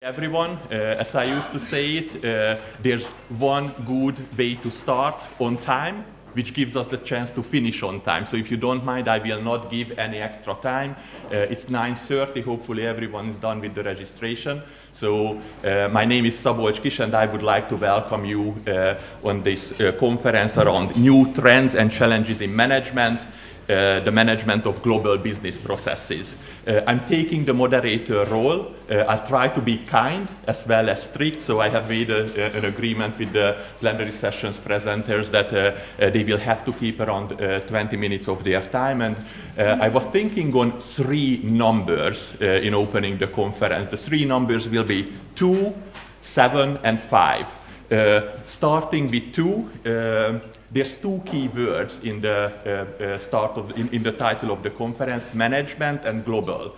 Everyone, as I used to say it, there's one good way to start on time, which gives us the chance to finish on time. So if you don't mind, I will not give any extra time. It's 9:30, hopefully everyone is done with the registration. So my name is Szabolcs Kis, and I would like to welcome you on this conference around new trends and challenges in management. The management of global business processes. I'm taking the moderator role. I'll try to be kind as well as strict, so I have made an agreement with the plenary sessions presenters that they will have to keep around 20 minutes of their time. And I was thinking on three numbers in opening the conference. The three numbers will be 2, 7, and 5. Starting with 2, there's two key words in the in the title of the conference: management and global.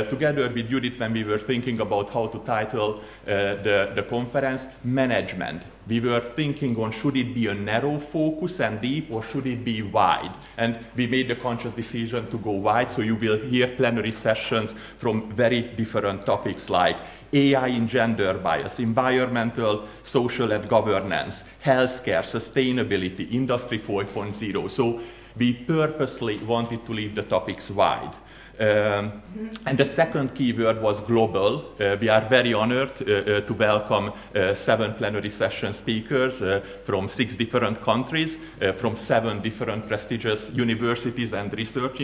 Together with Judith, when we were thinking about how to title the conference, management, we were thinking on should it be a narrow focus and deep, or should it be wide? And we made the conscious decision to go wide, so you will hear plenary sessions from very different topics like AI and gender bias, environmental, social and governance, healthcare, sustainability, Industry 4.0. So we purposely wanted to leave the topics wide. And the second keyword was global. We are very honored to welcome 7 plenary session speakers from 6 different countries, from 7 different prestigious universities and research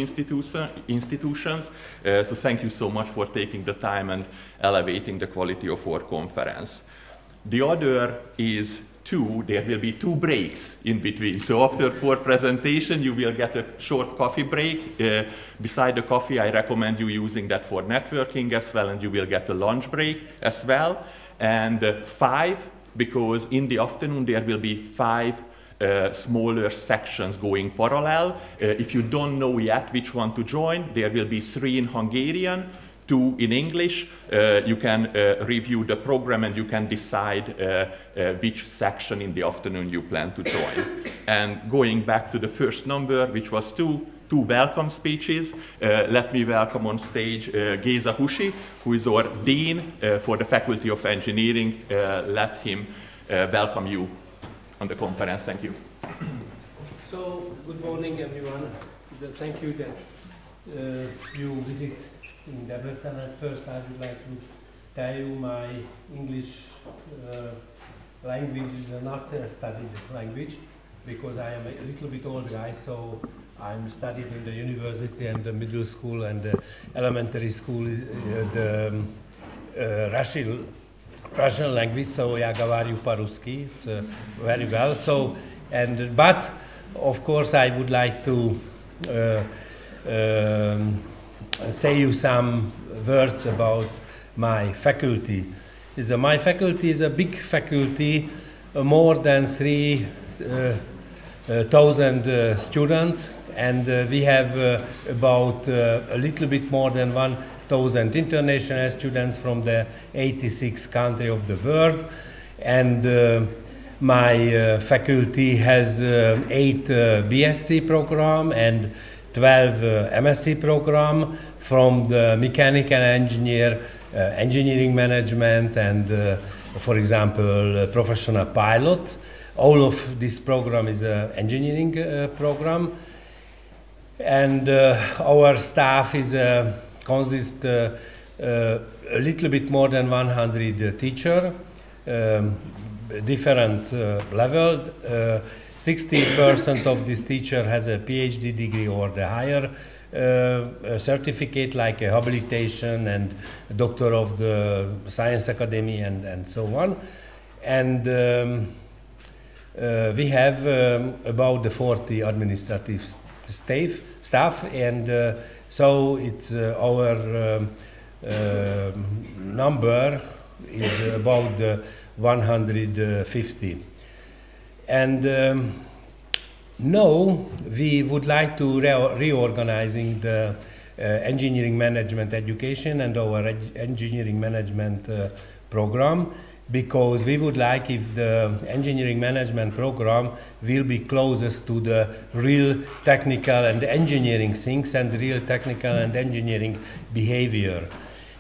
institutions. So thank you so much for taking the time and elevating the quality of our conference. The other is there will be 2 breaks in between. So after 4 presentation, you will get a short coffee break. Beside the coffee, I recommend you using that for networking as well, and you will get a lunch break as well. And 5, because in the afternoon there will be 5 smaller sections going parallel. If you don't know yet which one to join, there will be 3 in Hungarian, 2 in English. You can review the program and you can decide which section in the afternoon you plan to join. And going back to the first number, which was 2 welcome speeches, let me welcome on stage Géza Husi, who is our Dean for the Faculty of Engineering. Let him welcome you on the conference. Thank you. So, good morning everyone. Just thank you that you visit in Debrecen. At first, I would like to tell you my English language is not a studied language, because I am a little bit old guy, so I'm studied in the university and the middle school and the elementary school, the Russian language, so я говорю по-русски, it's very well. So, but of course I would like to say you some words about my faculty. My faculty is a big faculty, more than 3,000 students, and we have about a little bit more than 1,000 international students from the 86 countries of the world. And my faculty has 8 BSc program and 12 MSc program, from the mechanical engineer, engineering management, and for example, professional pilot. All of this program is an engineering program. And our staff is consists a little bit more than 100 teachers, different level. 60% of this teacher has a PhD degree or the higher certificate, like a habilitation and a doctor of the science academy and so on. And we have about the 40 administrative staff, and so it's our number is about 150. And now we would like to reorganizing the engineering management education and our engineering management program, because we would like if the engineering management program will be closest to the real technical and engineering things and real technical and engineering behavior.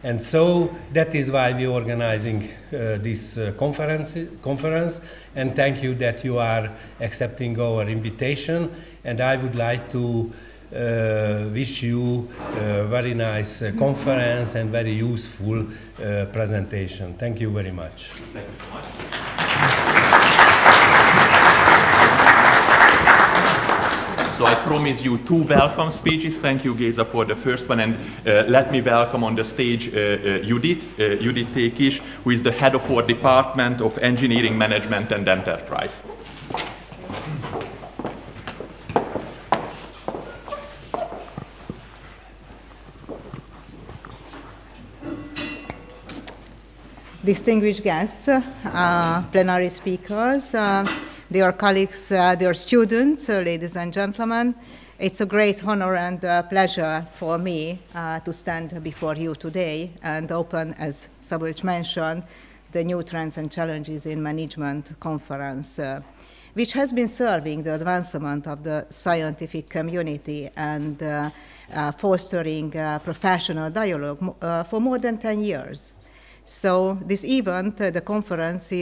And so that is why we are organizing this conference. And thank you that you are accepting our invitation. And I would like to wish you a very nice conference and very useful presentation. Thank you very much. Thank you so much. So I promise you 2 welcome speeches. Thank you, Géza, for the first one. And let me welcome on the stage Judith Tékis, who is the head of our Department of Engineering Management and Enterprise. Distinguished guests, plenary speakers, dear colleagues, dear students, ladies and gentlemen, it's a great honor and pleasure for me to stand before you today and open, as Szabolcs mentioned, the New Trends and Challenges in Management conference, which has been serving the advancement of the scientific community and fostering professional dialogue for more than 10 years. So this event, the conference,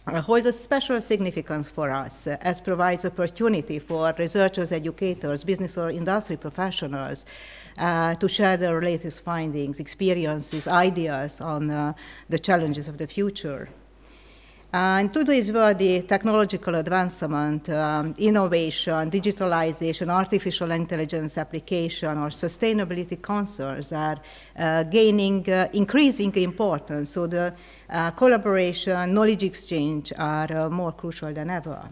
holds a special significance for us, as provides opportunity for researchers, educators, business or industry professionals to share their latest findings, experiences, ideas on the challenges of the future. In today's world, the technological advancement, innovation, digitalization, artificial intelligence application, or sustainability concerns are gaining increasing importance. So the collaboration, knowledge exchange are more crucial than ever.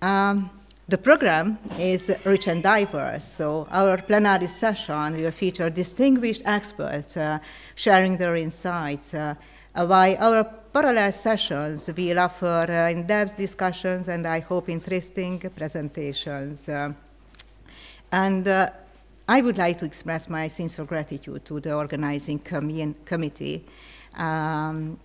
The program is rich and diverse, so our plenary session will feature distinguished experts sharing their insights, while our parallel sessions will offer in-depth discussions and I hope interesting presentations. And I would like to express my sincere gratitude to the organizing committee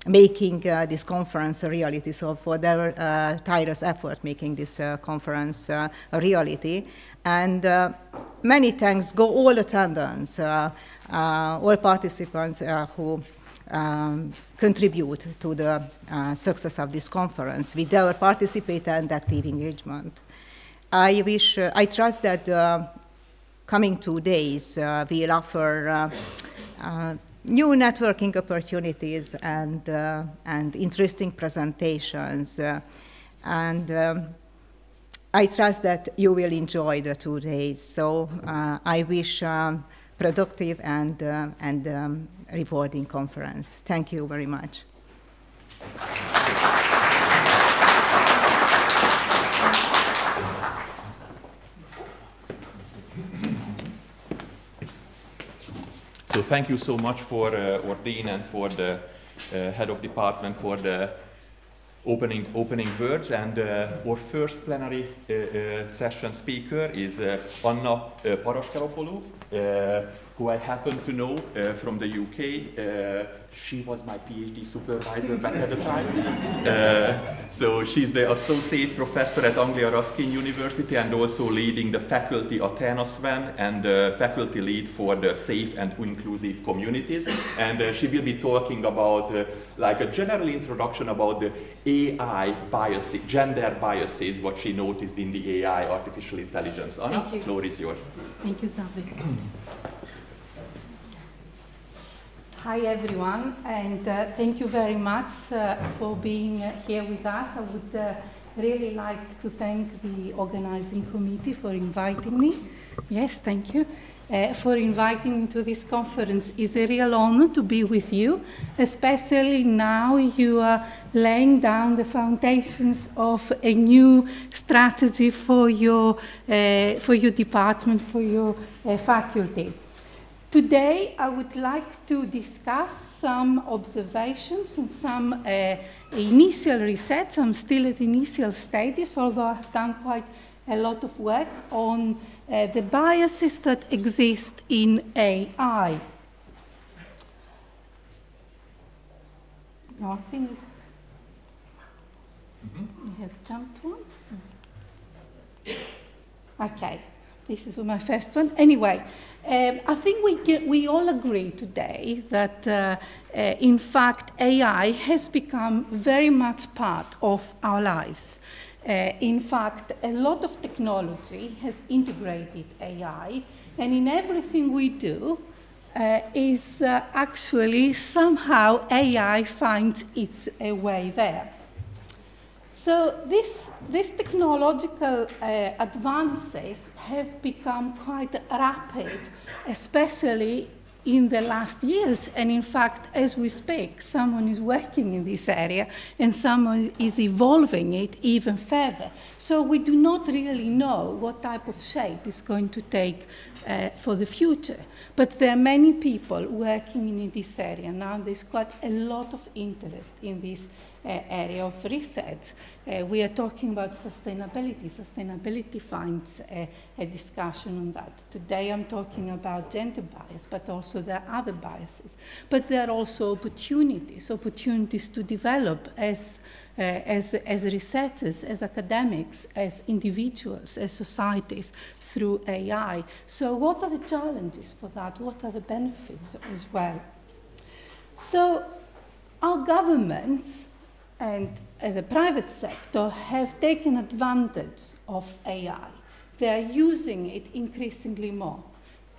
making this conference a reality, so for their tireless effort making this conference a reality. And many thanks go all attendants, all participants who contribute to the success of this conference with their participation and active engagement. I trust that the coming 2 days will offer new networking opportunities and interesting presentations. And I trust that you will enjoy the 2 days. So I wish productive and rewarding conference. Thank you very much. So thank you so much for our Dean and for the head of department for the opening words. And our first plenary session speaker is Anna Paraskeropoulou, who I happen to know from the UK. She was my PhD supervisor back at the time. So she's the associate professor at Anglia Ruskin University and also leading the faculty Athena Sven and the faculty lead for the safe and inclusive communities. And she will be talking about like a general introduction about the AI biases, gender biases, what she noticed in the AI, artificial intelligence. Anna, the floor is yours. Thank you, Szabi. Hi everyone, and thank you very much for being here with us. I would really like to thank the organizing committee for inviting me. Yes, thank you. For inviting me to this conference. It's a real honor to be with you, especially now you are laying down the foundations of a new strategy for your department, for your faculty. Today, I would like to discuss some observations and some initial research. I'm still at initial stages, although I've done quite a lot of work on the biases that exist in AI. Nothing is... It has jumped one. Okay. This is my first one. Anyway, I think we all agree today that, in fact, AI has become very much part of our lives. In fact, a lot of technology has integrated AI, and in everything we do, is actually somehow AI finds its way there. So these technological advances have become quite rapid, especially in the last years. And in fact, as we speak, someone is working in this area and someone is evolving it even further. So we do not really know what type of shape is going to take for the future. But there are many people working in this area now. There's quite a lot of interest in this area of research. We are talking about sustainability. Sustainability finds a discussion on that. Today I'm talking about gender bias, but also there are other biases. But there are also opportunities to develop as researchers, as academics, as individuals, as societies through AI. So what are the challenges for that? What are the benefits as well? So our governments and the private sector have taken advantage of AI. They are using it increasingly more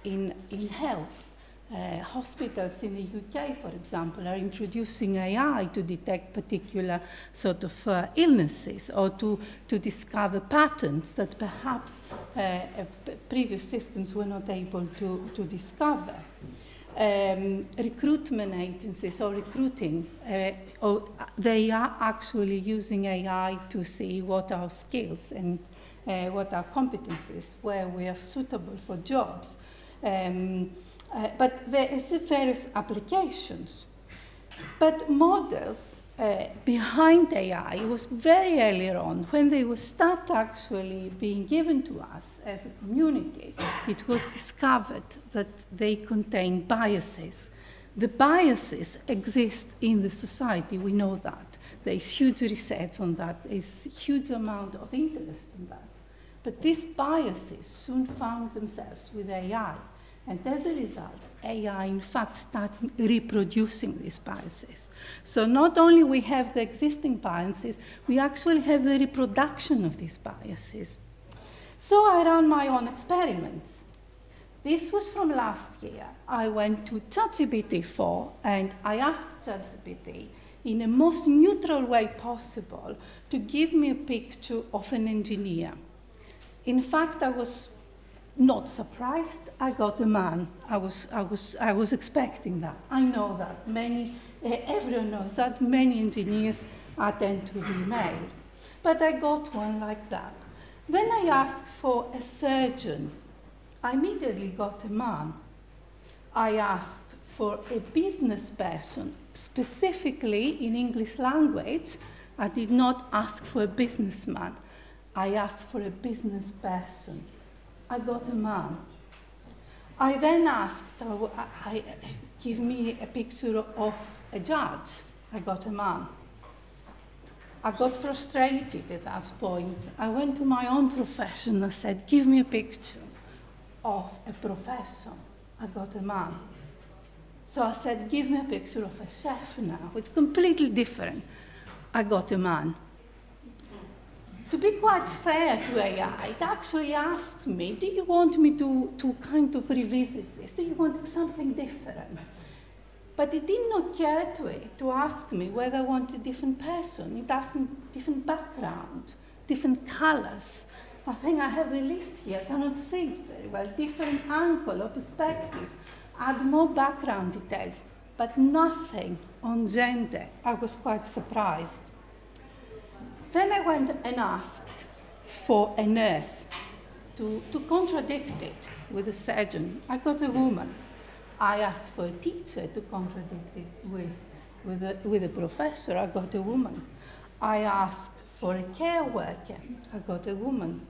in health. Hospitals in the UK, for example, are introducing AI to detect particular sort of illnesses or to discover patterns that perhaps previous systems were not able to discover. Recruitment agencies or recruiting, they are actually using AI to see what our skills and what our competencies, where we are suitable for jobs. But there is various applications. But models behind AI was very earlier on, when they were start actually being given to us as a community, it was discovered that they contain biases. The biases exist in the society, we know that. There is huge research on that, there is a huge amount of interest in that. But these biases soon found themselves with AI. And as a result, AI, in fact, started reproducing these biases. So not only we have the existing biases, we actually have the reproduction of these biases. So I ran my own experiments. This was from last year. I went to ChatGPT-4 and I asked ChatGPT in the most neutral way possible to give me a picture of an engineer. In fact, I was not surprised. I got a man. I was expecting that. I know that. Everyone knows that. Many engineers tend to be male. But I got one like that. When I asked for a surgeon, I immediately got a man. I asked for a business person, specifically in English language. I did not ask for a businessman. I asked for a business person. I got a man. I then asked, give me a picture of a judge. I got a man. I got frustrated at that point. I went to my own profession and said, give me a picture of a professor. I got a man. So I said, give me a picture of a chef now. It's completely different. I got a man. To be quite fair to AI, it actually asked me, do you want me to kind of revisit this? Do you want something different? But it didn't occur to it to ask me whether I want a different person. It asked me different background, different colors. I think I have a list here, I cannot see it very well. Different angle or perspective, add more background details, but nothing on gender. I was quite surprised. Then I went and asked for a nurse to contradict it with a surgeon. I got a woman. I asked for a teacher to contradict it with a professor. I got a woman. I asked for a care worker. I got a woman.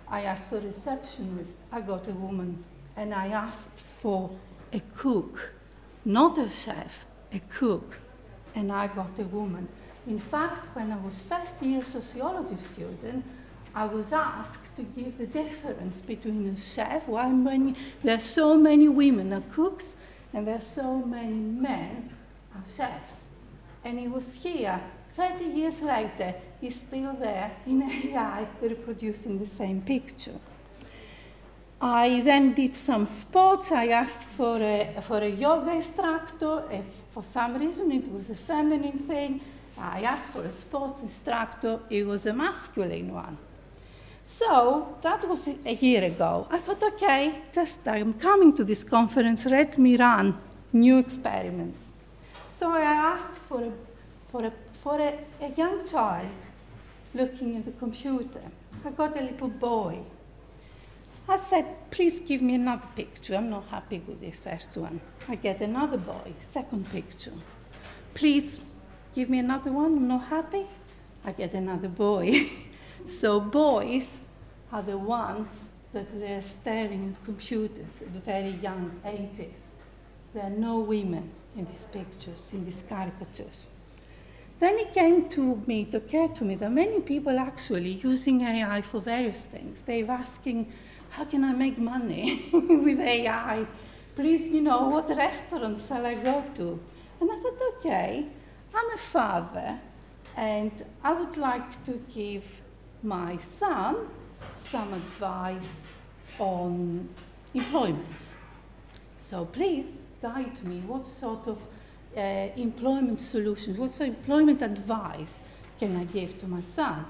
I asked for a receptionist. I got a woman. And I asked for a cook, not a chef, a cook. And I got a woman. In fact, when I was first-year sociology student, I was asked to give the difference between a chef, when there are so many women are cooks and there are so many men are chefs. And he was here 30 years later, he's still there in AI reproducing the same picture. I then did some sports. I asked for a yoga instructor. If for some reason it was a feminine thing. I asked for a sports instructor. It was a masculine one. So that was a year ago. I thought, okay, I'm coming to this conference. Let me run new experiments. So I asked for a young child looking at the computer. I got a little boy. I said, please give me another picture. I'm not happy with this first one. I get another boy, second picture. Please give me another one. I'm not happy. I get another boy. So boys are the ones that they're staring at computers at very young ages. There are no women in these pictures, in these caricatures. Then it occurred to me that many people actually using AI for various things. They're asking, how can I make money with AI? Please, what restaurants shall I go to? And I thought, okay, I'm a father, and I would like to give my son some advice on employment. So please guide me, what sort of employment solutions, what sort of employment advice can I give to my son?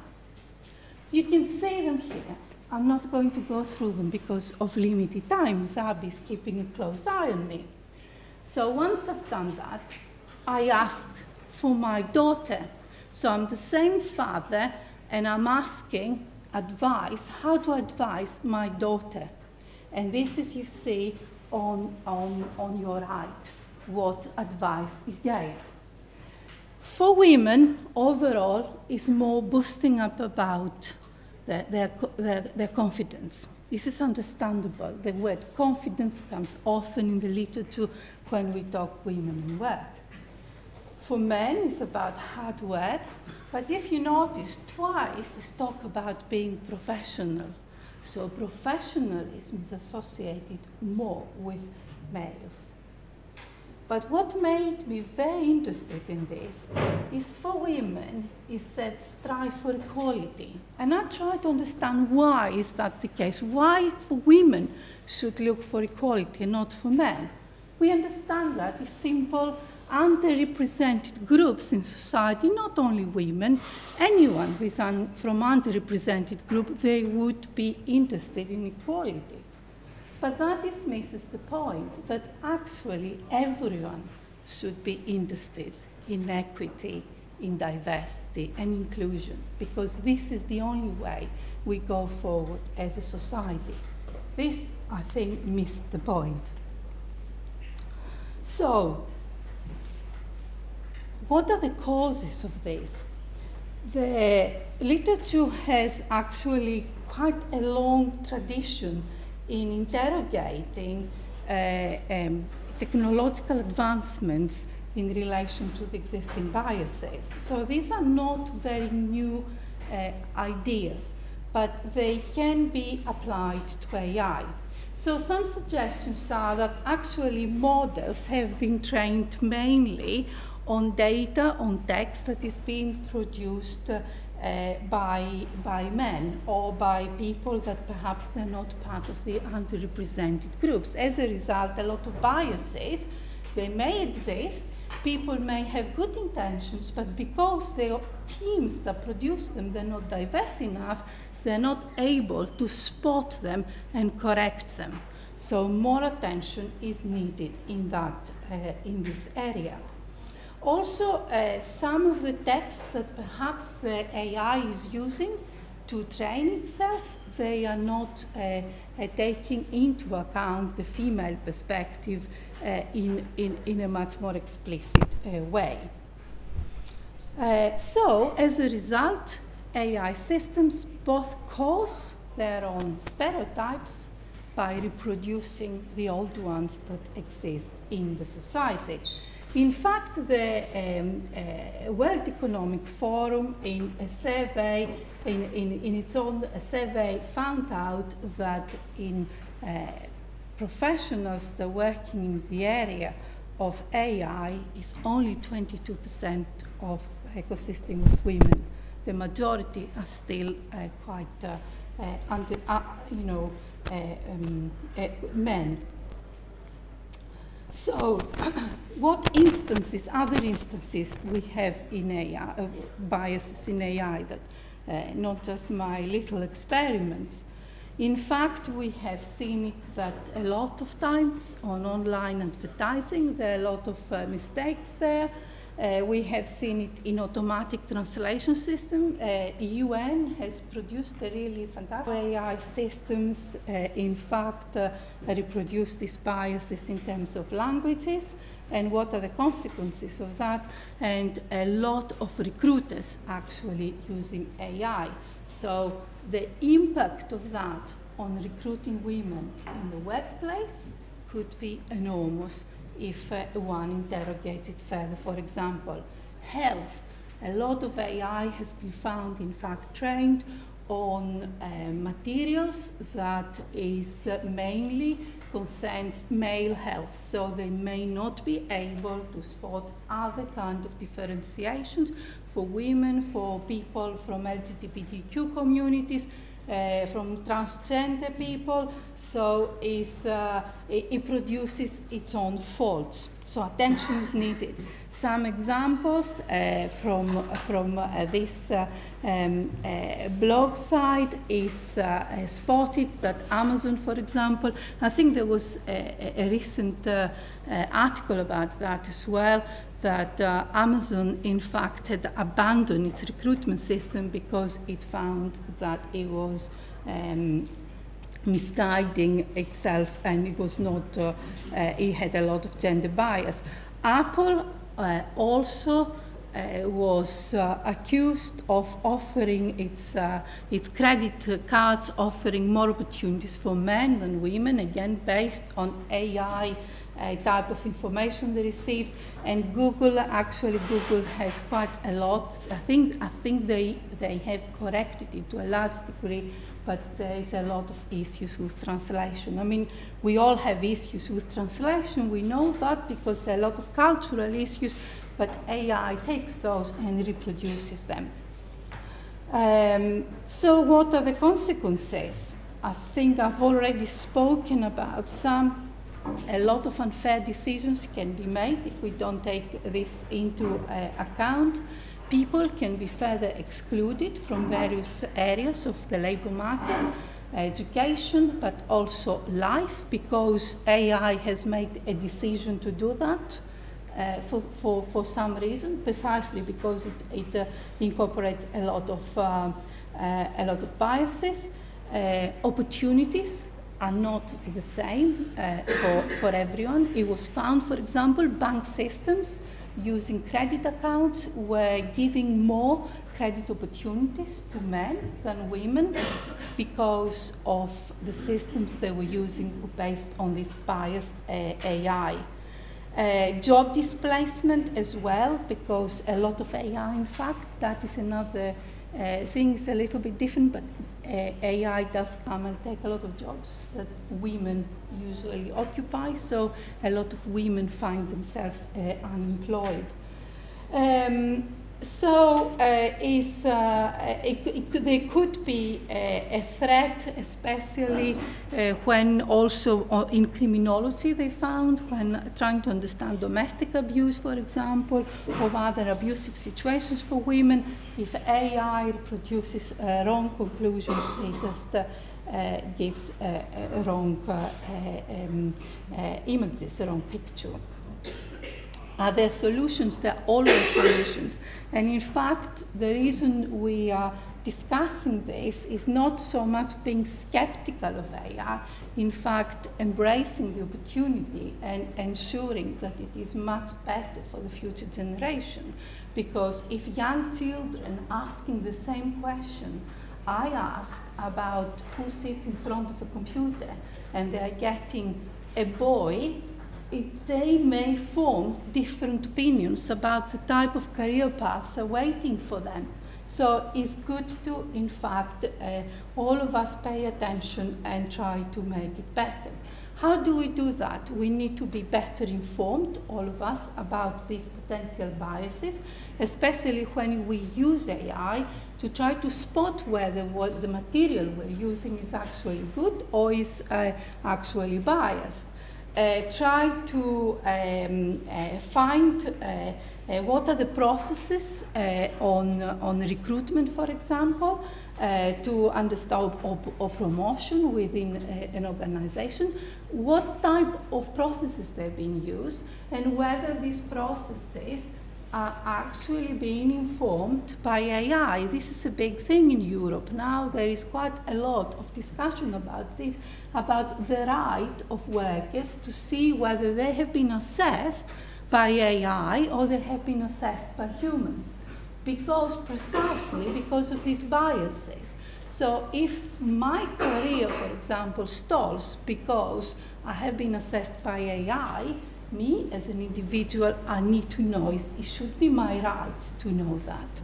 You can see them here. I'm not going to go through them because of limited time. Zab is keeping a close eye on me. So once I've done that, I asked for my daughter. So I'm the same father, and I'm asking advice, how to advise my daughter. And this is, you see, on your right, what advice he gave. For women, overall, is more boosting up about their confidence. This is understandable. The word confidence comes often in the literature when we talk women in work. For men, it's about hard work, but if you notice, twice it's talk about being professional. So professionalism is associated more with males. But what made me very interested in this is for women, it said strive for equality. And I try to understand why is that the case. Why for women should look for equality and not for men? We understand that it's simple, underrepresented groups in society, not only women, anyone who is from underrepresented group, they would be interested in equality. But that dismisses the point that actually everyone should be interested in equity, in diversity and inclusion, because this is the only way we go forward as a society. This, I think, missed the point. So, what are the causes of this? The literature has actually quite a long tradition in interrogating technological advancements in relation to the existing biases. So these are not very new ideas, but they can be applied to AI. So some suggestions are that actually models have been trained mainly on data, on text that is being produced by men or by people that perhaps they're not part of the underrepresented groups. As a result, a lot of biases, they may exist, people may have good intentions, but because the teams that produce them, they're not diverse enough, they're not able to spot them and correct them. So more attention is needed in this area. Also, some of the texts that perhaps the AI is using to train itself, they are not taking into account the female perspective in a much more explicit way. So, as a result, AI systems both cause their own stereotypes by reproducing the old ones that exist in the society. In fact, the World Economic Forum, in a survey, in its own survey, found out that in professionals that are working in the area of AI is only 22% of ecosystem of women. The majority are still quite men. So, what instances, other instances we have in AI, biases in AI, that not just my little experiments. In fact, we have seen it that a lot of times on online advertising, there are a lot of mistakes there. We have seen it in automatic translation system. UN has produced a really fantastic AI systems, in fact, reproduce these biases in terms of languages, and what are the consequences of that, and a lot of recruiters actually using AI. So the impact of that on recruiting women in the workplace could be enormous if one interrogated further. For example, health. A lot of AI has been found, in fact, trained on materials that is mainly concerns male health, so they may not be able to spot other kind of differentiations for women, for people from LGBTQ communities, from transgender people, so it produces its own faults. So attention is needed. Some examples from this blog site is spotted that Amazon, for example, I think there was a recent article about that as well, that Amazon, in fact, had abandoned its recruitment system because it found that it was misguiding itself, and it was not, it had a lot of gender bias. Apple also was accused of offering its credit cards, offering more opportunities for men than women, again based on AI type of information they received. And Google has quite a lot. I think they have corrected it to a large degree, but there is a lot of issues with translation. I mean, we all have issues with translation. We know that because there are a lot of cultural issues, but AI takes those and reproduces them. So what are the consequences? I think I've already spoken about some. A lot of unfair decisions can be made if we don't take this into account. People can be further excluded from various areas of the labour market, education, but also life, because AI has made a decision to do that for some reason, precisely because it incorporates a lot of biases. Opportunities are not the same for everyone. It was found, for example, bank systems using credit accounts were giving more credit opportunities to men than women because of the systems they were using based on this biased AI. Job displacement as well, because a lot of AI, in fact, that is another thing, is a little bit different, but AI does come and take a lot of jobs that women usually occupy, so a lot of women find themselves unemployed. There could be a threat, especially when also in criminology they found, when trying to understand domestic abuse, for example, or other abusive situations for women. If AI produces wrong conclusions, it just gives wrong images, a wrong picture. Are there solutions? There are always solutions. And in fact, the reason we are discussing this is not so much being skeptical of AI, in fact, embracing the opportunity and ensuring that it is much better for the future generation. Because if young children asking the same question I asked about who sits in front of a computer, and they're getting a boy, they may form different opinions about the type of career paths awaiting for them. So it's good to, in fact, all of us pay attention and try to make it better. How do we do that? We need to be better informed, all of us, about these potential biases, especially when we use AI to try to spot whether what the material we're using is actually good or is actually biased. Try to find what are the processes on recruitment, for example, to understand or promotion within an organization, what type of processes they're being used, and whether these processes are actually being informed by AI. This is a big thing in Europe. Now there is quite a lot of discussion about this, about the right of workers to see whether they have been assessed by AI or they have been assessed by humans, precisely because of these biases. So if my career, for example, stalls because I have been assessed by AI, me as an individual, I need to know, it should be my right to know that.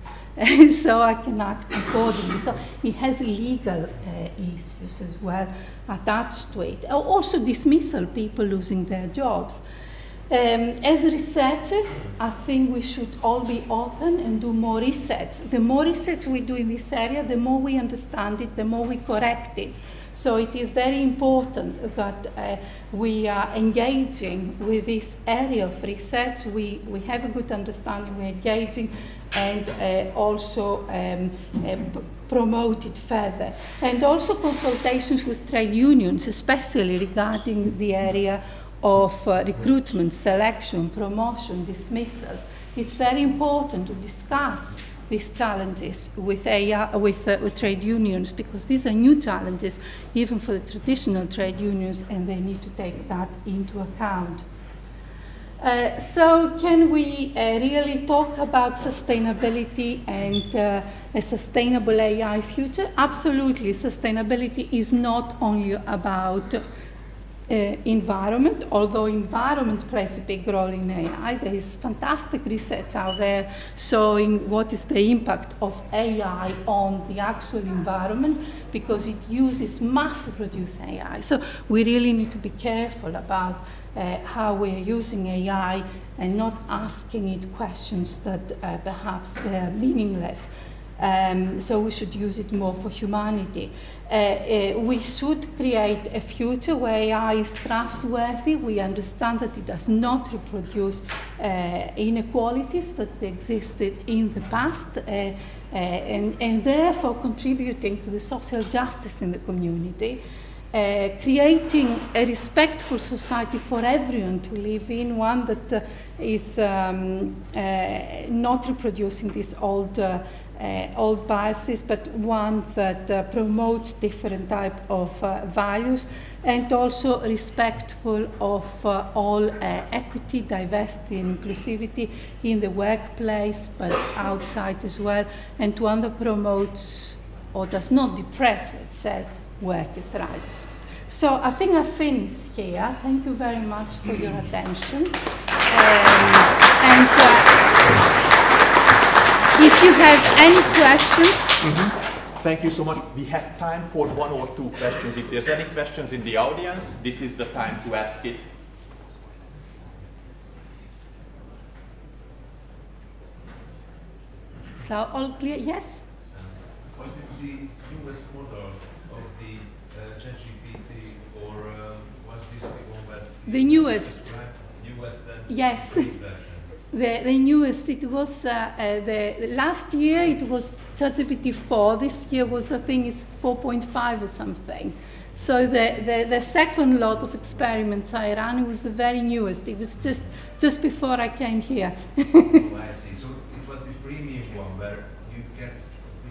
So I can act accordingly. So it has legal issues as well attached to it. Also dismissal, people losing their jobs. As researchers, I think we should all be open and do more research. The more research we do in this area, the more we understand it, the more we correct it. So it is very important that we are engaging with this area of research. We have a good understanding, we're engaging, and also promote it further. And also consultations with trade unions, especially regarding the area of recruitment, selection, promotion, dismissal. It's very important to discuss these challenges with trade unions, because these are new challenges even for the traditional trade unions, and they need to take that into account. So can we really talk about sustainability and a sustainable AI future? Absolutely. Sustainability is not only about environment, although environment plays a big role in AI. There is fantastic research out there showing what is the impact of AI on the actual environment, because it uses massive produce AI. So we really need to be careful about how we are using AI and not asking it questions that perhaps they are meaningless. So we should use it more for humanity. We should create a future where AI is trustworthy. We understand that it does not reproduce inequalities that existed in the past, and therefore contributing to the social justice in the community. Creating a respectful society for everyone to live in, one that is not reproducing these old biases, but one that promotes different type of values, and also respectful of all equity, diversity and inclusivity in the workplace, but outside as well, and one that promotes or does not depress, let's say, workers' rights. So I think I've finished here. Thank you very much for your attention. If you have any questions. Thank you so much. We have time for 1 or 2 questions. If there's any questions in the audience, this is the time to ask it. So all clear? Yes? Was this the newest model of the ChatGPT, or was this the one that... The newest. Newest and yes. The newest, it was, the last year it was ChatGPT 4, this year was, I think, is 4.5 or something. So the second lot of experiments I ran was the very newest. It was just before I came here. Oh, I see. So it was the premium one where you get a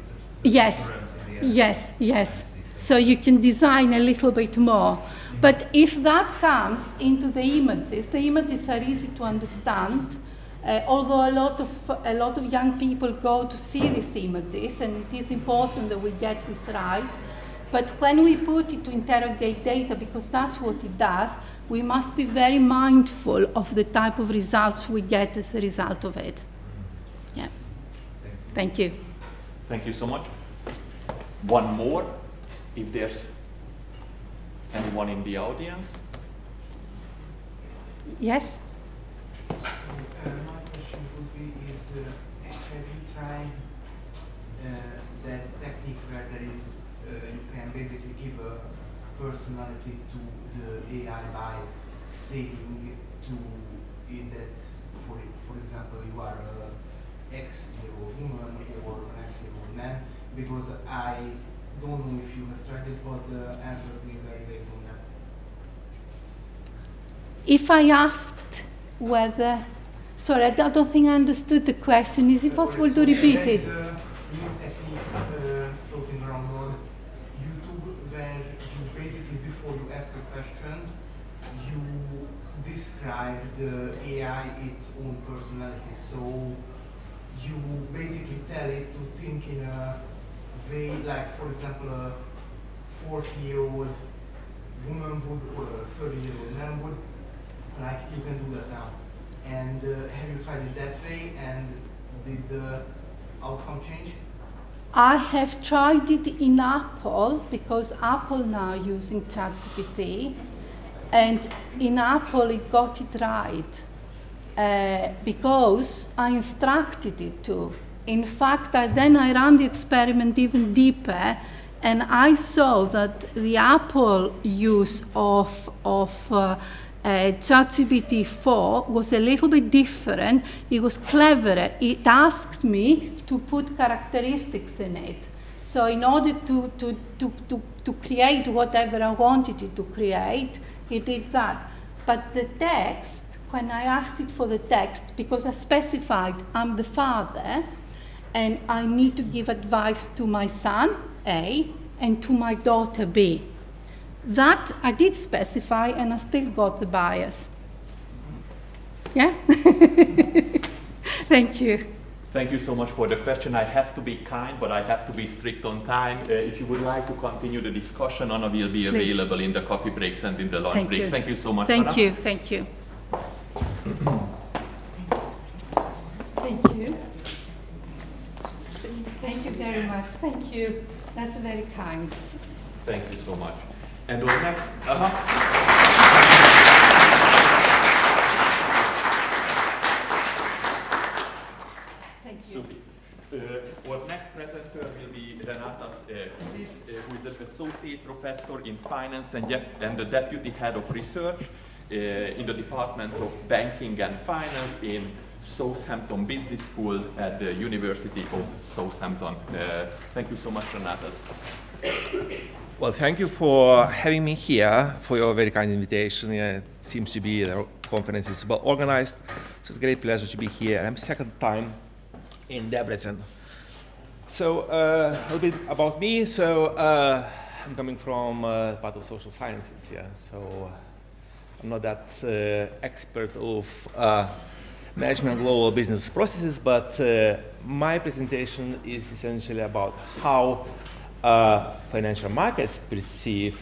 bit of difference in the end. Yes. So you can design a little bit more. But if that comes into the images are easy to understand. Although a lot of young people go to see these images, and it is important that we get this right. But when we put it to interrogate data, because that's what it does, we must be very mindful of the type of results we get as a result of it. Yeah. Thank you. Thank you so much. One more, if there's anyone in the audience. Yes? My question would be is, have you tried that technique where there is, you can basically give a personality to the AI by saying to it that, for example, you are a X-year-old woman or an X-year-old man, because I don't know if you have tried this, but the answers may vary based on that. If I asked whether, sorry, I don't think I understood the question. Is it possible to repeat it? There is a new technique floating around on YouTube where you basically, before you ask a question, you describe the AI its own personality. So you basically tell it to think in a way, like, for example, a 40-year-old woman would or a 30-year-old man would. Like, you can do that now. And have you tried it that way, and did the outcome change? I have tried it in Apple, because Apple now using ChatGPT, and in Apple it got it right, because I instructed it to. In fact, then I ran the experiment even deeper, and I saw that the Apple use of ChatGPT 4 was a little bit different. It was cleverer. It asked me to put characteristics in it. So in order to create whatever I wanted it to create, it did that. But the text, when I asked it for the text, because I specified I'm the father, and I need to give advice to my son, A, and to my daughter, B. That I did specify, and I still got the bias. Yeah? Thank you. Thank you so much for the question. I have to be kind, but I have to be strict on time. If you would like to continue the discussion, Anna will be available in the coffee breaks and in the lunch breaks. Thank you so much, Thank Anna. you. Thank you. Thank you. Thank you very much. Thank you. That's very kind. Thank you so much. And our next, Thank you. Our next presenter will be Renatas Kizis, who is an associate professor in finance and the deputy head of research in the Department of Banking and Finance in Southampton Business School at the University of Southampton. Thank you so much, Renatas. Well, thank you for having me here, for your very kind invitation. It seems to be the conference is well organized, so it's a great pleasure to be here. I'm second time in Debrecen. So a little bit about me. So I'm coming from part of social sciences, yeah. So I'm not that expert of management of global business processes, but my presentation is essentially about how financial markets perceive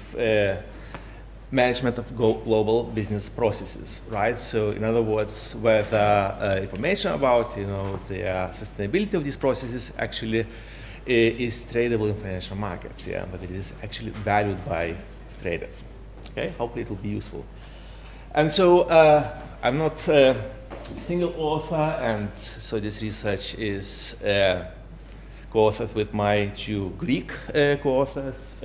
management of global business processes, right? So, in other words, whether information about, the sustainability of these processes actually is tradable in financial markets, yeah, but it is actually valued by traders. Okay, hopefully it will be useful. And so, I'm not a single author, and so this research is co-authored with my two Greek co-authors,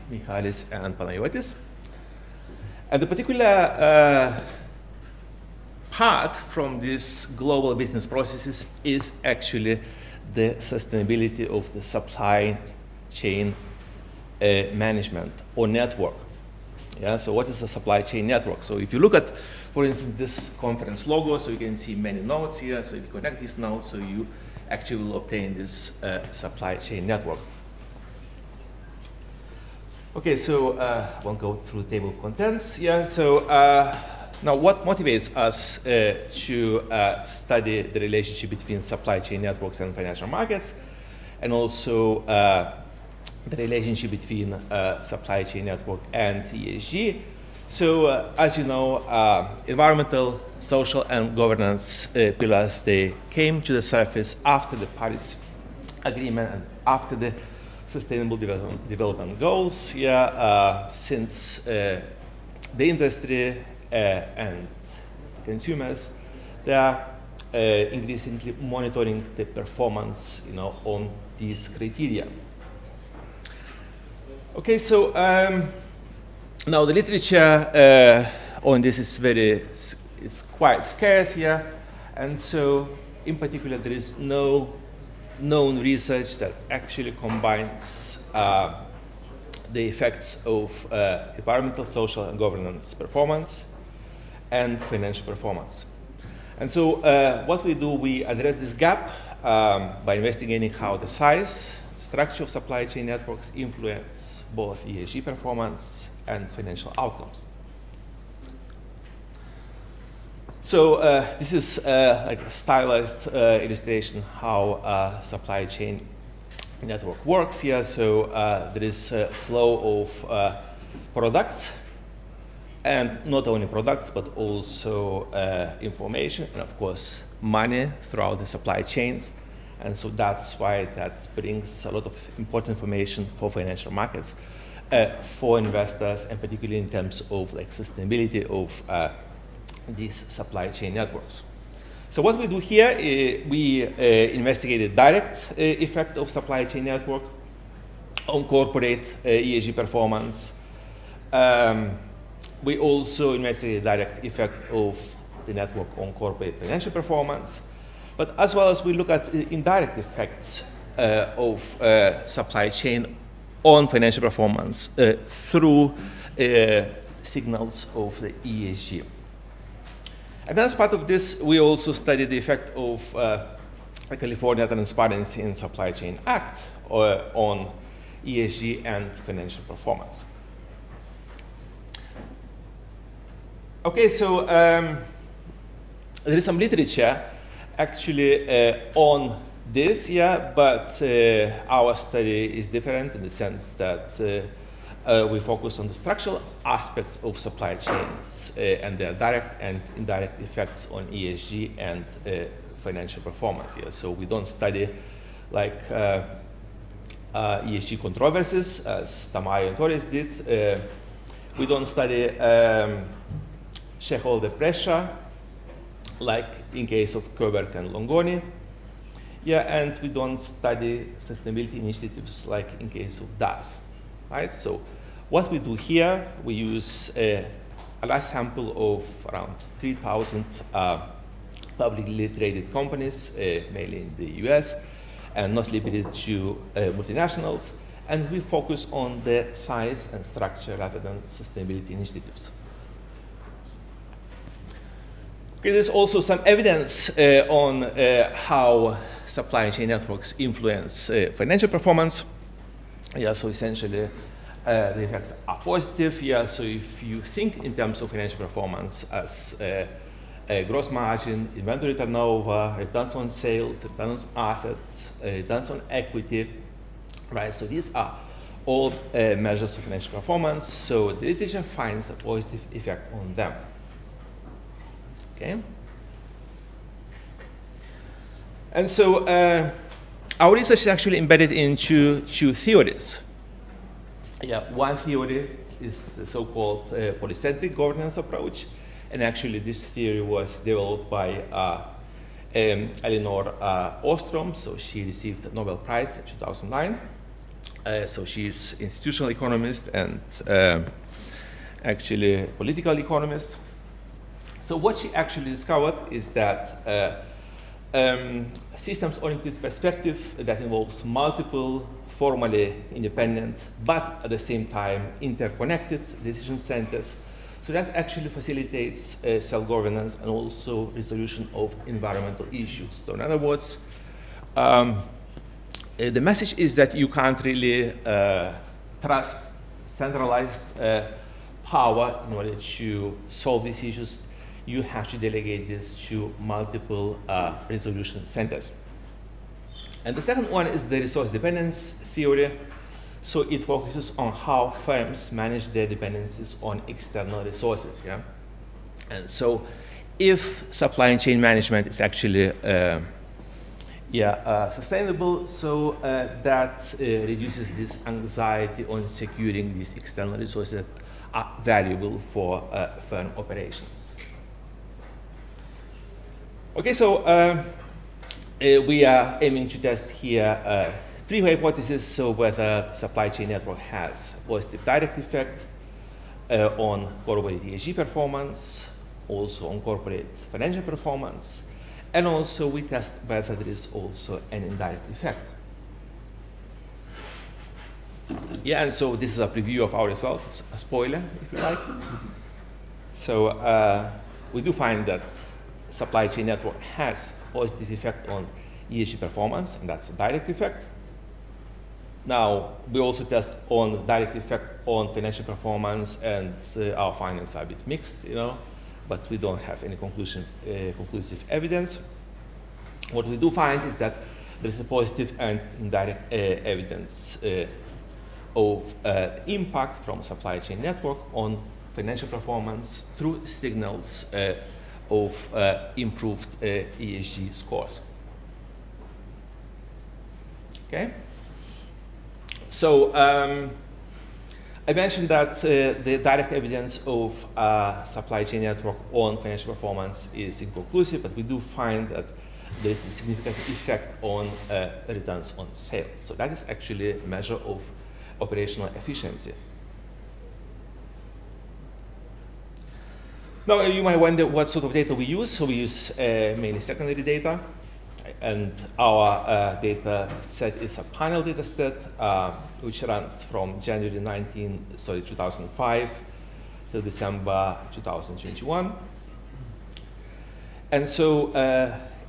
Michalis and Panayotis. And the particular part from these global business processes is actually the sustainability of the supply chain management or network. Yeah, so what is a supply chain network? So if you look at, for instance, this conference logo, so you can see many nodes here. So if you connect these nodes, so you actually will obtain this supply chain network. Okay, so I won't go through the table of contents. Yeah, so now what motivates us to study the relationship between supply chain networks and financial markets, and also the relationship between supply chain network and ESG. So, as you know, environmental, social, and governance pillars, they came to the surface after the Paris Agreement and after the Sustainable Development Goals. Yeah, since the industry and consumers, they are increasingly monitoring the performance, on these criteria. Okay, so now the literature on this is it's quite scarce here, and so in particular there is no known research that actually combines the effects of environmental, social, and governance performance and financial performance. And so what we do, we address this gap by investigating how the size, structure of supply chain networks influence both ESG performance and financial outcomes. So this is like a stylized illustration how supply chain network works here. So there is a flow of products, and not only products, but also information, and of course, money throughout the supply chains. And so that's why that brings a lot of important information for financial markets, for investors, and particularly in terms of like sustainability of these supply chain networks. So what we do here, we investigate the direct effect of supply chain network on corporate ESG performance. We also investigate the direct effect of the network on corporate financial performance, but as well as we look at indirect effects of supply chain on financial performance through signals of the ESG. And as part of this, we also study the effect of the California Transparency in Supply Chain Act on ESG and financial performance. Okay, so there is some literature actually on this, yeah, but our study is different in the sense that we focus on the structural aspects of supply chains and their direct and indirect effects on ESG and financial performance. Yeah. So we don't study like ESG controversies, as Tamayo and Torres did. We don't study shareholder pressure, like in case of Koberg and Longoni. Yeah, and we don't study sustainability initiatives like in case of DAS. Right? So what we do here, we use a large sample of around 3,000 publicly traded companies, mainly in the US, and not limited to multinationals, and we focus on the size and structure rather than sustainability initiatives. Okay, there's also some evidence on how supply chain networks influence financial performance. Yeah, so essentially, the effects are positive. Yeah, so if you think in terms of financial performance as a gross margin, inventory turnover, returns on sales, returns on assets, returns on equity, right? So these are all measures of financial performance. So the literature finds a positive effect on them. Okay. And so our research is actually embedded into two theories. Yeah, one theory is the so-called polycentric governance approach, and actually this theory was developed by Elinor Ostrom. So she received the Nobel Prize in 2009. So she's institutional economist and actually political economist. So what she actually discovered is that systems-oriented perspective that involves multiple formally independent, but at the same time interconnected decision centers. So that actually facilitates self-governance and also resolution of environmental issues. So in other words, the message is that you can't really trust centralized power in order to solve these issues. You have to delegate this to multiple resolution centers. And the second one is the resource dependence theory. So it focuses on how firms manage their dependencies on external resources. Yeah? And so if supply chain management is actually sustainable, so that reduces this anxiety on securing these external resources that are valuable for firm operations. Okay, so we are aiming to test here three hypotheses. So whether the supply chain network has a positive direct effect on corporate ESG performance, also on corporate financial performance, and also we test whether there is also an indirect effect. Yeah, and so this is a preview of our results, a spoiler, if you like. So we do find that supply chain network has a positive effect on ESG performance, and that's a direct effect. Now, we also test on direct effect on financial performance, and our findings are a bit mixed, but we don't have any conclusive evidence. What we do find is that there's a positive and indirect evidence of impact from supply chain network on financial performance through signals of improved ESG scores. Okay? So I mentioned that the direct evidence of supply chain network on financial performance is inconclusive, but we do find that there's a significant effect on returns on sales. So that is actually a measure of operational efficiency. Now you might wonder what sort of data we use. So we use mainly secondary data. And our data set is a panel data set, which runs from January 2005 till December 2021. And so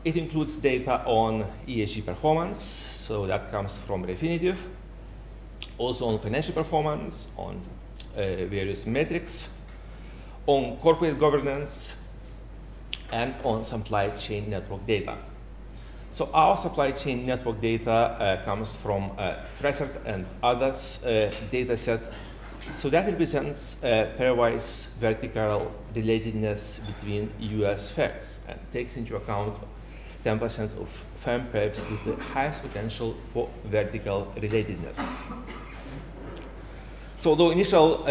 it includes data on ESG performance, so that comes from Refinitiv, also on financial performance, on various metrics, on corporate governance, and on supply chain network data. So our supply chain network data comes from Fressert and others data set. So that represents pairwise vertical relatedness between US firms and takes into account 10% of firm pairs with the highest potential for vertical relatedness. So the initial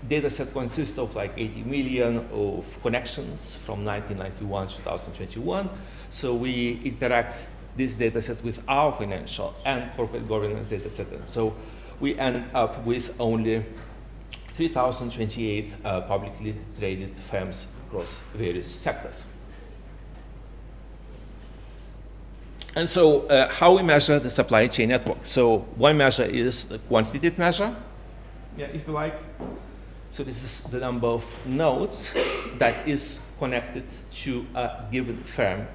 data set consists of like 80 million of connections from 1991 to 2021. So we interact this data set with our financial and corporate governance data set. And so we end up with only 3,028 publicly traded firms across various sectors. And so how we measure the supply chain network. So one measure is the quantitative measure, if you like. So this is the number of nodes that is connected to a given firm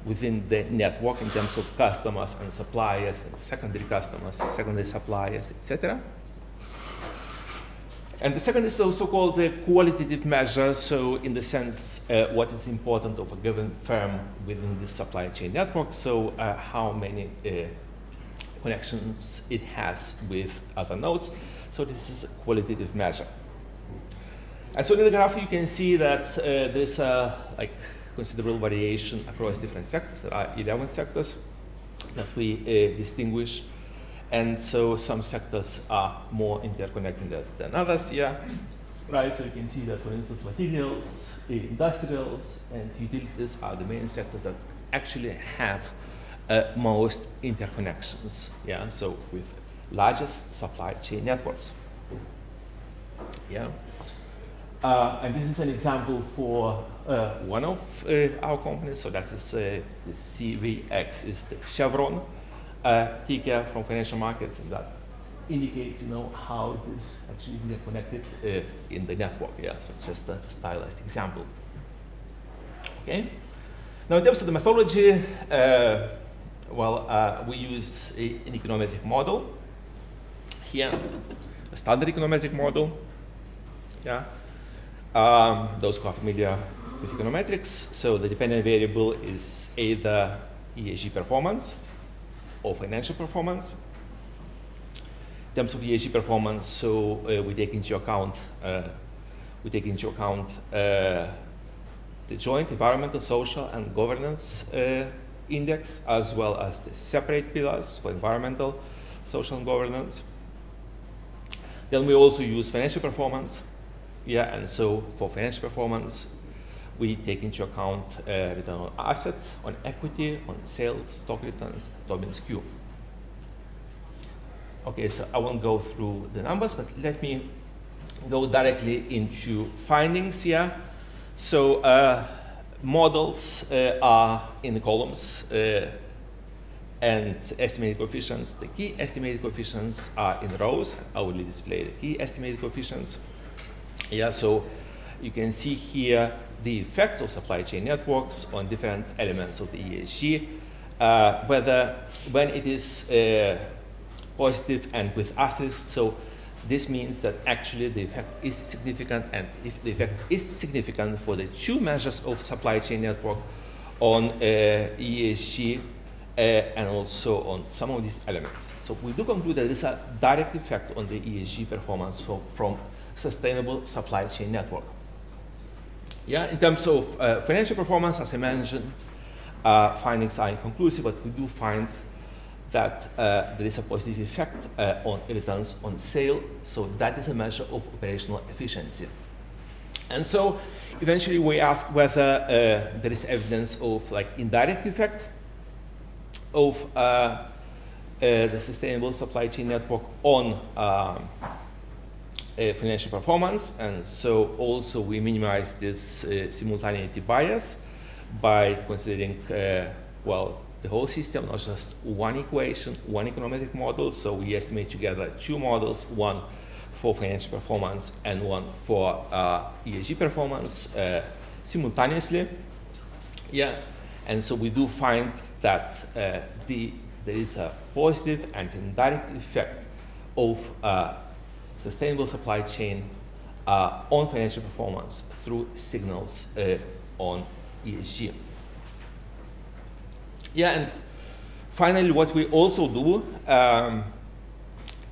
within the network in terms of customers and suppliers and secondary customers, secondary suppliers, etc. And the second is the so-called qualitative measure. So in the sense, what is important of a given firm within this supply chain network. So how many connections it has with other nodes. So this is a qualitative measure. And so in the graph, you can see that there's a considerable variation across different sectors. There are 11 sectors that we distinguish. And so some sectors are more interconnected than others here. Right, so you can see that, for instance, materials, industrials, and utilities are the main sectors that actually have most interconnections. Yeah, so with largest supply chain networks. Yeah. And this is an example for one of our companies. So that is the CVX is the Chevron ticker from financial markets, and that indicates, how it is actually connected in the network. Yeah, so just a stylized example. Okay. Now, in terms of the methodology, we use an econometric model. Here, a standard econometric model. Yeah. Those who are familiar with econometrics, so the dependent variable is either ESG performance or financial performance. terms of ESG performance, so we take into account the joint environmental, social, and governance index, as well as the separate pillars for environmental, social, and governance. Then we also use financial performance. Yeah, and so for financial performance, we take into account return on asset, on equity, on sales, stock returns, Tobin's Q. Okay, so I won't go through the numbers, but let me go directly into findings here. So models are in the columns, and estimated coefficients, the key estimated coefficients are in rows. I will display the key estimated coefficients. Yeah, so you can see here the effects of supply chain networks on different elements of the ESG, whether when it is positive and with asterisks. So this means that actually the effect is significant, and if the effect is significant for the two measures of supply chain network on ESG and also on some of these elements. So we do conclude that there is a direct effect on the ESG performance from sustainable supply chain network. Yeah, in terms of financial performance, as I mentioned, findings are inconclusive, but we do find that there is a positive effect on returns on sale. So that is a measure of operational efficiency. And so eventually we ask whether there is evidence of like indirect effect of the sustainable supply chain network on financial performance. And so also we minimize this simultaneity bias by considering, well, the whole system, not just one equation, one econometric model. So we estimate together two models, one for financial performance and one for ESG performance simultaneously. Yeah, and so we do find that there is a positive and indirect effect of sustainable supply chain on financial performance through signals on ESG. Yeah, and finally, what we also do,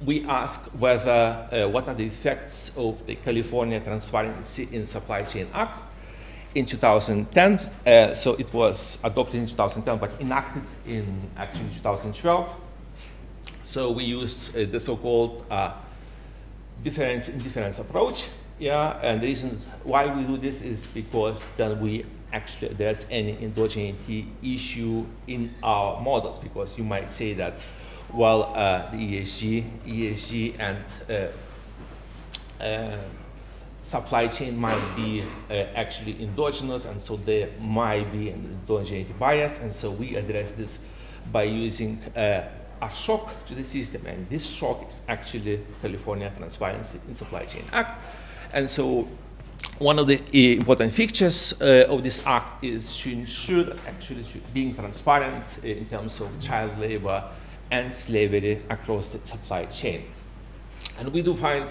we ask whether what are the effects of the California Transparency in Supply Chain Act in 2010. So it was adopted in 2010, but enacted in actually 2012. So we used the so-called difference in difference approach. Yeah, and the reason why we do this is because then we actually, there's any endogeneity issue in our models, because you might say that, well, the ESG and supply chain might be actually endogenous, and so there might be an endogeneity bias, and so we address this by using a shock to the system, and this shock is actually California Transparency in Supply Chain Act. And so one of the important features of this act is to ensure that actually being transparent in terms of child labor and slavery across the supply chain. And we do find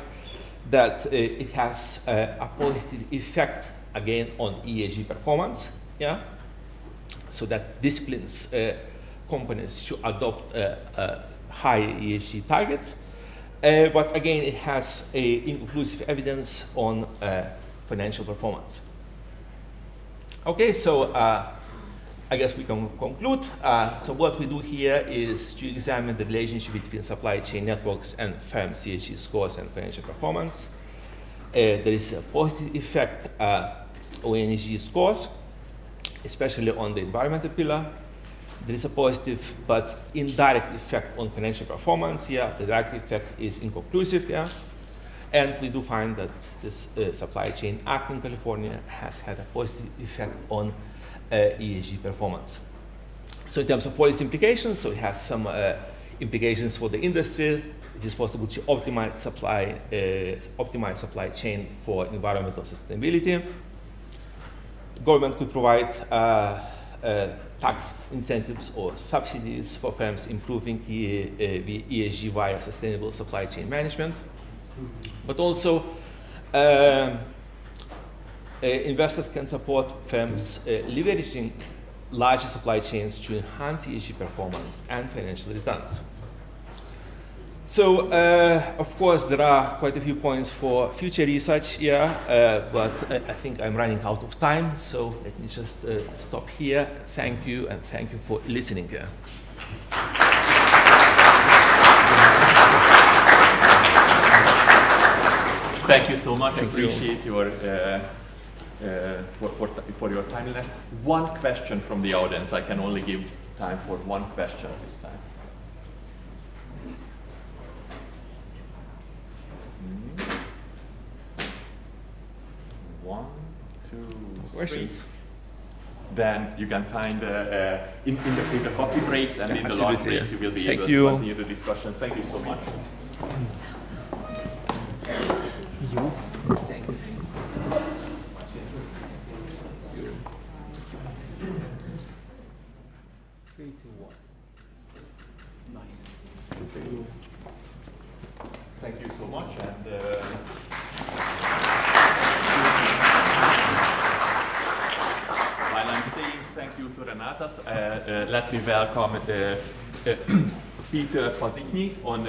that it has a positive effect, again, on ESG performance, yeah? So that disciplines companies should adopt high ESG targets. But again, it has inclusive evidence on financial performance. Okay, so I guess we can conclude. So what we do here is to examine the relationship between supply chain networks and firms' ESG scores and financial performance. There is a positive effect on ESG scores, especially on the environmental pillar. There is a positive but indirect effect on financial performance. Yeah, the direct effect is inconclusive. Yeah, and we do find that this Supply Chain Act in California has had a positive effect on ESG performance. So in terms of policy implications, so it has some implications for the industry. It is possible to optimize supply chain for environmental sustainability. Government could provide tax incentives or subsidies for firms improving ESG via sustainable supply chain management. But also, investors can support firms leveraging larger supply chains to enhance ESG performance and financial returns. So, of course, there are quite a few points for future research here, but I think I'm running out of time, so let me just stop here. Thank you, and thank you for listening. Thank you so much. I appreciate your for your timeliness. One question from the audience. I can only give time for one question this time. One, two, Questions? three. Then you can find in the coffee breaks and in the lunch Absolutely. breaks you will be Thank able you. to continue the discussions. Thank you so much. Super. Thank you so much. And while I'm saying thank you to Renatas, let me welcome Peter Pazitny on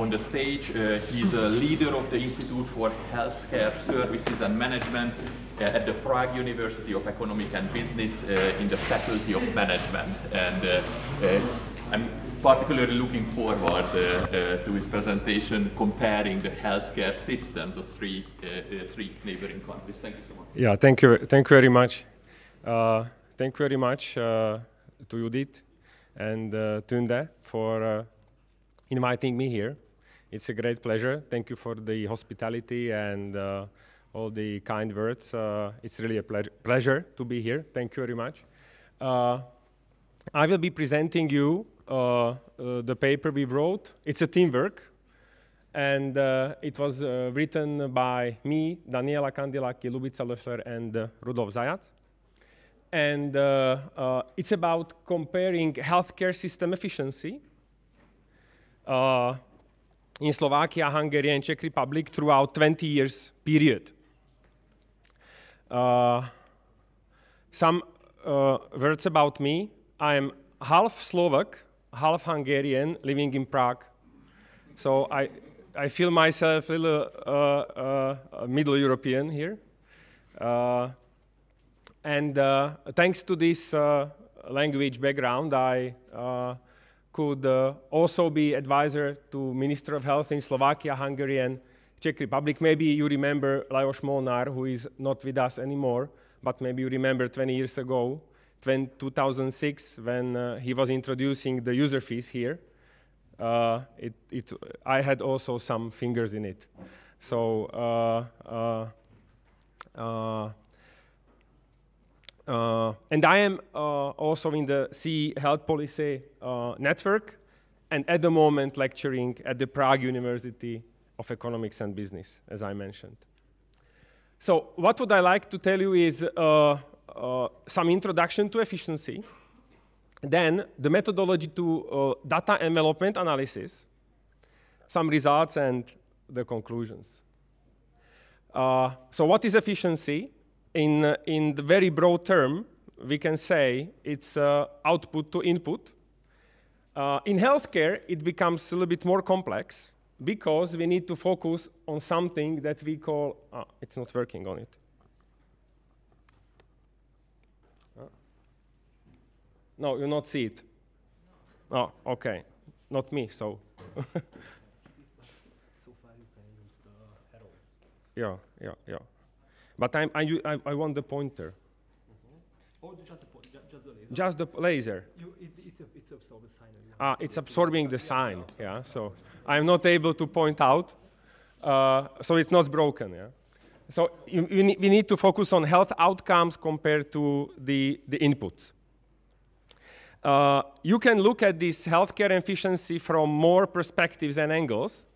the stage. He's a leader of the Institute for Healthcare Services and Management at the Prague University of Economic and Business in the Faculty of Management. And I'm particularly looking forward to his presentation comparing the healthcare systems of three neighboring countries. Thank you so much. Yeah, thank you very much. Thank you very much to Judith and Tunde for inviting me here. It's a great pleasure. Thank you for the hospitality and all the kind words. It's really a pleasure to be here. Thank you very much. I will be presenting you the paper we wrote. It's a teamwork, and it was written by me, Daniela Kandilaki, Lubica Löffler, and Rudolf Zajac. And it's about comparing healthcare system efficiency in Slovakia, Hungary, and Czech Republic throughout 20 years period. Some words about me. I am half Slovak, half Hungarian, living in Prague. So I feel myself a little Middle European here. And thanks to this language background, I could also be advisor to Minister of Health in Slovakia, Hungary, and Czech Republic. Maybe you remember Lajos Molnár, who is not with us anymore, but maybe you remember 20 years ago, 2006, when he was introducing the user fees here. I had also some fingers in it. So, and I am also in the CE Health Policy Network, and at the moment lecturing at the Prague University of Economics and Business, as I mentioned. So what would I like to tell you is some introduction to efficiency, then the methodology to data envelopment analysis, some results, and the conclusions. So what is efficiency? In the very broad term, we can say it's output to input. In healthcare, it becomes a little bit more complex because we need to focus on something that we call, it's not working on it. No, you not see it. Oh, okay, not me, so. So far you can use the arrows. Yeah. But I want the pointer. Oh, just the laser. Just the laser. It's absorbing the sign. It's absorbing the sign. Yeah. So I'm not able to point out. So it's not broken. Yeah. So we need to focus on health outcomes compared to the inputs. You can look at this healthcare efficiency from more perspectives and angles.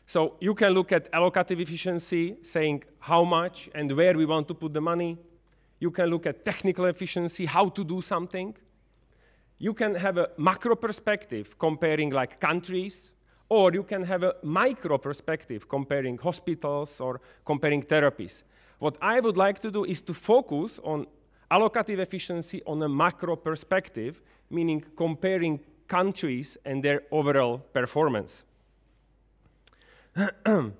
So you can look at allocative efficiency, saying how much and where we want to put the money. You can look at technical efficiency, how to do something. You can have a macro perspective comparing like countries, or you can have a micro perspective comparing hospitals or comparing therapies. What I would like to do is to focus on allocative efficiency on a macro perspective, meaning comparing countries and their overall performance. In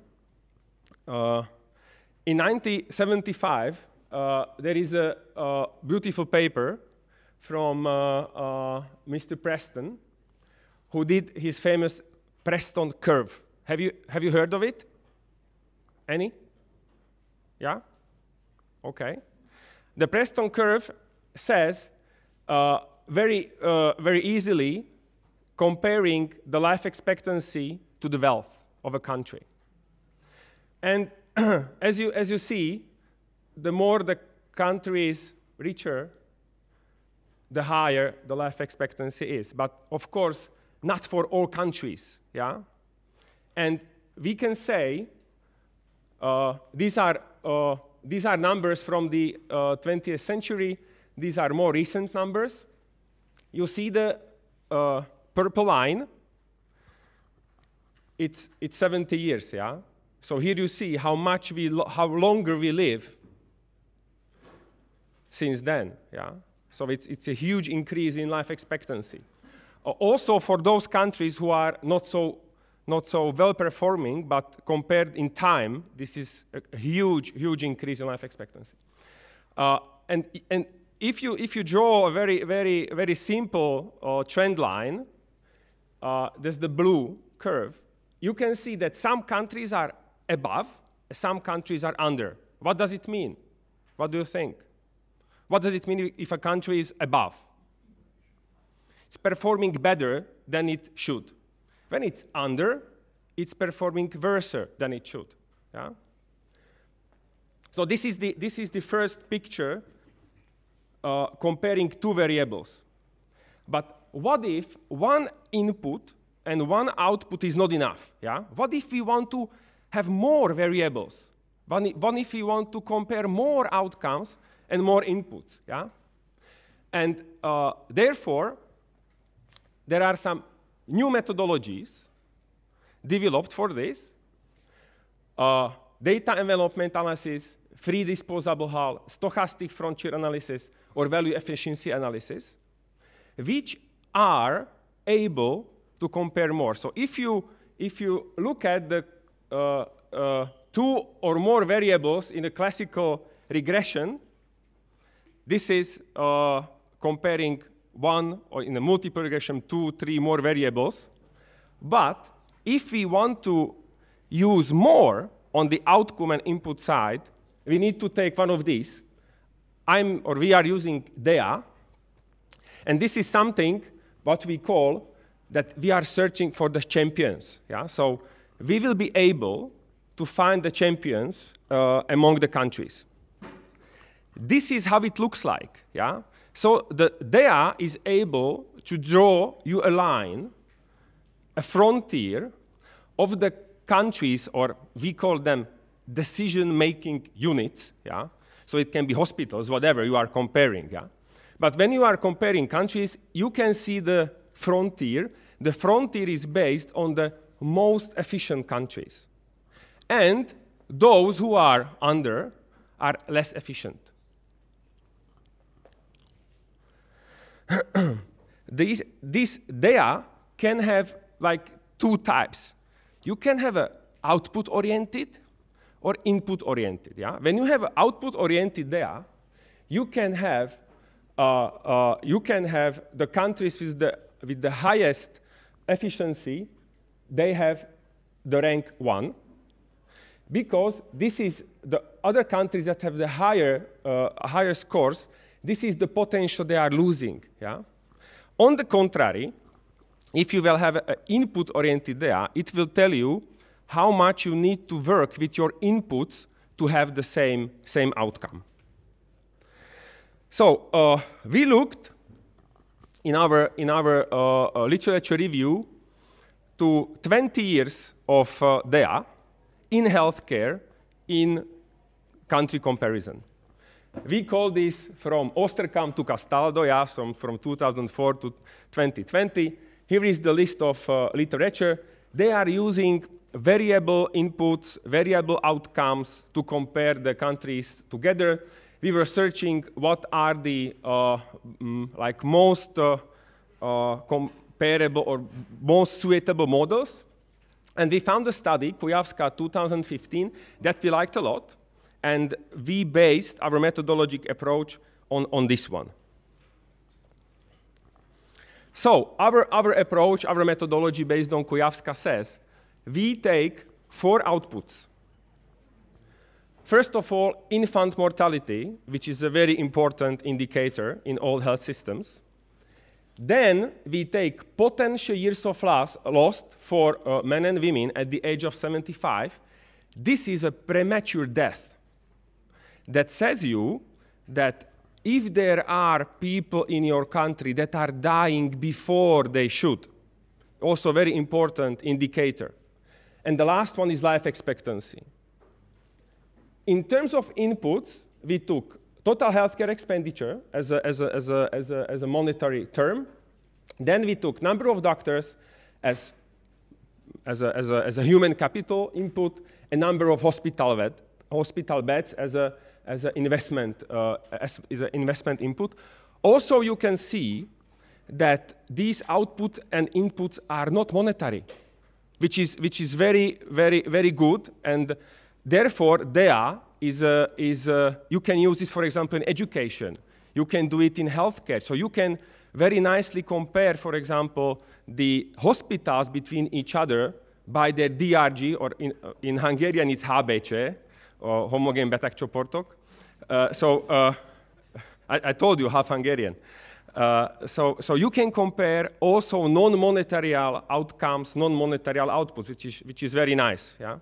1975, there is a beautiful paper from Mr. Preston, who did his famous Preston curve. Have you heard of it? Any? Yeah? Okay. The Preston curve says very easily comparing the life expectancy to the wealth of a country. And as you see, the more the country is richer, the higher the life expectancy is. But of course, not for all countries, yeah? And we can say these are numbers from the 20th century. These are more recent numbers. You see the purple line. It's 70 years, yeah? So here you see how longer we live since then, yeah? So it's a huge increase in life expectancy. Also for those countries who are not so well performing, but compared in time, this is a huge increase in life expectancy. And if you draw a very simple trend line, there's the blue curve. You can see that some countries are above, some countries are under. What does it mean? What do you think? What does it mean if a country is above? It's performing better than it should. When it's under, it's performing worse than it should. Yeah? So this is the first picture comparing two variables. But what if one input and one output is not enough? Yeah? What if we want to have more variables? What if we want to compare more outcomes and more inputs? Yeah? And therefore, there are some new methodologies developed for this. Data envelopment analysis, free disposable hull, stochastic frontier analysis, or value efficiency analysis, which are able to compare more. So if you look at the two or more variables in a classical regression, this is comparing one, or in a multiple regression, 2, 3 more variables. But if we want to use more on the outcome and input side, we need to take one of these. We are using DEA. And this is something what we call that we are searching for the champions. Yeah? So we will be able to find the champions among the countries. This is how it looks like. Yeah? So the DEA is able to draw you a line, a frontier of the countries, or we call them decision-making units. Yeah? So it can be hospitals, whatever you are comparing. Yeah? But when you are comparing countries, you can see the frontier. The frontier is based on the most efficient countries. And those who are under are less efficient. This DEA can have like two types. You can have an output-oriented or input-oriented. Yeah? When you have an output-oriented DEA, you can have the countries with the highest efficiency. They have the rank 1, because this is the other countries that have the higher scores. This is the potential they are losing. Yeah? On the contrary, if you will have an input-oriented DEA, it will tell you how much you need to work with your inputs to have the same outcome. So we looked in our literature review to 20 years of DEA in healthcare in country comparison. We call this from Osterkamp to Castaldo, yeah, from 2004 to 2020. Here is the list of literature. They are using variable inputs, variable outcomes to compare the countries together. We were searching what are the most comparable or most suitable models. And we found a study, Kujawska 2015, that we liked a lot, and we based our methodologic approach on this one. So our approach, our methodology based on Kujawska says, we take 4 outputs. First of all, infant mortality, which is a very important indicator in all health systems. Then we take potential years of lost for men and women at the age of 75. This is a premature death. That says you that if there are people in your country that are dying before they should, also a very important indicator. And the last one is life expectancy. In terms of inputs, we took total healthcare expenditure as a monetary term. Then we took number of doctors as a human capital input, a number of hospital beds as an investment input. Also, you can see that these outputs and inputs are not monetary, which is very, very, very good. And therefore, DEA you can use it, for example, in education. You can do it in healthcare. So you can very nicely compare, for example, the hospitals between each other by their DRG, or in Hungarian it's HBC, or homogén betegcsoportok. I told you, half Hungarian. So you can compare also non-monetary outcomes, non-monetary outputs, which is very nice. Yeah.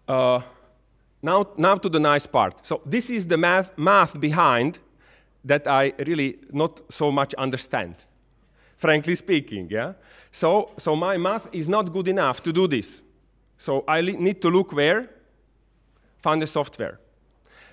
Now to the nice part. So this is the math behind that I really not so much understand, frankly speaking. Yeah. So my math is not good enough to do this. So I need to look where? Find the software.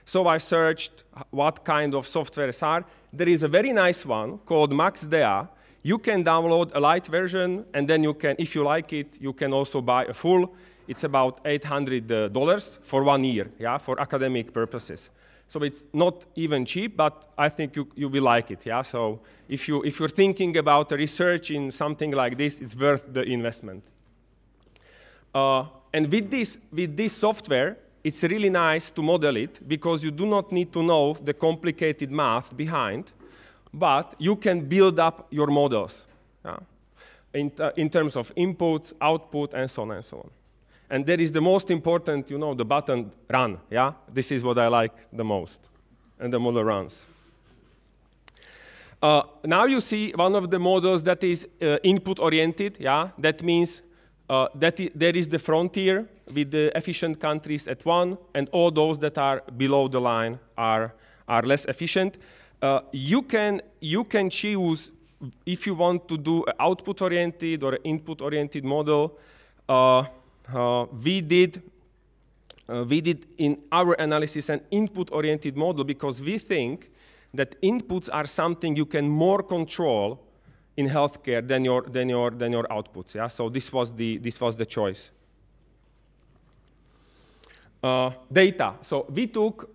So I searched what kind of softwares are. There is a very nice one called MaxDea. You can download a light version, and then you can, if you like it, you can also buy a full. It's about $800 for 1 year, yeah, for academic purposes. So it's not even cheap, but I think you will like it, yeah. So if you're thinking about research in something like this, it's worth the investment. And with this software, it's really nice to model it because you do not need to know the complicated math behind, but you can build up your models, yeah, in terms of inputs, output, and so on and so on. And there is the most important, the button run, yeah? This is what I like the most, and the model runs. Now you see one of the models that is input-oriented, yeah? That means there is the frontier with the efficient countries at 1, and all those that are below the line are less efficient. You can choose if you want to do an output-oriented or input-oriented model. We did in our analysis an input-oriented model because we think that inputs are something you can more control in healthcare than your outputs. Yeah, so this was the choice. Data. So we took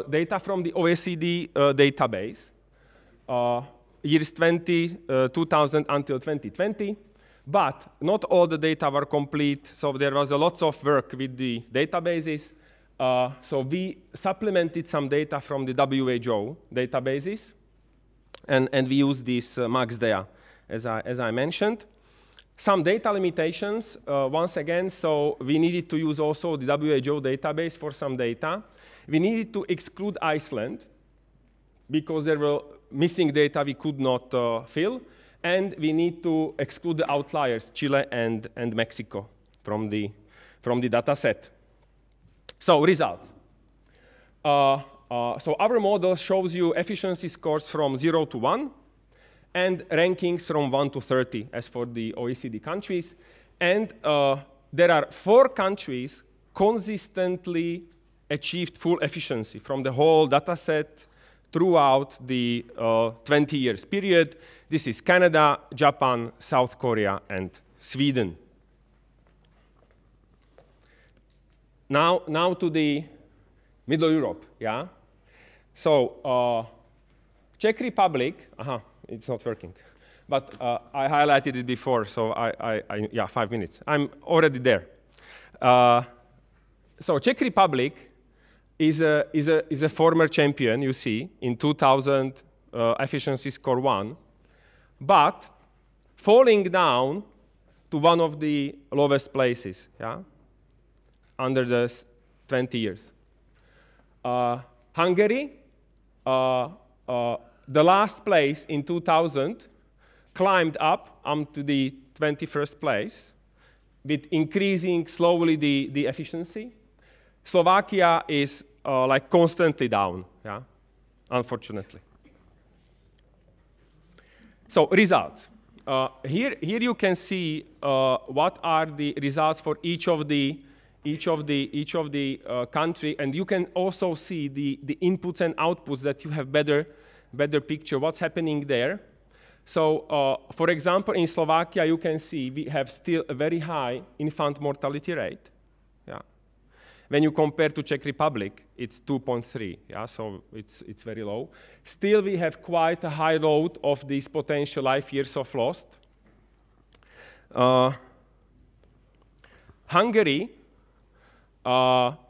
data from the OECD database, years 2000 until 2020. But not all the data were complete, so there was a lot of work with the databases. So we supplemented some data from the WHO databases, and we used this MaxDea, as I mentioned. Some data limitations, once again, so we needed to use also the WHO database for some data. We needed to exclude Iceland, because there were missing data we could not fill. And we need to exclude the outliers, Chile and Mexico, from the data set. So results. So our model shows you efficiency scores from 0 to 1, and rankings from 1 to 30, as for the OECD countries. And there are 4 countries consistently achieved full efficiency from the whole data set throughout the 20 years period. This is Canada, Japan, South Korea, and Sweden. Now to the Middle Europe, yeah? So Czech Republic, it's not working. but I highlighted it before, so yeah, 5 minutes. I'm already there. So Czech Republic is a former champion, you see, in 2000 efficiency score 1, but falling down to one of the lowest places, yeah, under the 20 years. Hungary, the last place in 2000, climbed up to the 21st place, with increasing slowly the efficiency. Slovakia is like constantly down, yeah, unfortunately. So results. Here you can see what are the results for each of the country, and you can also see the inputs and outputs that you have better picture what's happening there. So, for example, in Slovakia, you can see we have still a very high infant mortality rate. Yeah. When you compare to Czech Republic, it's 2.3. Yeah, so it's very low. Still, we have quite a high load of these potential life years of lost. Hungary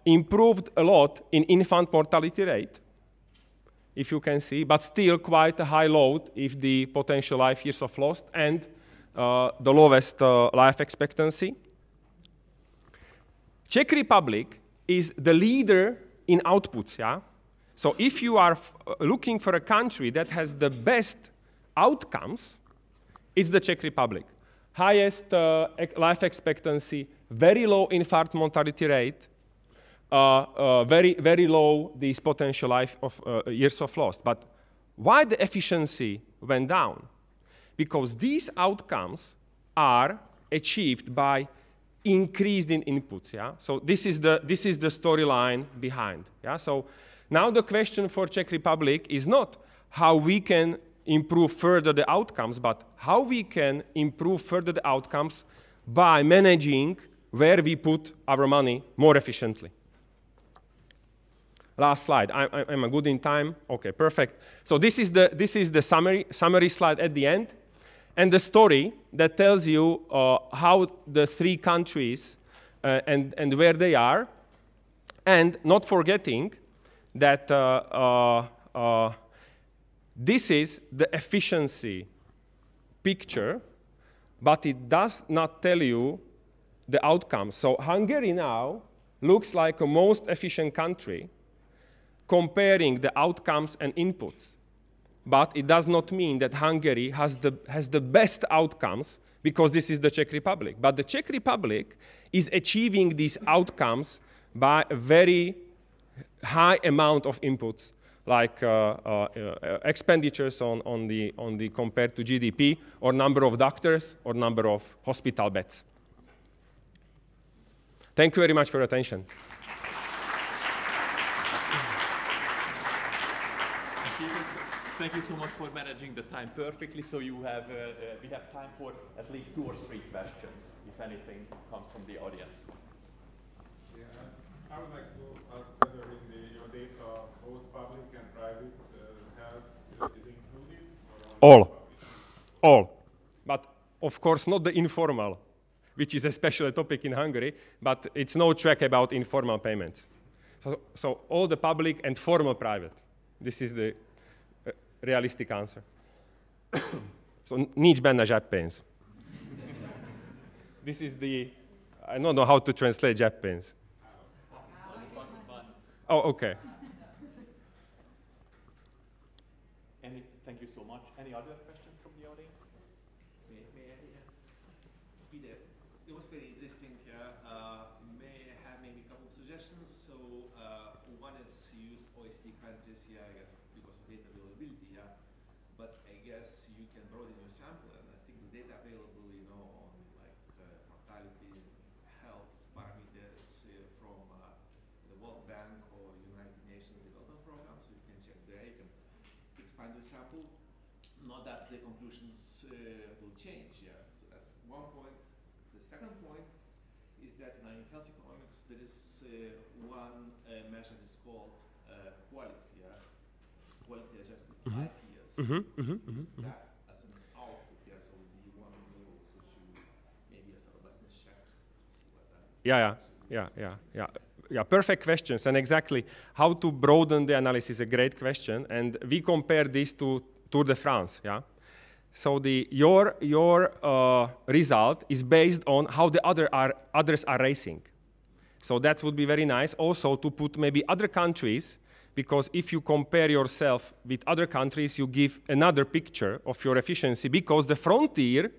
improved a lot in infant mortality rate, if you can see, but still quite a high load if the potential life years of lost and the lowest life expectancy. Czech Republic is the leader in outputs, yeah? So if you are looking for a country that has the best outcomes, it's the Czech Republic. Highest life expectancy, very low infant mortality rate, very low these potential life of years of loss. But why the efficiency went down? Because these outcomes are achieved by increased in inputs. Yeah. So this is the storyline behind. Yeah. So now the question for Czech Republic is not how we can improve further the outcomes, but how we can improve further the outcomes by managing where we put our money more efficiently. Last slide. I'm good in time. Okay, perfect. So this is the summary slide at the end, and the story that tells you how the three countries and where they are, and not forgetting that this is the efficiency picture, but it does not tell you the outcomes. So Hungary now looks like a most efficient country, comparing the outcomes and inputs. But it does not mean that Hungary has the best outcomes because this is the Czech Republic. But the Czech Republic is achieving these outcomes by a very high amount of inputs, like expenditures on the compared to GDP, or number of doctors, or number of hospital beds. Thank you very much for your attention. Thank you so much for managing the time perfectly. So you have, we have time for at least 2 or 3 questions, if anything comes from the audience. Yeah, I would like to ask whether in your data both public and private health is included? All. But of course not the informal, which is a special topic in Hungary, but it's no track about informal payments. So all the public and formal private. This is the realistic answer. So nincs benne zseppénz. This is the, I don't know how to translate zseppénz. Oh, okay. Thank you so much. Any other questions from the audience? Peter, it was very interesting. May I have maybe a couple of suggestions? So one is you use OECD countries, I guess, because of data availability, but I guess you can broaden your sample, and I think the data available, on like mortality, health parameters from the World Bank or United Nations Development Program, so you can check there, you can expand the sample. Not that the conclusions will change, So that's one point. The second point is that in health economics there is one measure that is called quality, quality adjusted life years. That as an output, Yeah, perfect questions, and exactly how to broaden the analysis is a great question, and we compare this to Tour de France, yeah? So your result is based on how the others are racing. So that would be very nice also to put maybe other countries, because if you compare yourself with other countries, you give another picture of your efficiency, because the frontier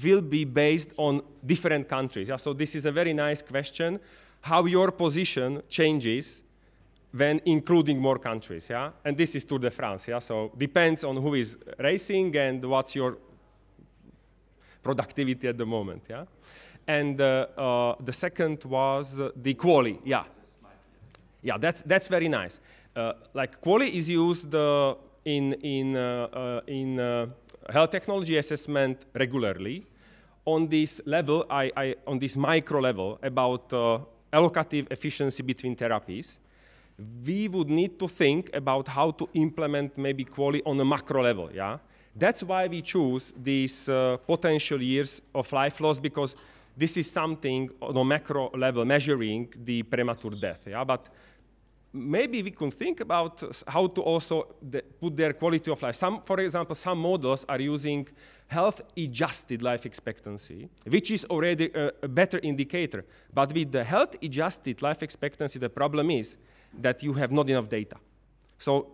will be based on different countries. Yeah? So this is a very nice question, how your position changes when including more countries. Yeah? And this is Tour de France. Yeah? So depends on who is racing and what's your productivity at the moment. Yeah? And the second was the quali. Yeah, yeah, that's very nice. Like quali is used in health technology assessment regularly. On this level, on this micro level about allocative efficiency between therapies, we would need to think about how to implement maybe quali on a macro level. Yeah, that's why we choose these potential years of life loss, because this is something on a macro level measuring the premature death. Yeah, but maybe we can think about how to also put their quality of life. For example, some models are using health-adjusted life expectancy, which is already a better indicator. But with the health-adjusted life expectancy, the problem is that you have not enough data. So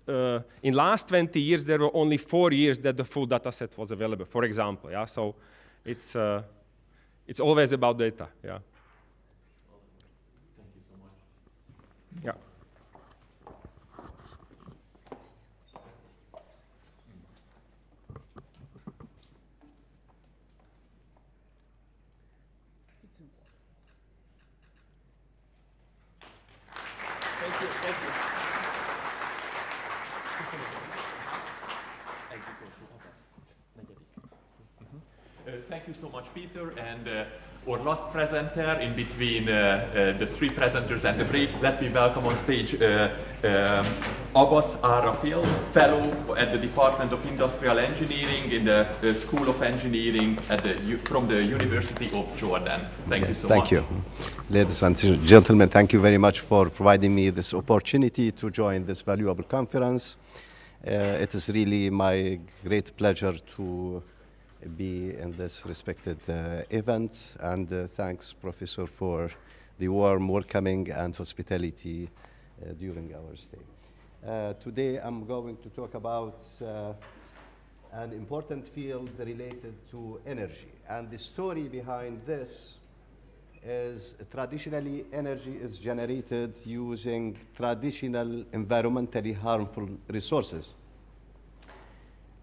in last 20 years, there were only 4 years that the full data set was available, for example. Yeah? So it's always about data. Yeah. Thank you so much. Yeah. Thank you. Thank you so much, Peter. And our last presenter in between the three presenters and the break, let me welcome on stage Abbas Arrafil, fellow at the Department of Industrial Engineering in the School of Engineering from the University of Jordan. Thank you so much. Thank you. Ladies and gentlemen, thank you very much for providing me this opportunity to join this valuable conference. It is really my great pleasure to be in this respected event, and thanks, Professor, for the warm welcoming and hospitality during our stay. Today I'm going to talk about an important field related to energy, and the story behind this is traditionally energy is generated using traditional environmentally harmful resources,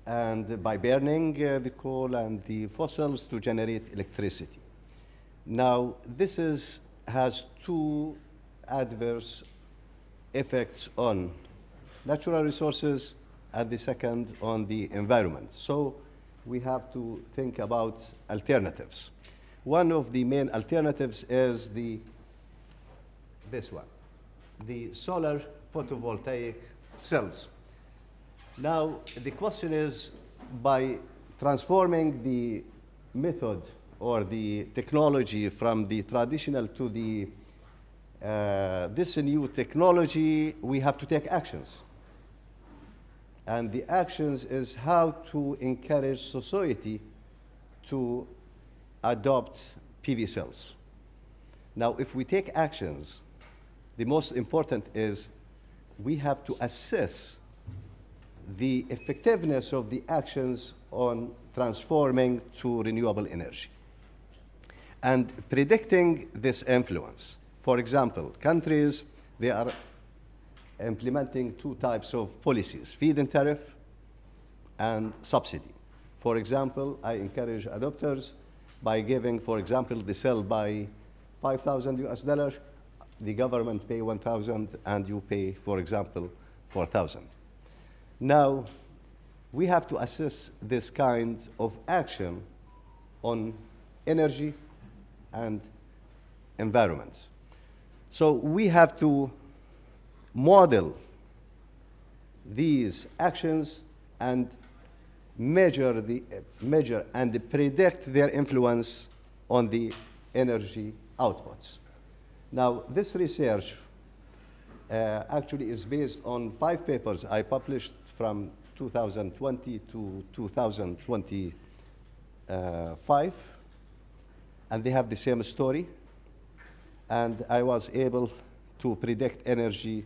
and by burning the coal and the fossils to generate electricity. Now, this has two adverse effects on natural resources and the second on the environment. So we have to think about alternatives. One of the main alternatives is this one, the solar photovoltaic cells. Now, the question is, by transforming the method or the technology from the traditional to this new technology, we have to take actions. And the actions is how to encourage society to adopt PV cells. Now, if we take actions, the most important is we have to assess the effectiveness of the actions on transforming to renewable energy and predicting this influence. For example, countries, they are implementing two types of policies, feed-in tariff and subsidy. For example, I encourage adopters by giving, for example, the cell by $5,000 US, the government pay 1,000 and you pay, for example, 4,000. Now, we have to assess this kind of action on energy and environment. So we have to model these actions and measure and predict their influence on the energy outputs. Now, this research actually is based on 5 papers I published from 2020 to 2025, and they have the same story. And I was able to predict energy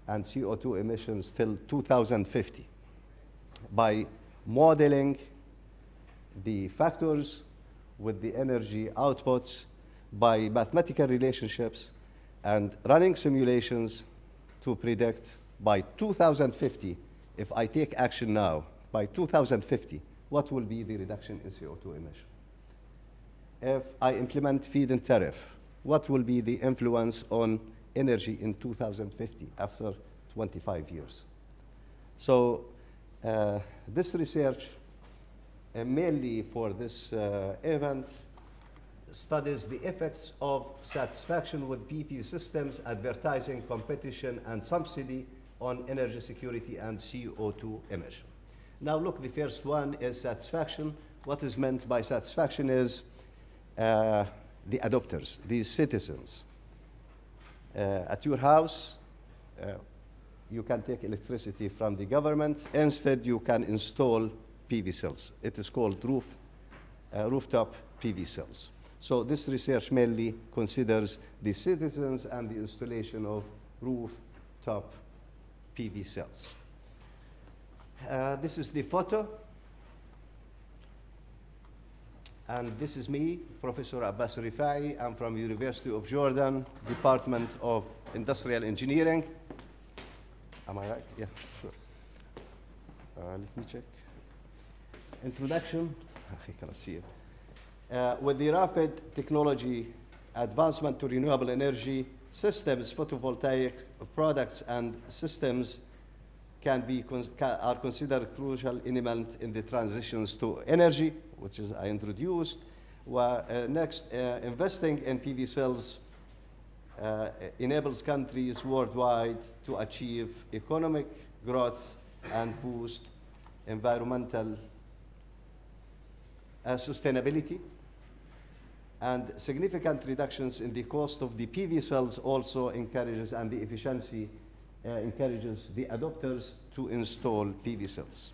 and CO2 emissions till 2050 by modeling the factors with the energy outputs by mathematical relationships and running simulations to predict by 2050, if I take action now, by 2050, what will be the reduction in CO2 emission? If I implement feed-in tariff, what will be the influence on energy in 2050 after 25 years? So this research, mainly for this event, studies the effects of satisfaction with PV systems, advertising, competition, and subsidy on energy security and CO2 emission. Now look, the first one is satisfaction. What is meant by satisfaction is the adopters, these citizens. At your house, you can take electricity from the government. Instead, you can install PV cells. It is called rooftop PV cells. So this research mainly considers the citizens and the installation of rooftop PV cells. This is the photo. And this is me, Professor Abbas Rifai. I'm from University of Jordan, Department of Industrial Engineering. Am I right? Yeah, sure. Let me check. Introduction. I cannot see it. With the rapid technology advancement to renewable energy systems, photovoltaic products and systems are considered crucial element in the transitions to energy, which is I introduced. Next, investing in PV cells enables countries worldwide to achieve economic growth and boost environmental sustainability. And significant reductions in the cost of the PV cells also encourages, and the efficiency encourages the adopters to install PV cells.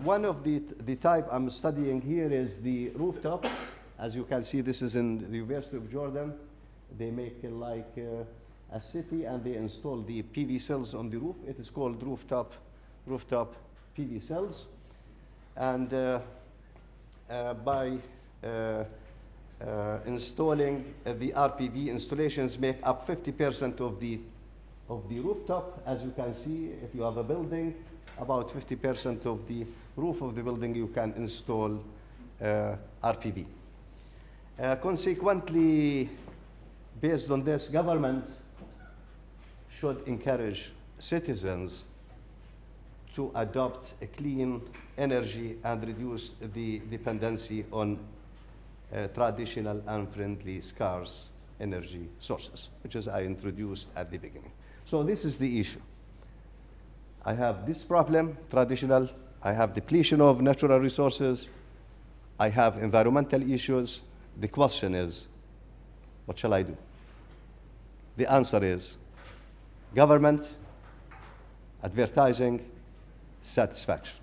One of the type I'm studying here is the rooftop. As you can see, this is in the University of Jordan. They make like a city and they install the PV cells on the roof. It is called rooftop PV cells. And by installing the RPV installations make up 50% of the rooftop. As you can see, if you have a building, about 50% of the roof of the building you can install RPV. Consequently, based on this, government should encourage citizens to adopt a clean energy and reduce the dependency on traditional unfriendly, scarce energy sources, which is I introduced at the beginning. So this is the issue. I have this problem, traditional. I have depletion of natural resources. I have environmental issues. The question is, what shall I do? The answer is government, advertising, satisfaction.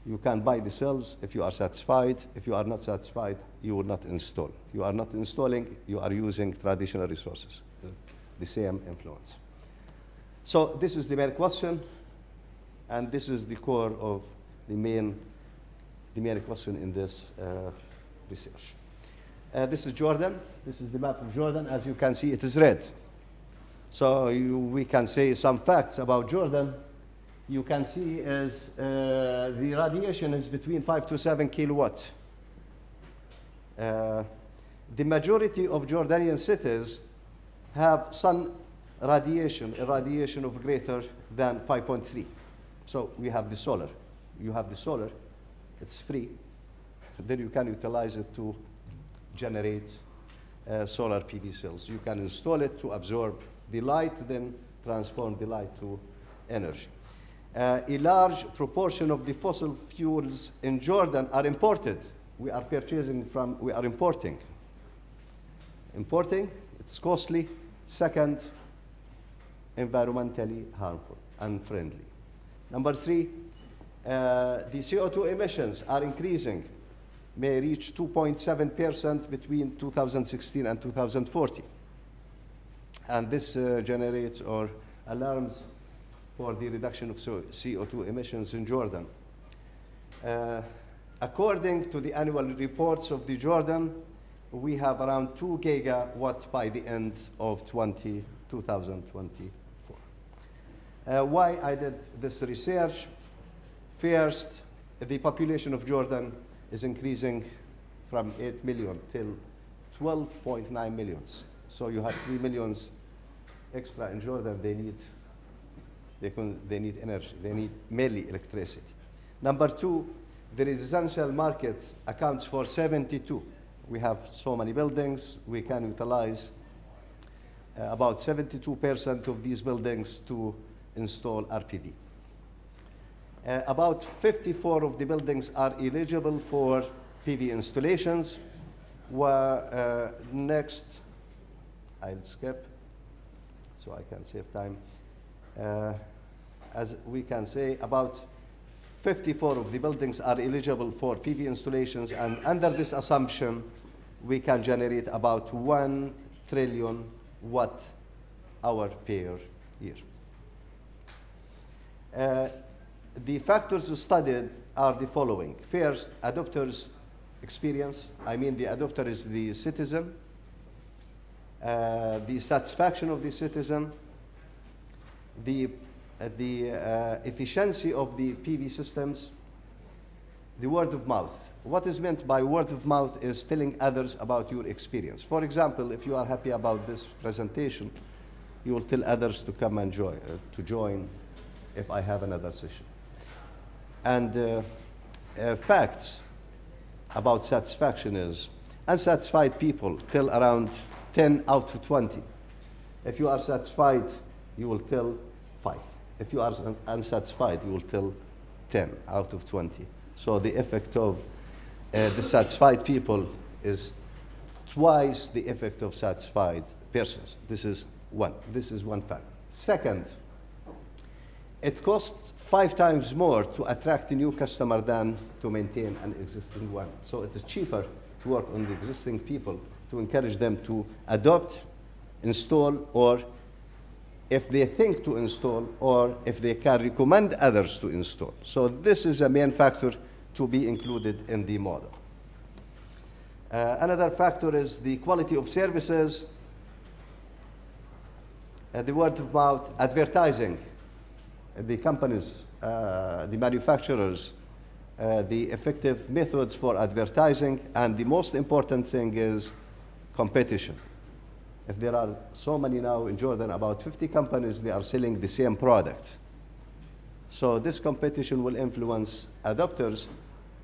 You can buy the cells if you are satisfied. If you are not satisfied, you will not install. You are not installing, you are using traditional resources, the same influence. So this is the main question, and this is the core of the main question in this research. This is Jordan. This is the map of Jordan. As you can see, it is red. So we can say some facts about Jordan. You can see is the radiation is between 5 to 7 kilowatts. The majority of Jordanian cities have sun radiation, a radiation of greater than 5.3. So we have the solar. You have the solar, it's free. Then you can utilize it to generate solar PV cells. You can install it to absorb the light, then transform the light to energy. A large proportion of the fossil fuels in Jordan are imported. We are importing Importing, it's costly. Second, environmentally harmful, unfriendly. Number 3, the CO2 emissions are increasing, may reach 2.7% between 2016 and 2040. And this generates or alarms for the reduction of CO2 emissions in Jordan. According to the annual reports of the Jordan, we have around 2 gigawatts by the end of 2024. Why I did this research? First, the population of Jordan is increasing from 8 million till 12.9 millions. So you have 3 millions extra in Jordan. They need energy. They need mainly electricity. Number 2, the residential market accounts for 72. We have so many buildings. We can utilize about 72% of these buildings to install RPV. About 54 of the buildings are eligible for PV installations. Next, I'll skip so I can save time. As we can say, about 54 of the buildings are eligible for PV installations, and under this assumption, we can generate about 1 trillion watt-hour per year. The factors studied are the following. First, adopter's experience. I mean, the adopter is the citizen, the satisfaction of the citizen, the efficiency of the PV systems, the word of mouth. What is meant by word of mouth is telling others about your experience. For example, if you are happy about this presentation, you will tell others to come and join if I have another session. And facts about satisfaction is unsatisfied people tell around 10 out of 20. If you are satisfied, you will tell 5. If you are unsatisfied, you will tell 10 out of 20. So the effect of the satisfied people is twice the effect of satisfied persons. This is one fact. Second, it costs 5 times more to attract a new customer than to maintain an existing one. So it is cheaper to work on the existing people to encourage them to adopt, install, or if they think to install, or if they can recommend others to install. So this is a main factor to be included in the model. Another factor is the quality of services, the word of mouth, advertising, the companies, the manufacturers, the effective methods for advertising, and the most important thing is competition. If there are so many now in Jordan, about 50 companies, they are selling the same product. So this competition will influence adopters,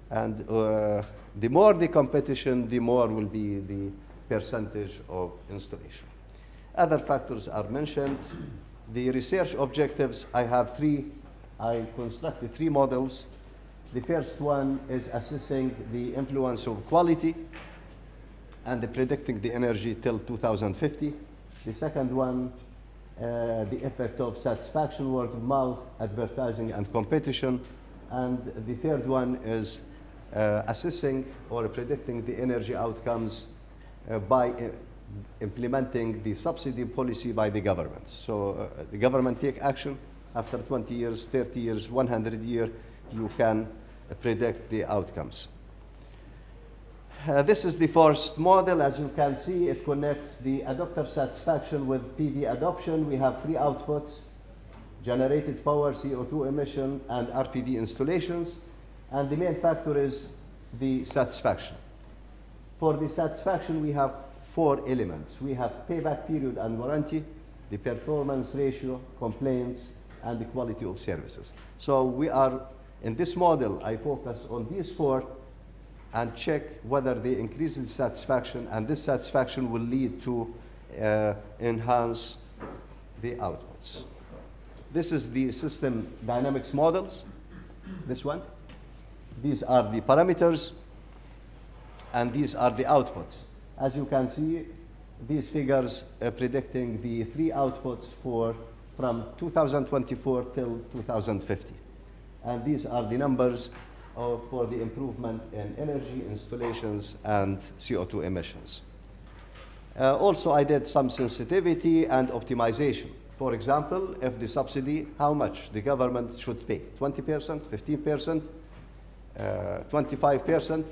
and the more the competition, the more will be the percentage of installation. Other factors are mentioned. The research objectives, I constructed 3 models. The first one is assessing the influence of quality and predicting the energy till 2050. The second one, the effect of satisfaction, word of mouth, advertising, and competition. And the third one is assessing or predicting the energy outcomes by implementing the subsidy policy by the government. So the government take action. After 20 years, 30 years, 100 years, you can predict the outcomes. This is the first model. As you can see, it connects the adopter satisfaction with PV adoption. We have 3 outputs: generated power, CO2 emission, and RPV installations. And the main factor is the satisfaction. For the satisfaction, we have 4 elements. We have payback period and warranty, the performance ratio, complaints, and the quality of services. So we are, in this model, I focus on these 4 and check whether they increase in satisfaction, and this satisfaction will lead to enhance the outputs. This is the system dynamics models, this one. These are the parameters, and these are the outputs. As you can see, these figures predicting the three outputs from 2024 till 2050. And these are the numbers for the improvement in energy installations and CO2 emissions. Also, I did some sensitivity and optimization. For example, if the subsidy, how much the government should pay, 20%, 15%, 25%.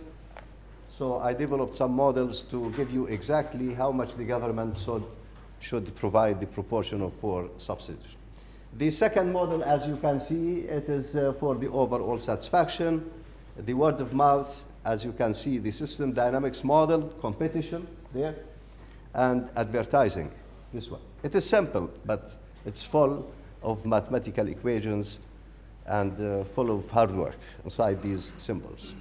So I developed some models to give you exactly how much the government should provide the proportion for subsidies. The second model, as you can see, it is for the overall satisfaction, the word of mouth, as you can see, the system dynamics model, competition there, and advertising, this one. It is simple, but it's full of mathematical equations and full of hard work inside these symbols.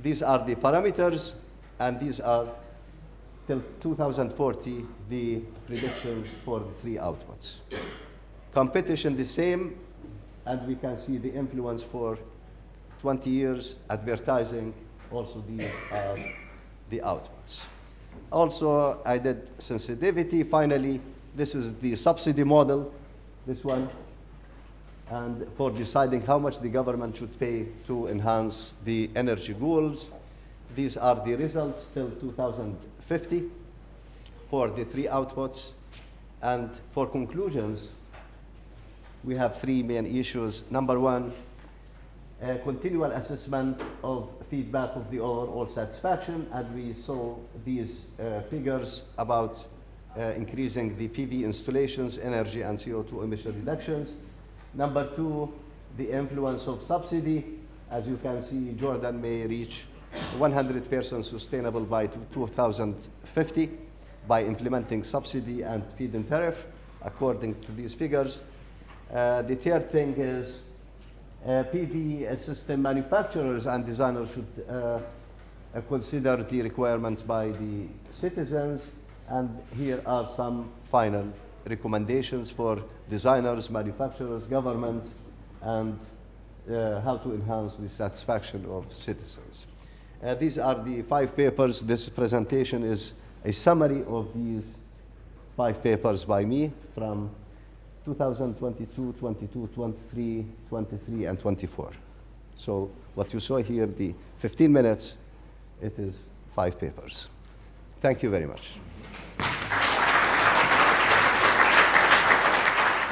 These are the parameters, and these are, till 2040, the predictions for the three outputs. Competition the same, and we can see the influence for 20 years. Advertising, also these are the outputs. Also, I did sensitivity. Finally, this is the subsidy model, this one, and for deciding how much the government should pay to enhance the energy goals. These are the results till 2050 for the three outputs. And for conclusions, we have three main issues. Number one, a continual assessment of feedback of the overall satisfaction, and we saw these figures about increasing the PV installations, energy and CO2 emission reductions. Number two, the influence of subsidy. As you can see, Jordan may reach 100% sustainable by 2050 by implementing subsidy and feed-in tariff, according to these figures. The third thing is PV system manufacturers and designers should consider the requirements by the citizens. And here are some final recommendations for designers, manufacturers, government, and how to enhance the satisfaction of citizens. These are the 5 papers. This presentation is a summary of these 5 papers by me from 2022, 22, 23, 23, and 24. So what you saw here, the 15 minutes, it is 5 papers. Thank you very much.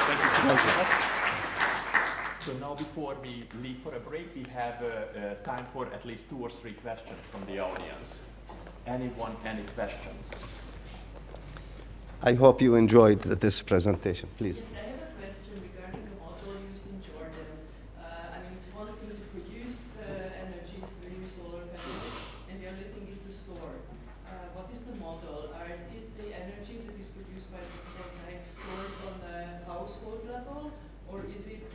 Thank you. So now before we leave for a break, we have time for at least 2 or 3 questions from the audience. Anyone, any questions? I hope you enjoyed this presentation, please. Yes, I have a question regarding the model used in Jordan. I mean, it's one thing to produce energy through solar panels, and the other thing is to store. What is the model? Is the energy that is produced by the photovoltaic stored on the household level, or is it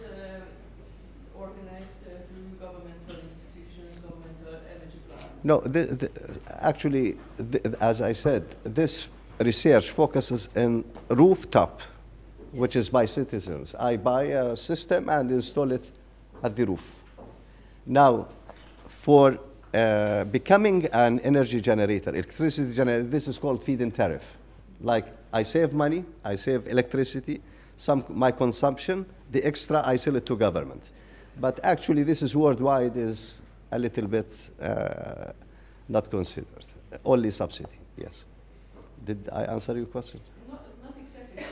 organized through governmental institutions, governmental energy plants? No, actually, as I said, this research focuses on rooftop, which is by citizens. I buy a system and install it at the roof. Now, for becoming an energy generator, electricity generator, this is called feed-in tariff. Like, I save money, I save electricity, my consumption, the extra I sell it to government. But actually, this is worldwide is a little bit not considered. Only subsidy, yes. Did I answer your question? Not exactly.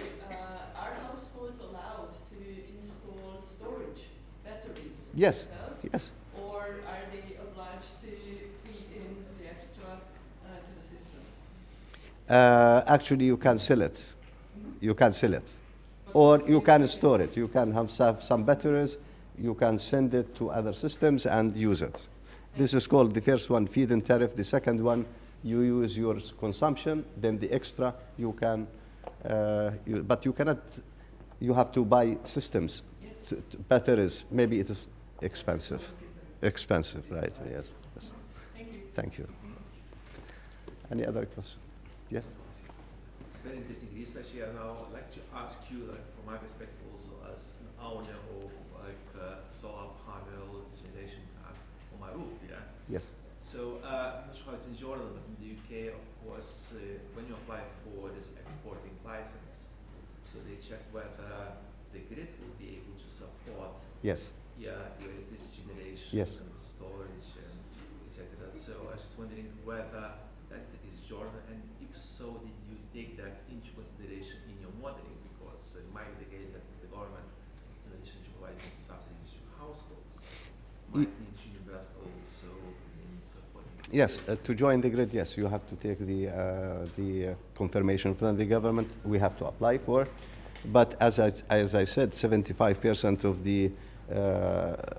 Are households allowed to install storage batteries Yes, themselves? yes. Or are they obliged to feed in the extra to the system? Actually, you can sell it. You can sell it. Or you can store it. You can have some batteries. You can send it to other systems and use it. This is called the first one, feed-in tariff. The second one, you use your consumption. Then the extra, you can, but you cannot, you have to buy systems. Yes. Batteries, maybe it is expensive. Expensive, right, yes. Yes. Thank you. Thank you. Any other question? Yes? It's very interesting research here. Now, I'd like to ask you, like, from my perspective also, as an owner of like solar panel generation on my roof, yeah? Yes. So I'm not sure how it's in Jordan, but in the UK, of course, when you apply for this exporting license, so they check whether the grid will be able to support Yes. your electricity generation Yes. and storage and etc. So I was just wondering whether that's the case in Jordan, and if so, did you take that into consideration in your modeling? Because it might be the case that the government, in addition to providing subsidies to households, might need to invest also in supporting. Yes, to join the grid, yes, you have to take the confirmation from the government. We have to apply for. But as I said, 75% of the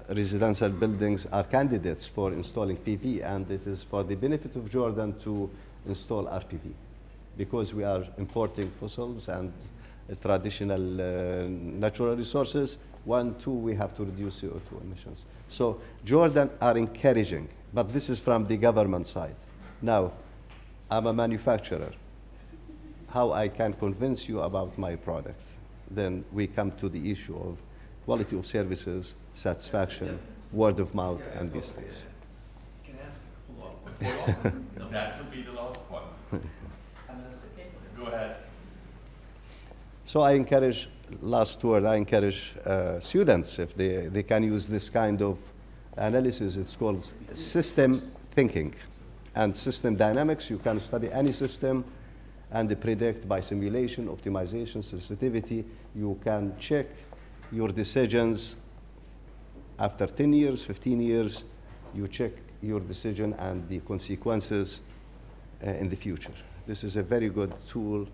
residential buildings are candidates for installing PV, and it is for the benefit of Jordan to install RPV, because we are importing fossils and traditional natural resources. 1, 2, we have to reduce CO2 emissions. So Jordan are encouraging, but this is from the government side. Now, I'm a manufacturer. How I can convince you about my product? Then we come to the issue of quality of services, satisfaction, word of mouth, and these things. Can I ask a follow-up? No, that will be the last one. Go ahead. So I encourage, last word, I encourage students, if they can use this kind of analysis. It's called system thinking and system dynamics. You can study any system and predict by simulation, optimization, sensitivity. You can check your decisions after 10 years, 15 years. You check your decision and the consequences in the future. This is a very good tool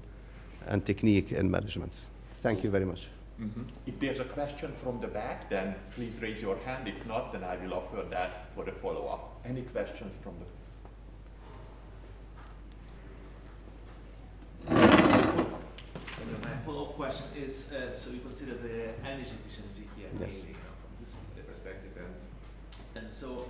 and technique in management. Thank you very much. Mm-hmm. If there's a question from the back, then please raise your hand. If not, then I will offer that for the follow-up. Any questions from the My follow-up question is, so you consider the energy efficiency here mainly, from this perspective, and so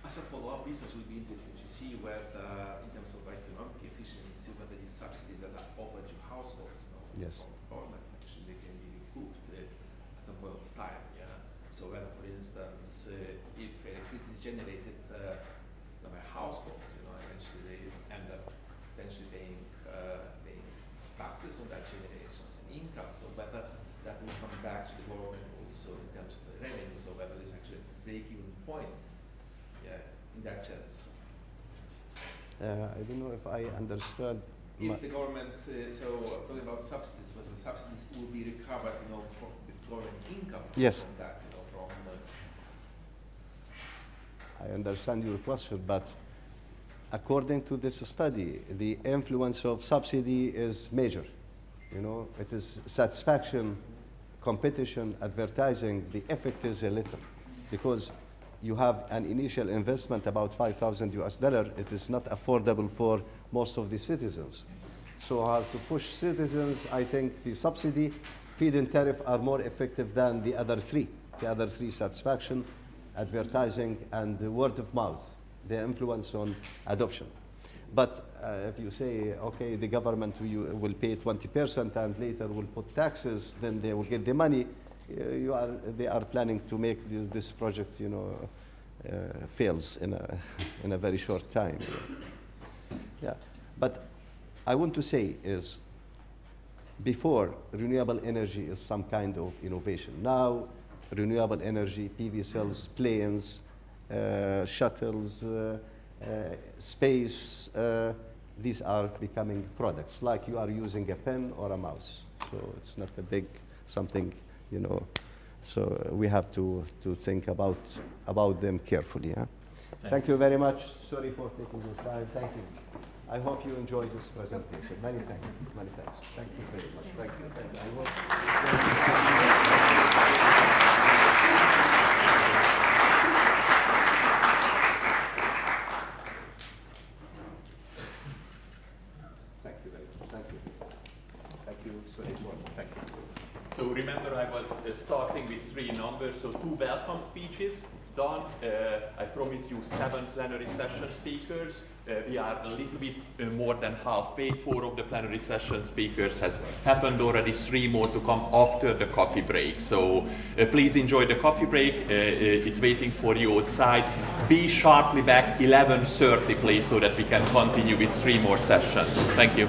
as a follow-up, research will be interesting to see whether, in terms of economic efficiency, whether these subsidies that are offered to households, yes, from government, actually they can be recouped at some point of time. Yeah. So whether, for instance, if electricity is generated by households, eventually they end up potentially paying taxes on that generation as an income. So whether that will come back to the government also in terms of the revenue. So whether there's actually a break-even point, in that sense. I don't know if I understood. If the government, so talking about subsidies, whether the subsidies will be recovered, from the government income. Yes. From that, from. I understand your question, but according to this study, the influence of subsidy is major. It is satisfaction, competition, advertising. The effect is a little, because you have an initial investment about $5,000 US. It is not affordable for most of the citizens. So how to push citizens, I think the subsidy, feed-in tariff are more effective than the other three. The other three, satisfaction, advertising, and the word of mouth, the influence on adoption. But if you say, okay, the government will pay 20% and later will put taxes, then they will get the money, they are planning to make this project, fails in a very short time. Yeah, but I want to say is, before, renewable energy is some kind of innovation. Now, renewable energy, PV cells, planes, shuttles, space, these are becoming products, like you are using a pen or a mouse. So it's not a big something, So we have to think about them carefully. Yeah? Thank you very much. Sorry for taking your time. Thank you. I hope you enjoyed this presentation. Many thanks. Many thanks. Thank you very much. Thank you. Thank you very much. Thank you. Thank you. Sorry for. Thank you. So remember, I was starting with 3 numbers, so 2 welcome speeches done. I promised you 7 plenary session speakers. We are a little bit more than halfway. 4 of the plenary session speakers has happened already, 3 more to come after the coffee break. So please enjoy the coffee break. It's waiting for you outside. be sharply back 11:30, please, so that we can continue with 3 more sessions. Thank you.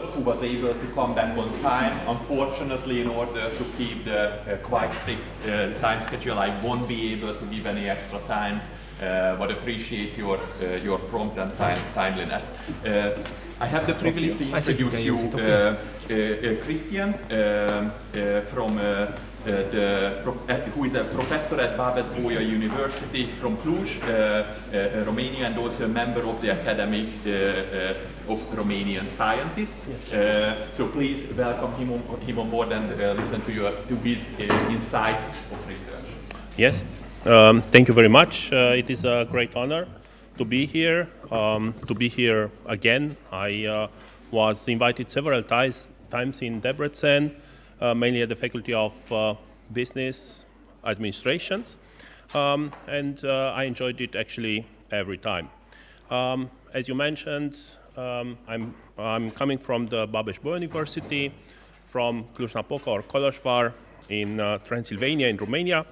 who was able to come back on time. Unfortunately, in order to keep the quite strict time schedule, I won't be able to give any extra time, but appreciate your prompt and timeliness. I have the privilege to introduce you Christian from who is a professor at Babes-Bolyai University from Cluj, Romania, and also a member of the Academy of Romanian Scientists. So please welcome him on board and listen to his insights of research. Yes, thank you very much. It is a great honor to be here again. I was invited several times in Debrecen, mainly at the Faculty of Business Administrations, and I enjoyed it actually every time. As you mentioned, I'm coming from the Babes-Bolyai University, from Cluj-Napoca or Kolozsvár in Transylvania in Romania.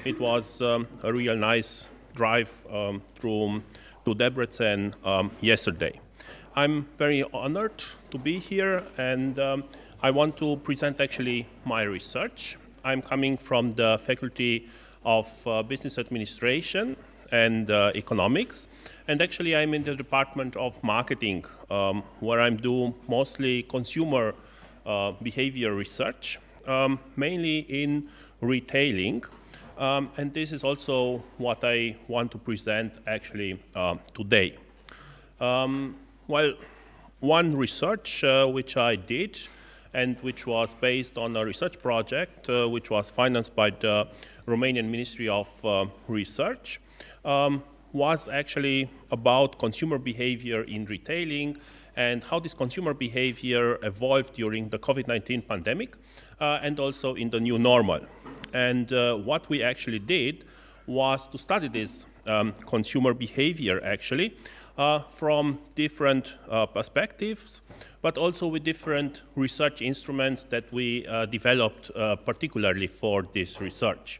It was a real nice drive to Debrecen yesterday. I'm very honored to be here, and I want to present actually my research. I'm coming from the Faculty of Business Administration and Economics, and actually I'm in the Department of Marketing, where I'm doing mostly consumer behavior research, mainly in retailing. And this is also what I want to present actually today. Well, one research which I did and which was based on a research project which was financed by the Romanian Ministry of Research was actually about consumer behavior in retailing and how this consumer behavior evolved during the COVID-19 pandemic and also in the new normal. And what we actually did was to study this consumer behavior actually from different perspectives, but also with different research instruments that we developed particularly for this research.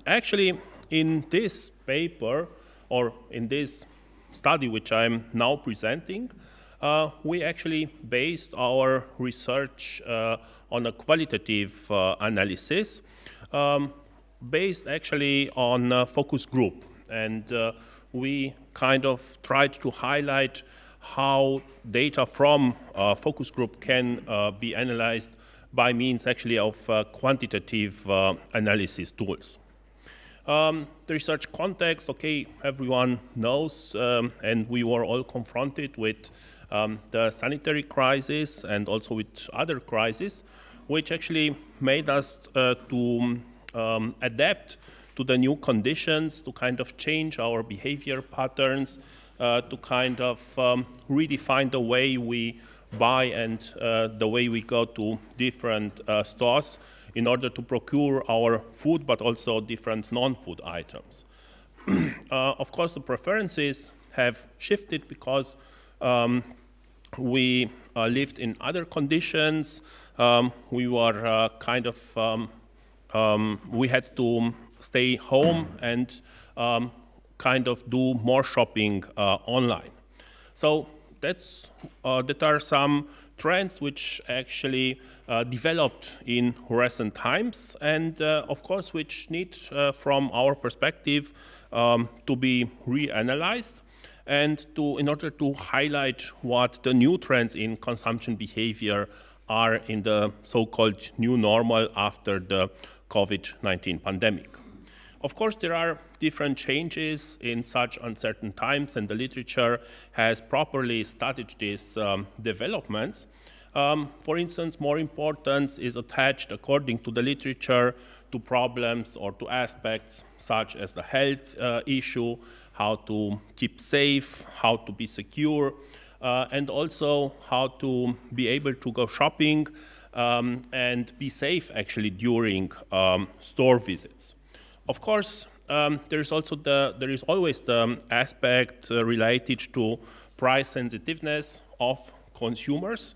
Actually, in this paper, or in this study which I'm now presenting, we actually based our research on a qualitative analysis based actually on a focus group. And we kind of tried to highlight how data from a focus group can be analyzed by means actually of quantitative analysis tools. The research context, okay, everyone knows, and we were all confronted with the sanitary crisis and also with other crises, which actually made us to adapt to the new conditions, to kind of change our behavior patterns, to kind of redefine the way we buy and the way we go to different stores in order to procure our food, but also different non-food items. Of course, the preferences have shifted because we lived in other conditions. We were we had to stay home and kind of do more shopping online. So that are some trends which actually developed in recent times, and of course which need from our perspective to be reanalyzed and in order to highlight what the new trends in consumption behavior are in the so-called new normal after the COVID-19 pandemic. Of course, there are different changes in such uncertain times, and the literature has properly studied these developments. For instance, more importance is attached, according to the literature, to problems or to aspects such as the health issue, how to keep safe, how to be secure, and also how to be able to go shopping and be safe actually during store visits. Of course, there is always the aspect related to price sensitiveness of consumers,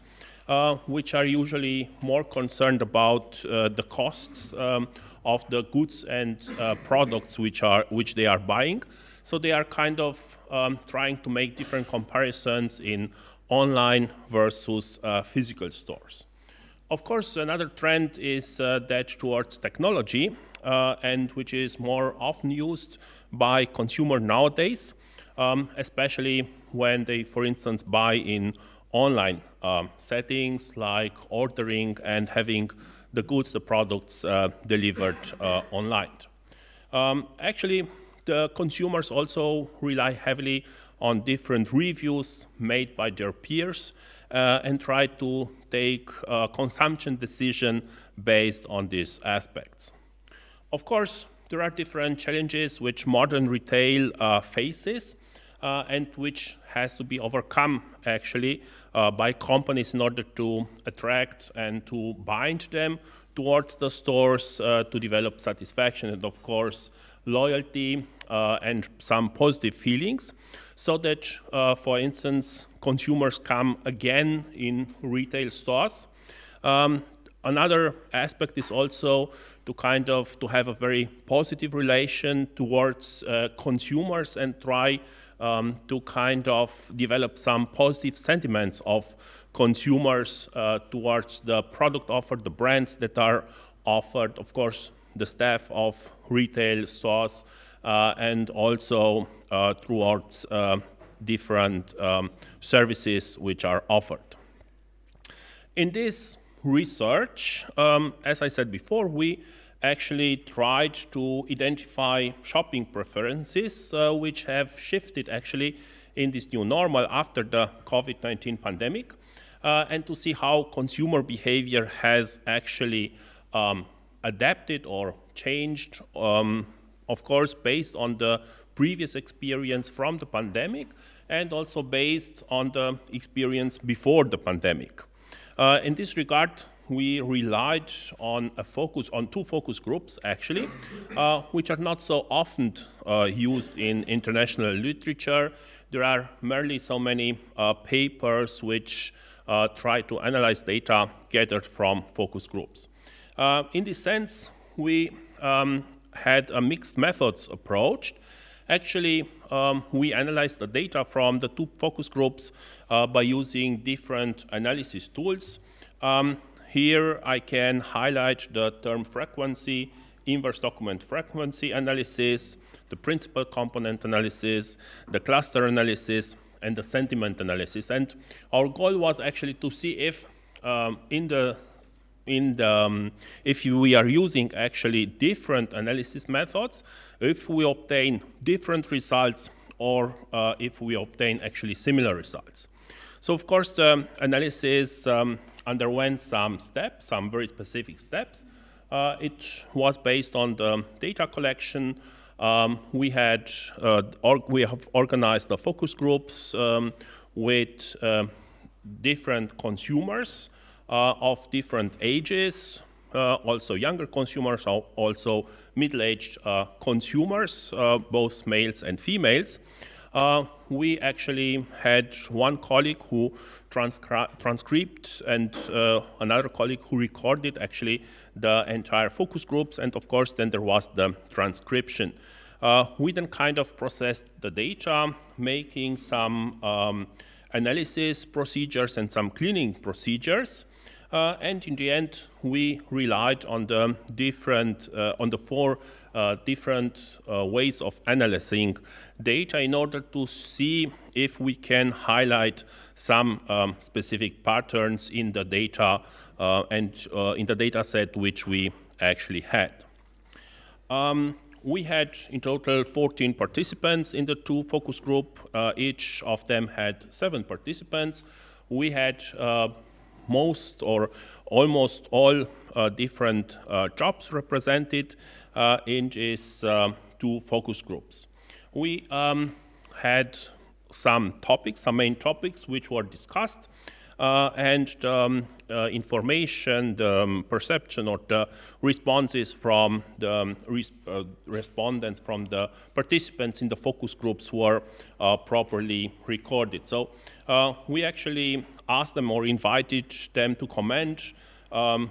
which are usually more concerned about the costs of the goods and products which they are buying. So they are kind of trying to make different comparisons in online versus physical stores. Of course, another trend is that towards technology, and which is more often used by consumer nowadays, especially when they, for instance, buy in online settings like ordering and having the goods, the products delivered online. Actually, the consumers also rely heavily on different reviews made by their peers and try to take a consumption decision based on these aspects. Of course, there are different challenges which modern retail faces and which has to be overcome actually by companies in order to attract and to bind them towards the stores to develop satisfaction and of course loyalty and some positive feelings so that, for instance, consumers come again in retail stores. Another aspect is also to have a very positive relation towards consumers and try to kind of develop some positive sentiments of consumers towards the product offered, the brands that are offered, of course, the staff of retail stores, and also towards different services which are offered. In this research, as I said before, we actually tried to identify shopping preferences which have shifted actually in this new normal after the COVID-19 pandemic, and to see how consumer behavior has actually adapted or changed, of course, based on the previous experience from the pandemic and also based on the experience before the pandemic. In this regard, we relied on two focus groups, actually, which are not so often used in international literature. There are merely so many papers which try to analyze data gathered from focus groups. In this sense, we had a mixed methods approach. Actually, we analyzed the data from the two focus groups by using different analysis tools. Here I can highlight the term frequency, inverse document frequency analysis, the principal component analysis, the cluster analysis, and the sentiment analysis. And our goal was actually to see if if we are using actually different analysis methods, if we obtain different results or if we obtain actually similar results. So of course the analysis underwent some steps, some very specific steps. It was based on the data collection. We have organized the focus groups with different consumers of different ages, also younger consumers, also middle-aged consumers, both males and females. We actually had one colleague who transcribed and another colleague who recorded actually the entire focus groups, and of course then there was the transcription. We then kind of processed the data, making some analysis procedures and some cleaning procedures. And in the end, we relied on the four different ways of analyzing data in order to see if we can highlight some specific patterns in the data and in the data set which we actually had. We had in total 14 participants in the two focus group. Each of them had 7 participants. We had most or almost all different jobs represented in these two focus groups. We had some topics, some main topics which were discussed, and the information, the perception or the responses from the respondents, from the participants in the focus groups were properly recorded. So we actually asked them or invited them to comment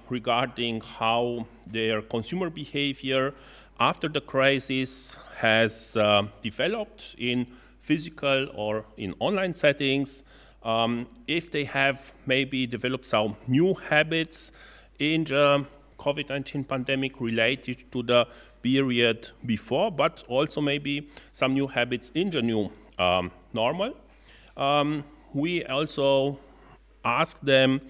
regarding how their consumer behavior after the crisis has developed in physical or in online settings, if they have maybe developed some new habits in the COVID-19 pandemic related to the period before, but also maybe some new habits in the new normal. We also ask them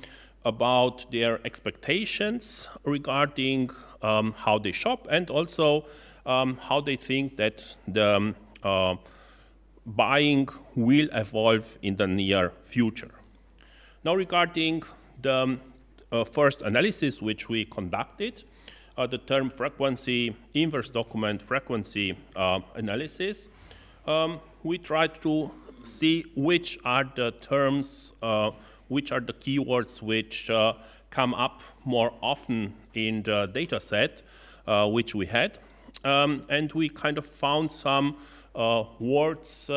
about their expectations regarding how they shop, and also how they think that the buying will evolve in the near future. Now, regarding the first analysis which we conducted, the term frequency, inverse document frequency analysis, we tried to see which are the terms, which are the keywords which come up more often in the data set which we had. And we kind of found some words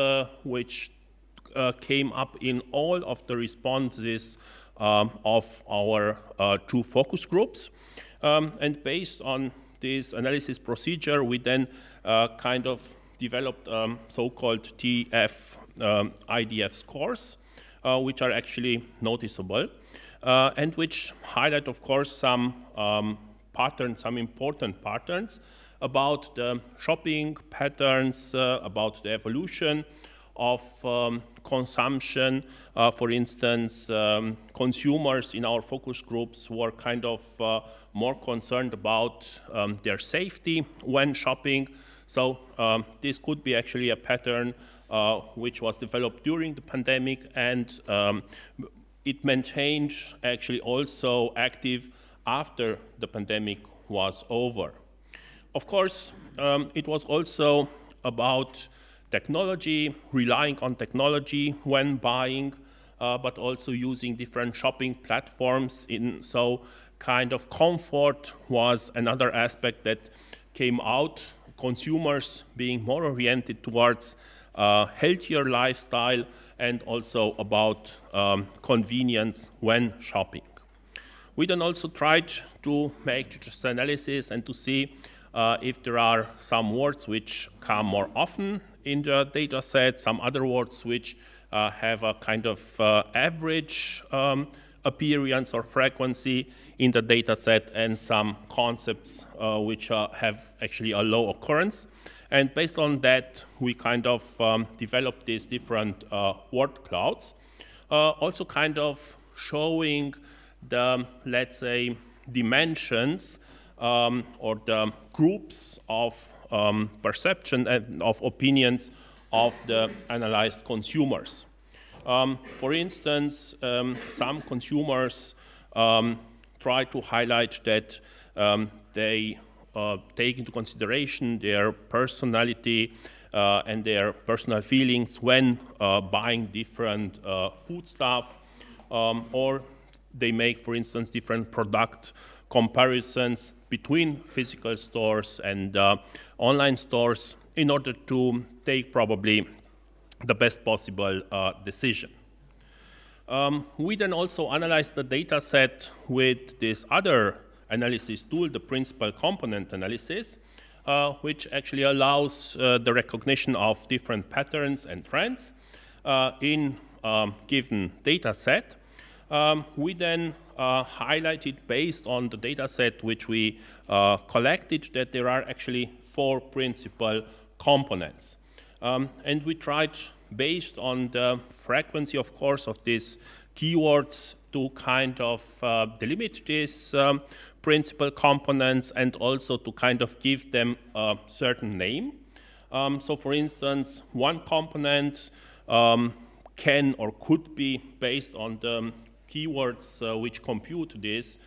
which came up in all of the responses of our 2 focus groups. And based on this analysis procedure, we then kind of developed so-called TF IDF scores, which are actually noticeable, and which highlight, of course, some patterns, some important patterns about the shopping patterns, about the evolution of consumption. For instance, consumers in our focus groups were kind of more concerned about their safety when shopping. So this could be actually a pattern which was developed during the pandemic, and it maintained actually also active after the pandemic was over. Of course, it was also about technology, relying on technology when buying, but also using different shopping platforms. So kind of comfort was another aspect that came out, consumers being more oriented towards healthier lifestyle, and also about convenience when shopping. We then also tried to make this analysis and to see if there are some words which come more often in the data set, some other words which have a kind of average appearance or frequency in the data set, and some concepts which have actually a low occurrence. And based on that, we kind of developed these different word clouds, also kind of showing the, let's say, dimensions or the groups of perception and of opinions of the analyzed consumers. For instance, some consumers try to highlight that they take into consideration their personality and their personal feelings when buying different foodstuff, or they make, for instance, different product comparisons between physical stores and online stores in order to take probably the best possible decision. We then also analyzed the data set with this other analysis tool, the principal component analysis, which actually allows the recognition of different patterns and trends in given data set. We then highlighted, based on the data set which we collected, that there are actually 4 principal components. And we tried, based on the frequency, of course, of these keywords, to kind of delimit these principal components, and also to kind of give them a certain name. So for instance, one component can or could be, based on the keywords which compute this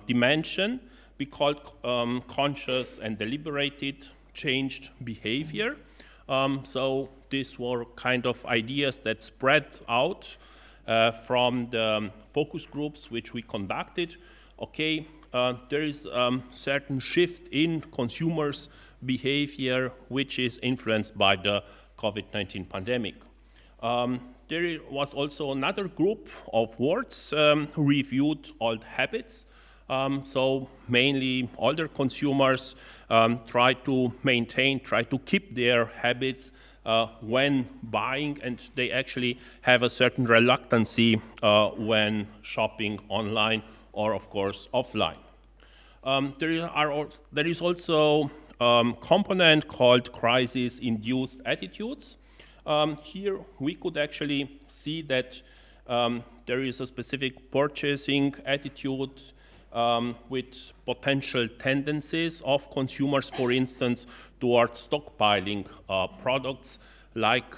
dimension, be called conscious and deliberated changed behavior. So these were kind of ideas that spread out from the focus groups which we conducted. Okay, there is a certain shift in consumers' behavior which is influenced by the COVID-19 pandemic. There was also another group of words who reviewed old habits. So mainly older consumers try to maintain, try to keep their habits when buying, and they actually have a certain reluctancy when shopping online or, of course, offline. There is also a component called crisis-induced attitudes. Here we could actually see that there is a specific purchasing attitude with potential tendencies of consumers, for instance, towards stockpiling products, like,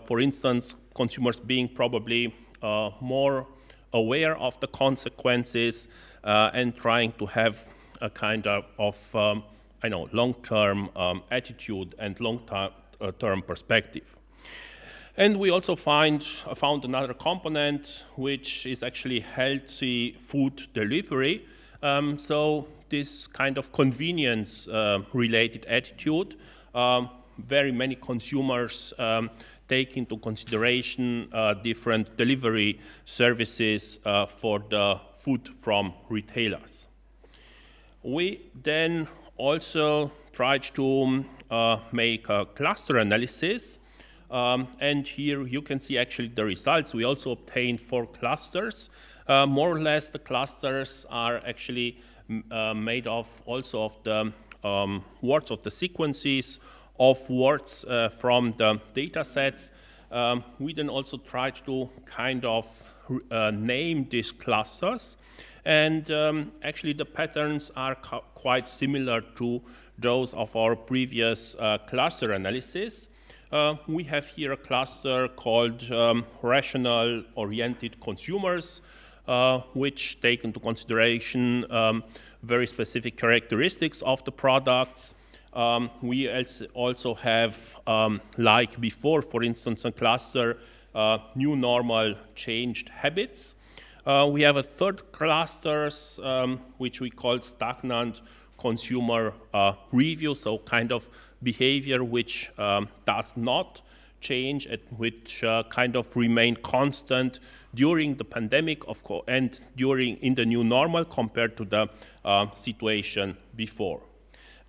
for instance, consumers being probably more aware of the consequences and trying to have a kind of long-term attitude and long-term perspective. And we also found another component, which is actually healthy food delivery. So this kind of convenience-related attitude, very many consumers take into consideration different delivery services for the food from retailers. We then also tried to make a cluster analysis. And here you can see actually the results. We also obtained 4 clusters. More or less the clusters are actually made of also of the words, of the sequences of words from the data sets. We then also tried to kind of name these clusters. And actually the patterns are quite similar to those of our previous cluster analysis. We have here a cluster called rational-oriented consumers, which take into consideration very specific characteristics of the products. We also have, like before, for instance, a cluster, new normal changed habits. We have a third cluster, which we call stagnant consumer review, so kind of behavior which does not change and which kind of remained constant during the pandemic, of course, and in the new normal compared to the situation before.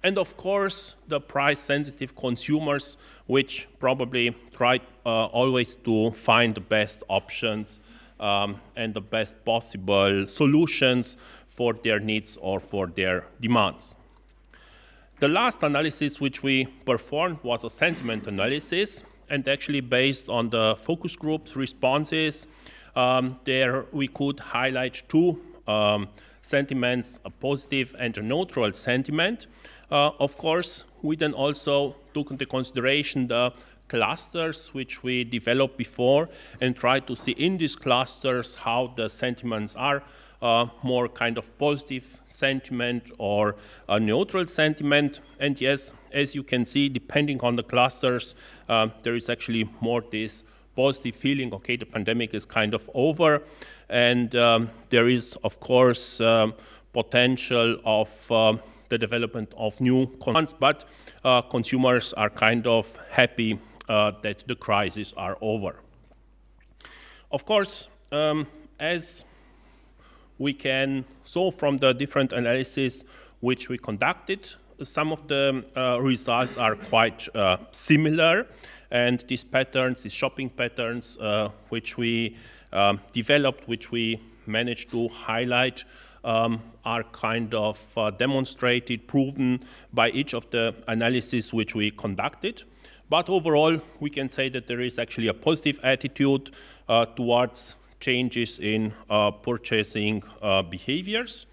And of course, the price-sensitive consumers, which probably try always to find the best options and the best possible solutions for their needs or for their demands. The last analysis which we performed was a sentiment analysis, and actually based on the focus groups responses, there we could highlight 2 sentiments, a positive and a neutral sentiment. Of course, we then also took into consideration the clusters which we developed before and tried to see in these clusters how the sentiments are, more kind of positive sentiment or a neutral sentiment. And yes, as you can see, depending on the clusters, there is actually more this positive feeling, okay, the pandemic is kind of over, and there is, of course, potential of the development of new concerns, but consumers are kind of happy that the crises are over. Of course, as we can saw from the different analyses which we conducted, some of the results are quite similar, and these patterns, these shopping patterns which we developed, which we managed to highlight, are kind of demonstrated, proven by each of the analyses which we conducted. But overall, we can say that there is actually a positive attitude towards changes in purchasing behaviors.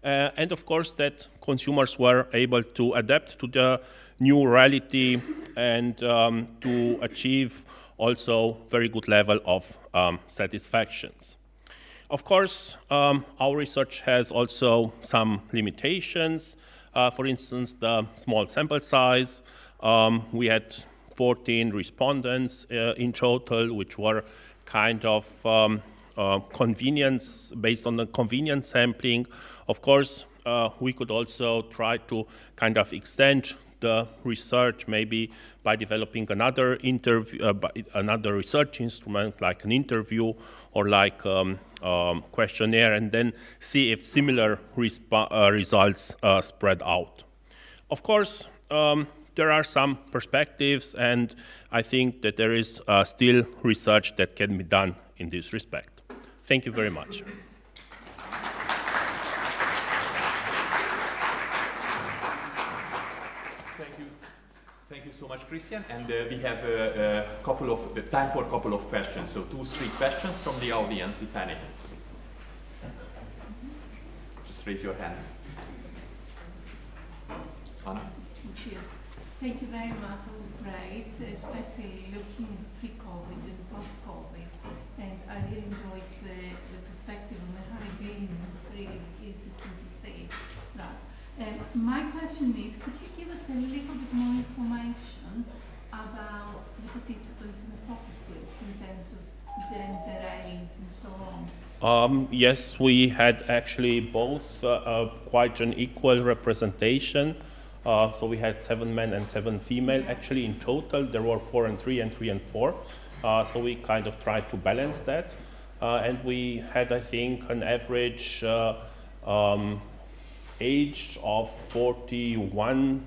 And of course, that consumers were able to adapt to the new reality and to achieve also very good level of satisfactions. Of course, our research has also some limitations. For instance, the small sample size. We had 14 respondents in total, which were kind of convenience, based on the convenience sampling. Of course, we could also try to kind of extend the research, maybe by developing another another research instrument, like an interview or like questionnaire, and then see if similar results spread out. Of course, there are some perspectives, and I think that there is still research that can be done in this respect. Thank you very much. Thank you so much, Christian. And we have time for a couple of questions. So 2-3 questions from the audience, if any. Just raise your hand. Anna? Thank you. Thank you very much. It was great, especially looking pre-COVID and post-COVID. And I really enjoyed the perspective on the hygiene. It was really interesting to see that. My question is, could you give us a little bit more information about the participants in the focus groups in terms of gender, age, and so on? Yes, we had actually both quite an equal representation. So we had 7 men and 7 female. Actually, in total, there were 4 and 3 and 3 and 4. So we kind of tried to balance that. And we had, I think, an average age of 41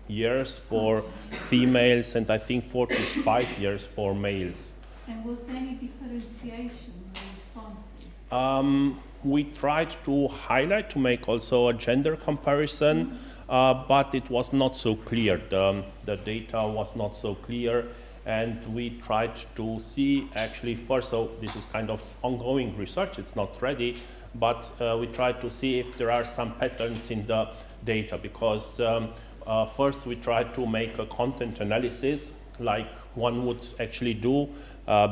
years for females, and I think 45 years for males. And was there any differentiation in the responses? We tried to highlight, to make also a gender comparison, but it was not so clear. The data was not so clear, and we tried to see actually first, so this is kind of ongoing research, it's not ready, but we tried to see if there are some patterns in the data, because first we tried to make a content analysis like one would actually do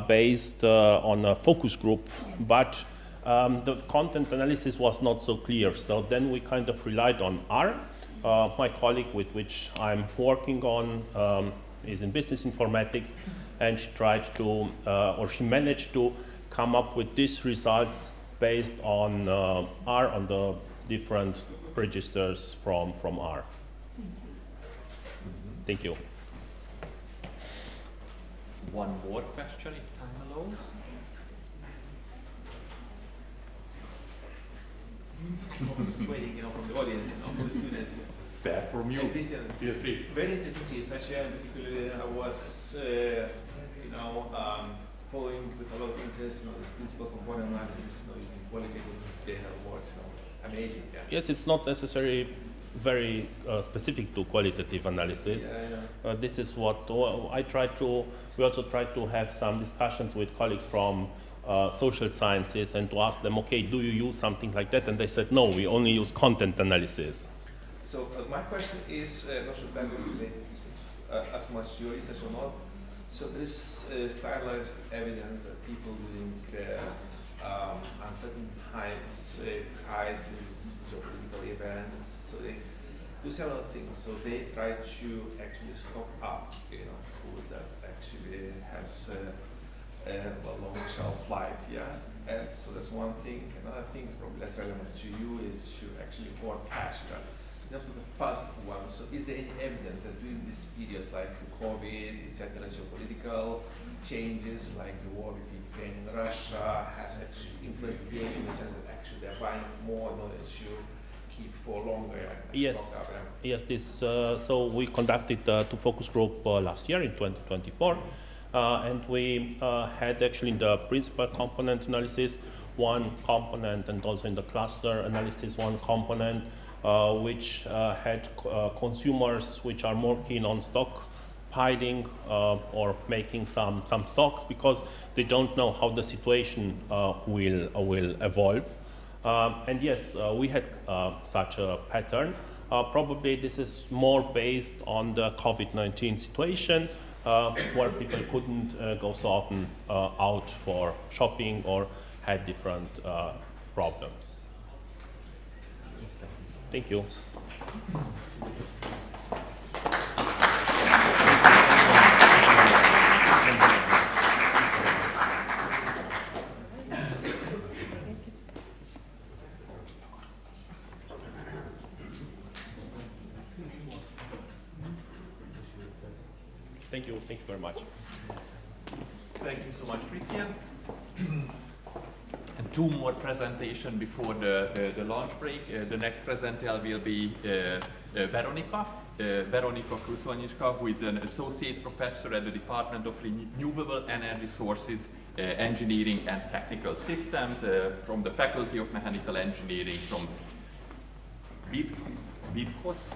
based on a focus group, but the content analysis was not so clear. So then we kind of relied on R. My colleague with which I'm working on is in business informatics, and she tried to, or she managed to come up with these results based on R, on the different registers from R. Thank you. One more question, if time allows. Just waiting, from the audience, from the students. Fair from you. Christian, very interesting research, and particularly I was, following with a lot of interest, this principal component analysis, using qualitative data awards, amazing. Yeah. Yes, it's not necessarily very specific to qualitative analysis. This is what I try to, we also try to have some discussions with colleagues from social sciences and to ask them, okay, do you use something like that? And they said, no, we only use content analysis. So my question is, not sure if that is related as much to your research or not. So there is stylized evidence that people during uncertain times, crises, geopolitical events, so they do several things. So they try to actually stock up, food that actually has a long shelf life, And so that's one thing. Another thing is probably less relevant to you is to actually hoard cash, So in terms of the first one, so is there any evidence that during these periods like COVID, etc., geopolitical changes like the war between Ukraine and Russia has actually influenced behavior in the sense that actually they're buying more in order to keep for longer? Yes, yes. So we conducted 2 focus group last year in 2024. And we had actually in the principal component analysis 1 component, and also in the cluster analysis 1 component, which had consumers which are more keen on stockpiling or making some stocks because they don't know how the situation will evolve. And yes, we had such a pattern. Probably this is more based on the COVID-19 situation, where people couldn't go so often out for shopping or had different problems. Thank you. Thank you. Thank you very much. Thank you so much, Christian. And two more presentations before the lunch break. The next presenter will be Veronika Kruszoniczka, who is an associate professor at the Department of Renewable Energy Sources, Engineering and Technical Systems from the Faculty of Mechanical Engineering from Bydgoszcz.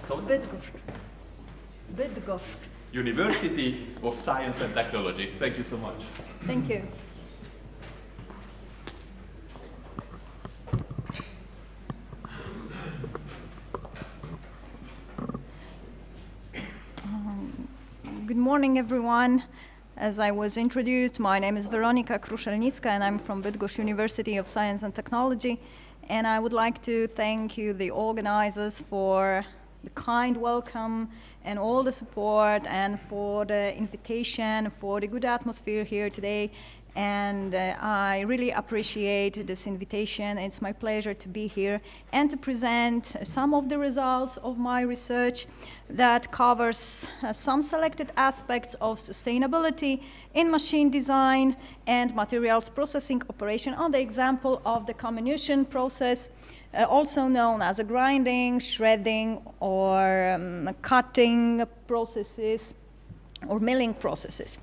University of Science and Technology. Thank you so much. Thank you. Good morning, everyone. As I was introduced, my name is Weronika Kruszelnicka, and I'm from Bydgoszcz University of Science and Technology. And I would like to thank you, the organizers, for the kind welcome and all the support, and for the invitation, for the good atmosphere here today. And I really appreciate this invitation. It's my pleasure to be here and to present some of the results of my research that covers some selected aspects of sustainability in machine design and materials processing operation on the example of the comminution process, also known as a grinding, shredding, or cutting processes or milling processes.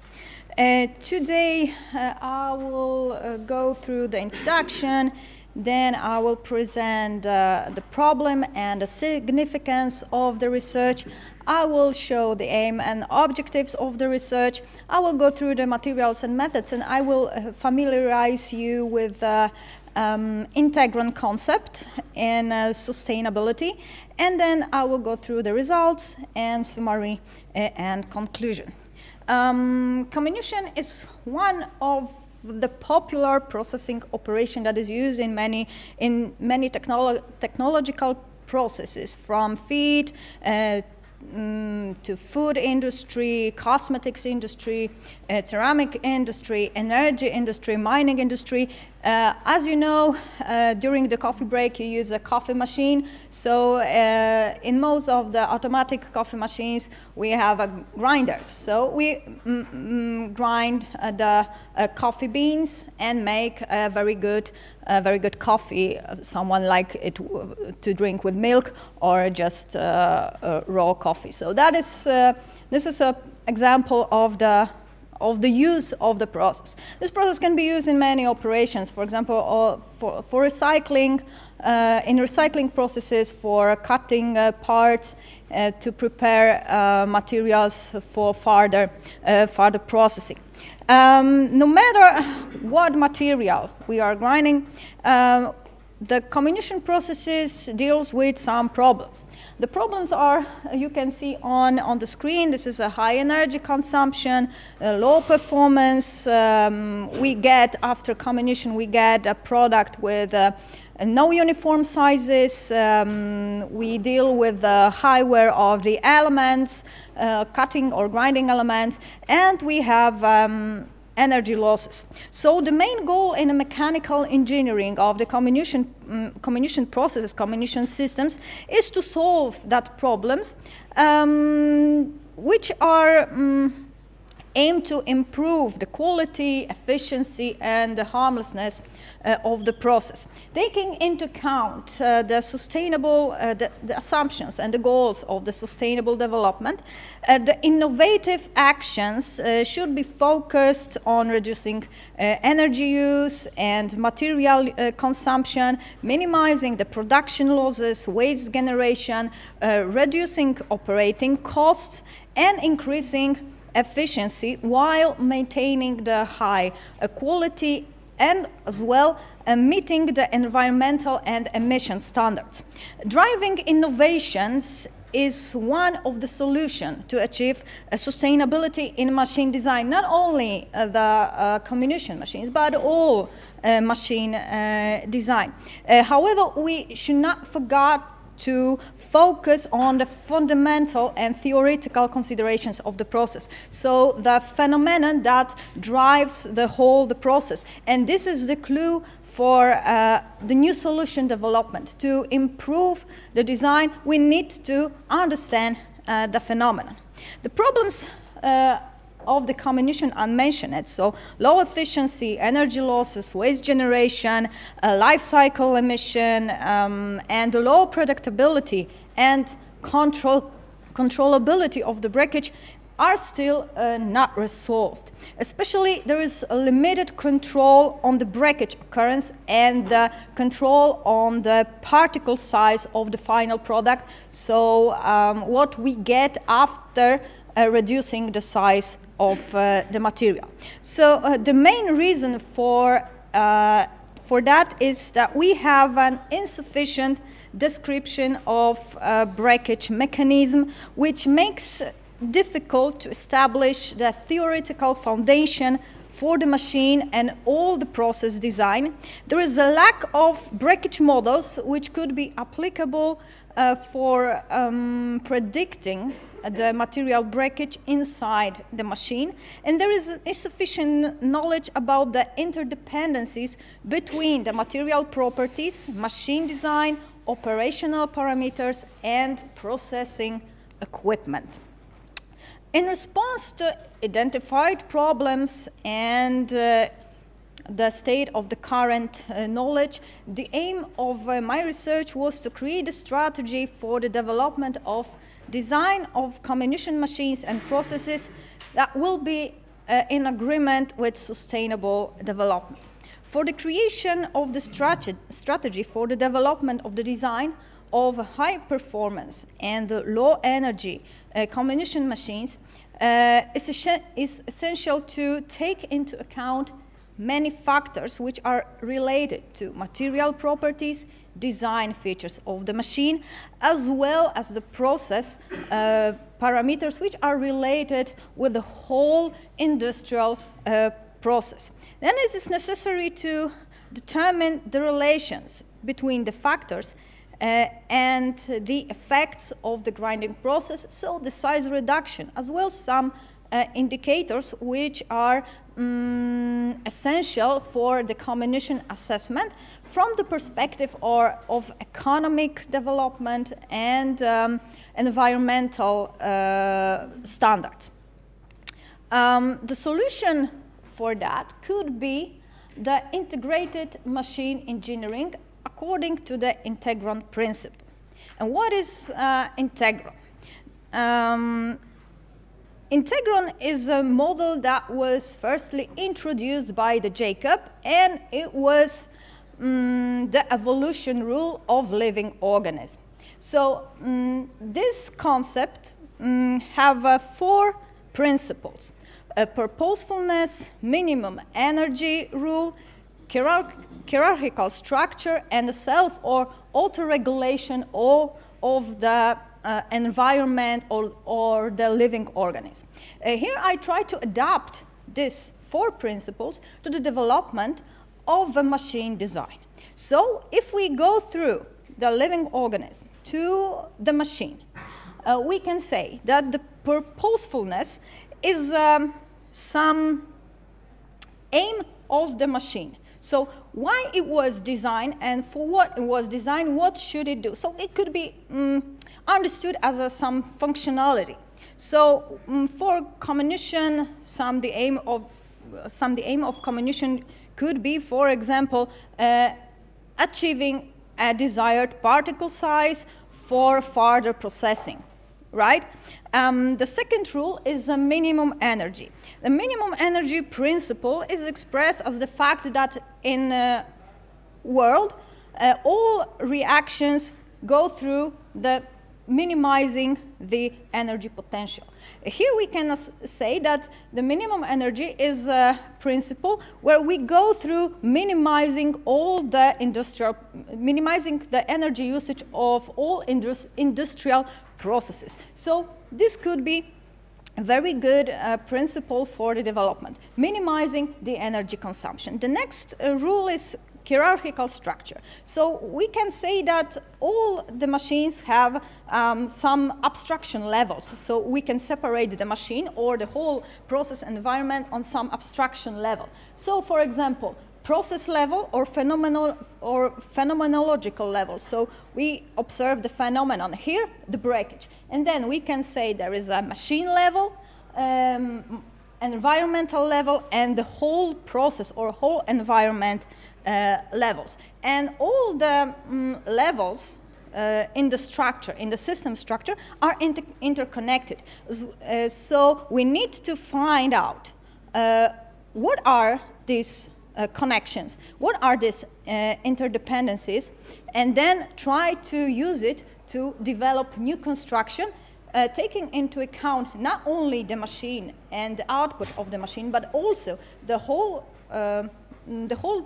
Today I will go through the introduction, then I will present the problem and the significance of the research. I will show the aim and objectives of the research. I will go through the materials and methods, and I will familiarize you with the integrant concept in sustainability, and then I will go through the results and summary and conclusion. Comminution is one of the popular processing operation that is used in many technological processes, from feed to food industry, cosmetics industry, ceramic industry, energy industry, mining industry. As you know, during the coffee break, you use a coffee machine. So in most of the automatic coffee machines, we have grinders. So we grind the coffee beans and make a very good coffee. Someone like it to drink with milk or just raw coffee. So that is this is an example of the use of the process. This process can be used in many operations. For example, for recycling, in recycling processes, for cutting parts to prepare materials for further processing. No matter what material we are grinding, the comminution processes deals with some problems. The problems are, you can see on the screen, this is a high energy consumption, low performance. We get, after comminution, we get a product with no uniform sizes. We deal with the high wear of the elements, cutting or grinding elements, and we have energy losses. So the main goal in the mechanical engineering of the comminution processes, comminution systems, is to solve that problems, which are aim to improve the quality, efficiency, and the harmlessness of the process, taking into account the sustainable, the assumptions and the goals of the sustainable development. The innovative actions should be focused on reducing energy use and material consumption, minimizing the production losses, waste generation, reducing operating costs, and increasing efficiency while maintaining the high quality and as well meeting the environmental and emission standards. Driving innovations is one of the solutions to achieve sustainability in machine design, not only the comminution machines, but all machine design. However, we should not forget to focus on the fundamental and theoretical considerations of the process. So the phenomenon that drives the process. And this is the clue for the new solution development. To improve the design, we need to understand the phenomenon. The problems of the comminution unmentioned. So low efficiency, energy losses, waste generation, life cycle emission, and low predictability and controllability of the breakage are still not resolved. Especially there is a limited control on the breakage occurrence and control on the particle size of the final product. So what we get after reducing the size of the material. So the main reason for that is that we have an insufficient description of breakage mechanism, which makes difficult to establish the theoretical foundation for the machine and all the process design. There is a lack of breakage models which could be applicable for predicting the material breakage inside the machine, and there is insufficient knowledge about the interdependencies between the material properties, machine design, operational parameters, and processing equipment. In response to identified problems and the state of the current knowledge, the aim of my research was to create a strategy for the development of design of comminution machines and processes that will be in agreement with sustainable development. For the creation of the strategy for the development of the design of high performance and low energy comminution machines, is essential to take into account many factors which are related to material properties, design features of the machine, as well as the process parameters which are related with the whole industrial process. Then it is necessary to determine the relations between the factors and the effects of the grinding process, so the size reduction, as well as some indicators which are essential for the comminution assessment from the perspective of economic development and environmental standards. The solution for that could be the integrated machine engineering according to the integron principle. And what is integron? Integron is a model that was firstly introduced by the Jacob, and it was the evolution rule of living organisms. So this concept have 4 principles: purposefulness, minimum energy rule, hierarchical structure, and the self or auto-regulation of the environment or the living organism. Here I try to adapt these 4 principles to the development of a machine design. So if we go through the living organism to the machine, we can say that the purposefulness is some aim of the machine. So why it was designed and for what it was designed, what should it do? So it could be understood as some functionality. So for comminution, the aim of comminution could be, for example, achieving a desired particle size for further processing, right? The second rule is a minimum energy. The minimum energy principle is expressed as the fact that in the world, all reactions go through the minimizing the energy potential. Here we can say that the minimum energy is a principle where we go through minimizing all the minimizing the energy usage of all industrial processes. So this could be a very good principle for the development, minimizing the energy consumption. The next rule is hierarchical structure. So we can say that all the machines have some abstraction levels. So we can separate the machine or the whole process environment on some abstraction level. So for example, process level or phenomenological level. So we observe the phenomenon here, the breakage. And then we can say there is a machine level, environmental level and the whole process or whole environment levels. And all the levels in the structure, in the system structure, are interconnected. So we need to find out what are these connections, what are these interdependencies, and then try to use it to develop new construction, taking into account not only the machine and the output of the machine, but also the whole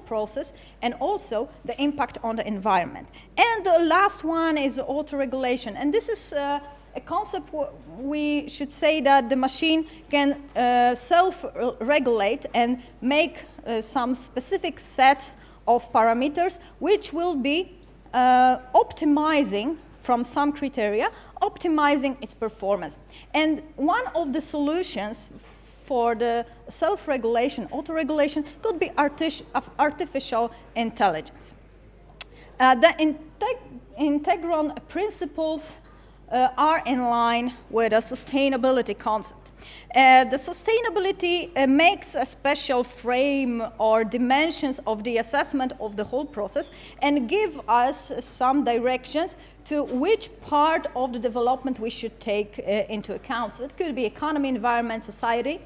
process and also the impact on the environment. And the last one is auto-regulation. And this is a concept we should say that the machine can self-regulate and make some specific sets of parameters which will be optimizing from some criteria, optimizing its performance. And one of the solutions for the self-regulation, auto-regulation, could be artificial intelligence. The Integron principles are in line with a sustainability concept. The sustainability makes a special frame or dimensions of the assessment of the whole process and give us some directions to which part of the development we should take into account. So it could be economy, environment, society.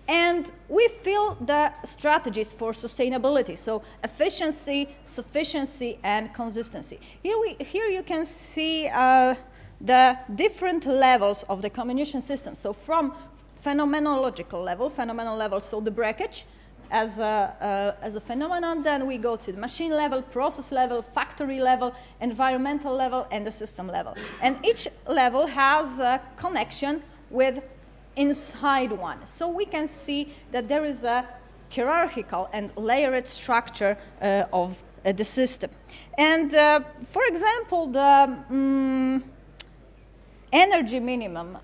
And we feel the strategies for sustainability, so efficiency, sufficiency, and consistency. Here you can see the different levels of the comminution system. So from phenomenological level, so the breakage as a phenomenon, then we go to the machine level, process level, factory level, environmental level, and the system level. And each level has a connection with inside one. So we can see that there is a hierarchical and layered structure of the system. And for example, the energy minimum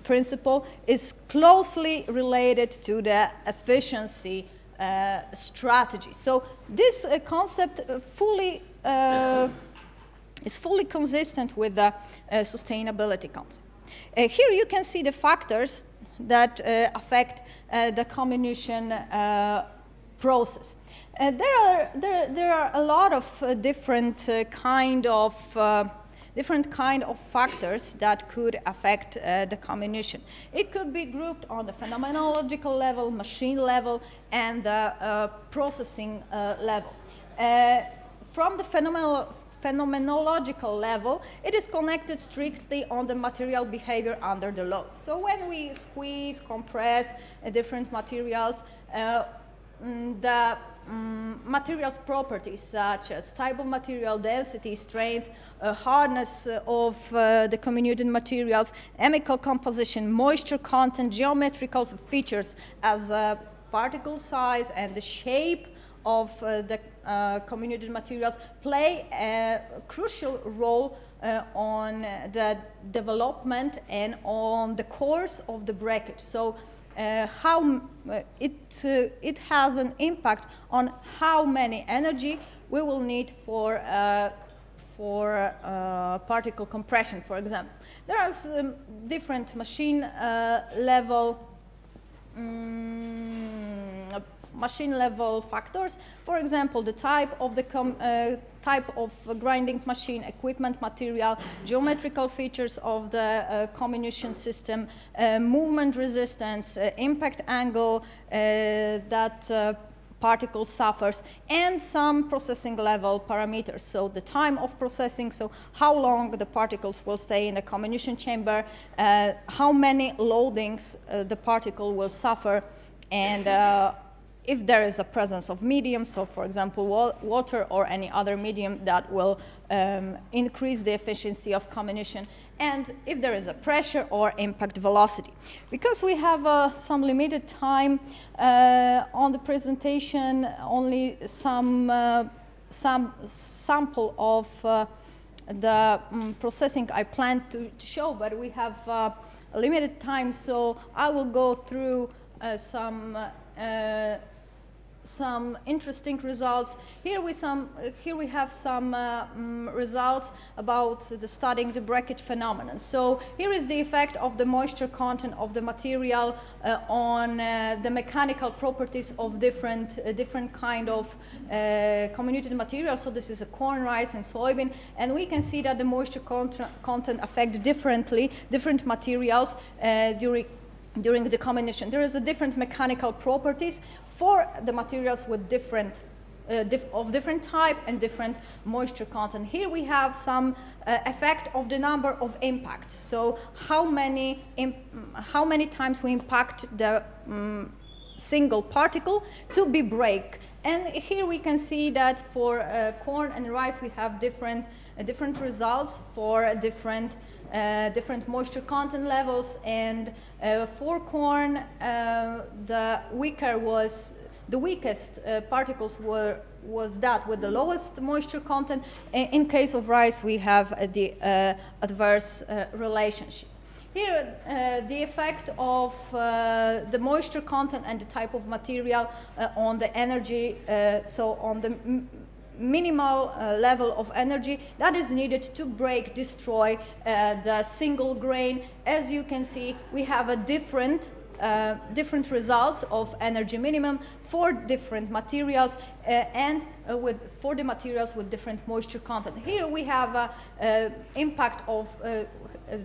principle is closely related to the efficiency strategy. So this concept is fully consistent with the sustainability concept. Here you can see the factors that affect the comminution process. There are a lot of different kind of factors that could affect the comminution. It could be grouped on the phenomenological level, machine level, and the processing level. From the phenomenological level, it is connected strictly on the material behavior under the load. So when we squeeze, compress different materials, the materials properties such as type of material, density, strength, hardness of the comminuted materials, chemical composition, moisture content, geometrical features as particle size and the shape of the comminuted materials play a crucial role on the development and on the course of the breakage. So how it has an impact on how many energy we will need for particle compression, for example. There are some different machine level factors. For example, the type of the grinding machine, equipment material, geometrical features of the comminution system, movement resistance, impact angle that particle suffers, and some processing level parameters. So the time of processing, so how long the particles will stay in the comminution chamber, how many loadings the particle will suffer, and if there is a presence of medium, so for example water or any other medium that will increase the efficiency of comminution, and if there is a pressure or impact velocity. Because we have some limited time on the presentation, only some sample of the processing I plan to show, but we have a limited time, so I will go through some some interesting results. Here we have some results about the studying the breakage phenomenon. So here is the effect of the moisture content of the material on the mechanical properties of different kind of comminuted materials. So this is a corn, rice, and soybean, and we can see that the moisture content affect differently different materials during the comminution. There is a different mechanical properties for the materials with different type and different moisture content. Here we have some effect of the number of impacts. So how many times we impact the single particle to be break. And here we can see that for corn and rice we have different results for different moisture content levels, and for corn the weakest particles was that with the lowest moisture content. In case of rice we have the adverse relationship. Here the effect of the moisture content and the type of material on the energy, so on the minimal level of energy that is needed to destroy the single grain. As you can see, we have a different results of energy minimum for different materials for the materials with different moisture content. Here we have impact of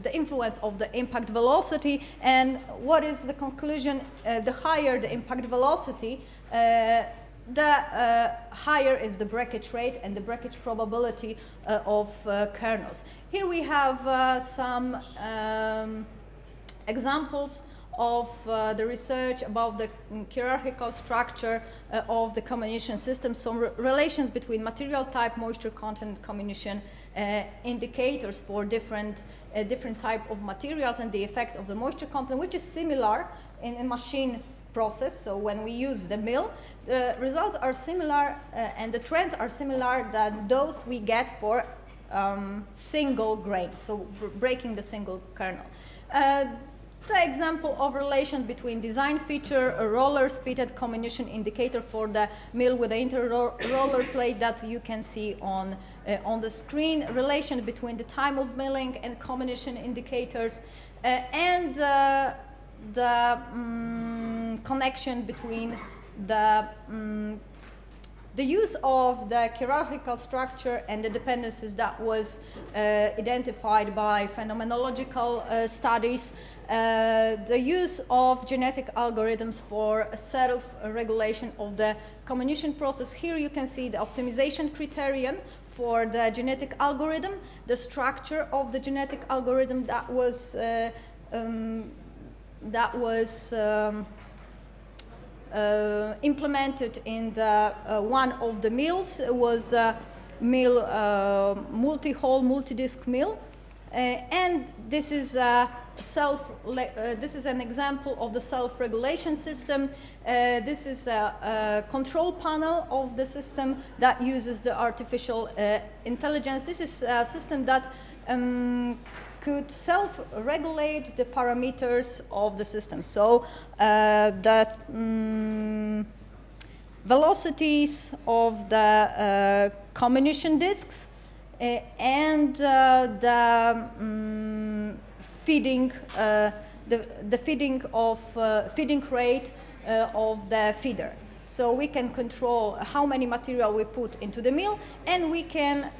the influence of the impact velocity, and what is the conclusion? The higher the impact velocity, the higher is the breakage rate and the breakage probability of kernels. Here we have some examples of the research about the hierarchical structure of the comminution system, some relations between material type, moisture content, comminution indicators for different type of materials, and the effect of the moisture content, which is similar in a machine process. So when we use the mill, the results are similar and the trends are similar than those we get for single grain, so breaking the single kernel. The example of relation between design feature, a roller speeded comminution indicator for the mill with the inter-roller plate that you can see on the screen, relation between the time of milling and comminution indicators, and the connection between the use of the hierarchical structure and the dependencies that was identified by phenomenological studies, the use of genetic algorithms for self-regulation of the comminution process. Here you can see the optimization criterion for the genetic algorithm, the structure of the genetic algorithm that was implemented in the one of the mills. It was a mill, multi-hole, multi-disc mill, and this is this is an example of the self-regulation system. This is a control panel of the system that uses the artificial intelligence. This is a system that could self-regulate the parameters of the system. So the velocities of the comminution discs and the feeding, the feeding rate of the feeder. So we can control how many material we put into the mill, and we can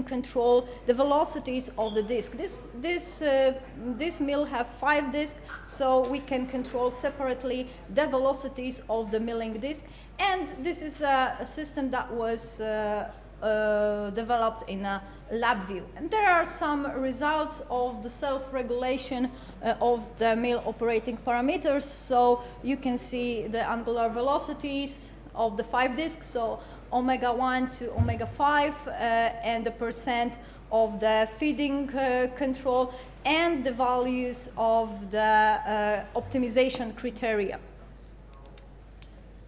control the velocities of the disc. This mill have 5 discs, so we can control separately the velocities of the milling disc. And this is a system that was developed in a lab view. And there are some results of the self-regulation of the mill operating parameters. So you can see the angular velocities of the 5 discs, so omega 1 to omega 5, and the percent of the feeding control, and the values of the optimization criteria.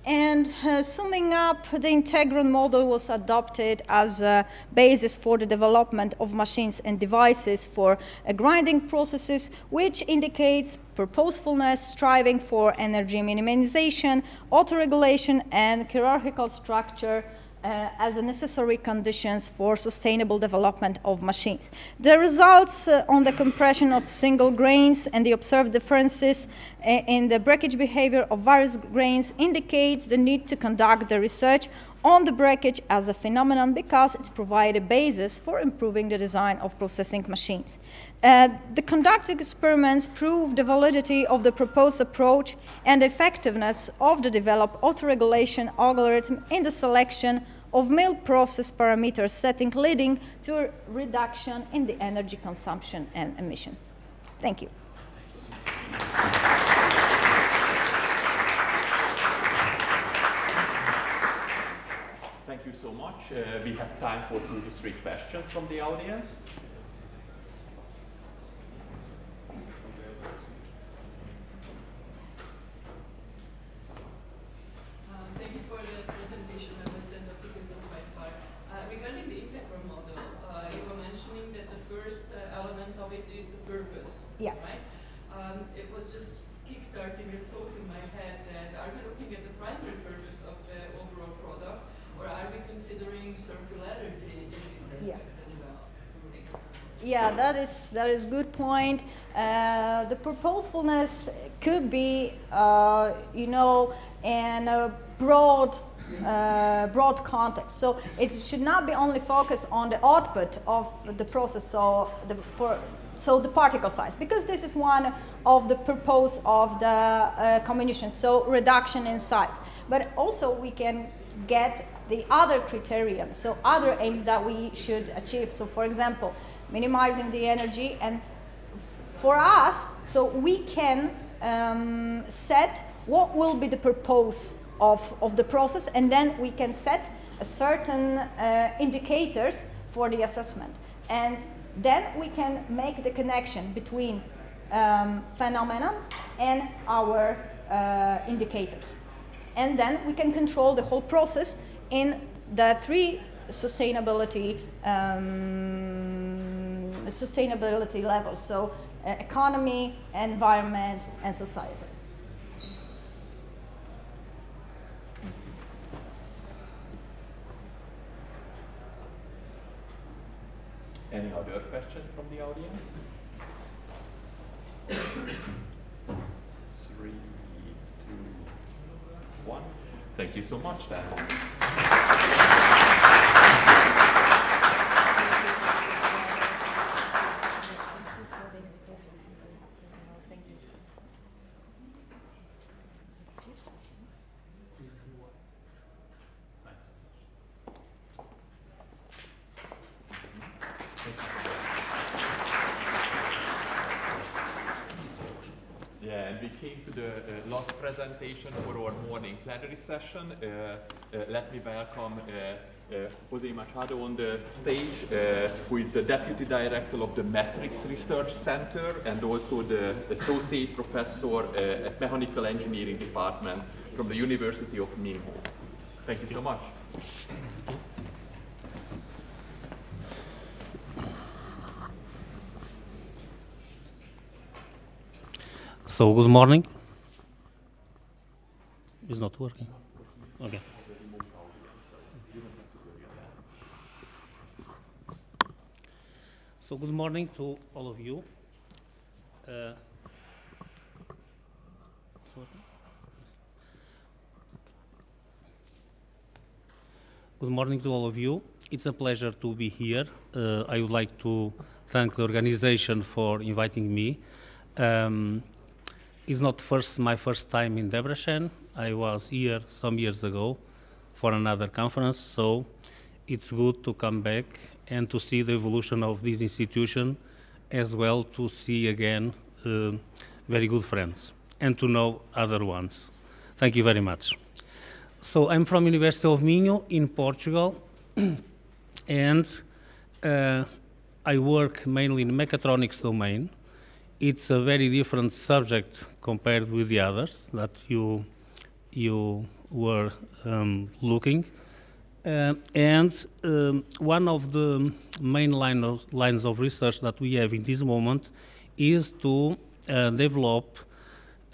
And summing up, the integral model was adopted as a basis for the development of machines and devices for grinding processes, which indicates purposefulness, striving for energy minimization, auto-regulation, and hierarchical structure as a necessary conditions for sustainable development of machines. The results on the compression of single grains and the observed differences in the breakage behavior of various grains indicates the need to conduct the research on the breakage as a phenomenon because it provides a basis for improving the design of processing machines. The conducted experiments prove the validity of the proposed approach and effectiveness of the developed auto-regulation algorithm in the selection of mill process parameter setting, leading to a reduction in the energy consumption and emission. Thank you. Thank you so much. We have time for 2 to 3 questions from the audience. Thank you for the presentation. I was stand up because of my far. Regarding the integral model, you were mentioning that the first element of it is the purpose, yeah. right? It was just kickstarting a thought in my head that are we looking at the primary purpose of the overall product, or are we considering circularity in this aspect as well? Yeah, that is good point. The purposefulness could be, you know, in a broad context. So it should not be only focused on the output of the process, so the particle size, because this is one of the purpose of the combination, so reduction in size. But also we can get the other criterion, so other aims that we should achieve. So for example, minimizing the energy, and for us, so we can set what will be the purpose of the process, and then we can set a certain indicators for the assessment. And then we can make the connection between phenomenon and our indicators. And then we can control the whole process in the 3 sustainability levels, so economy, environment, and society. Any other questions from the audience? 3, 2, 1. Thank you so much, Dan. Yeah, and we came to the last presentation for our morning plenary session. Let me welcome José Machado on the stage, who is the Deputy Director of the Matrix Research Center and also the Associate Professor at Mechanical Engineering Department from the University of Minho. Thank you so much. So, good morning. It's not working. Okay. So, good morning to all of you. Good morning to all of you. It's a pleasure to be here. I would like to thank the organization for inviting me. It's not my first time in Debrecen. I was here some years ago for another conference, so it's good to come back and to see the evolution of this institution, as well to see again very good friends and to know other ones. Thank you very much. So I'm from University of Minho in Portugal, and I work mainly in the mechatronics domain. It's a very different subject compared with the others that you were looking. One of the main lines of research that we have in this moment is to develop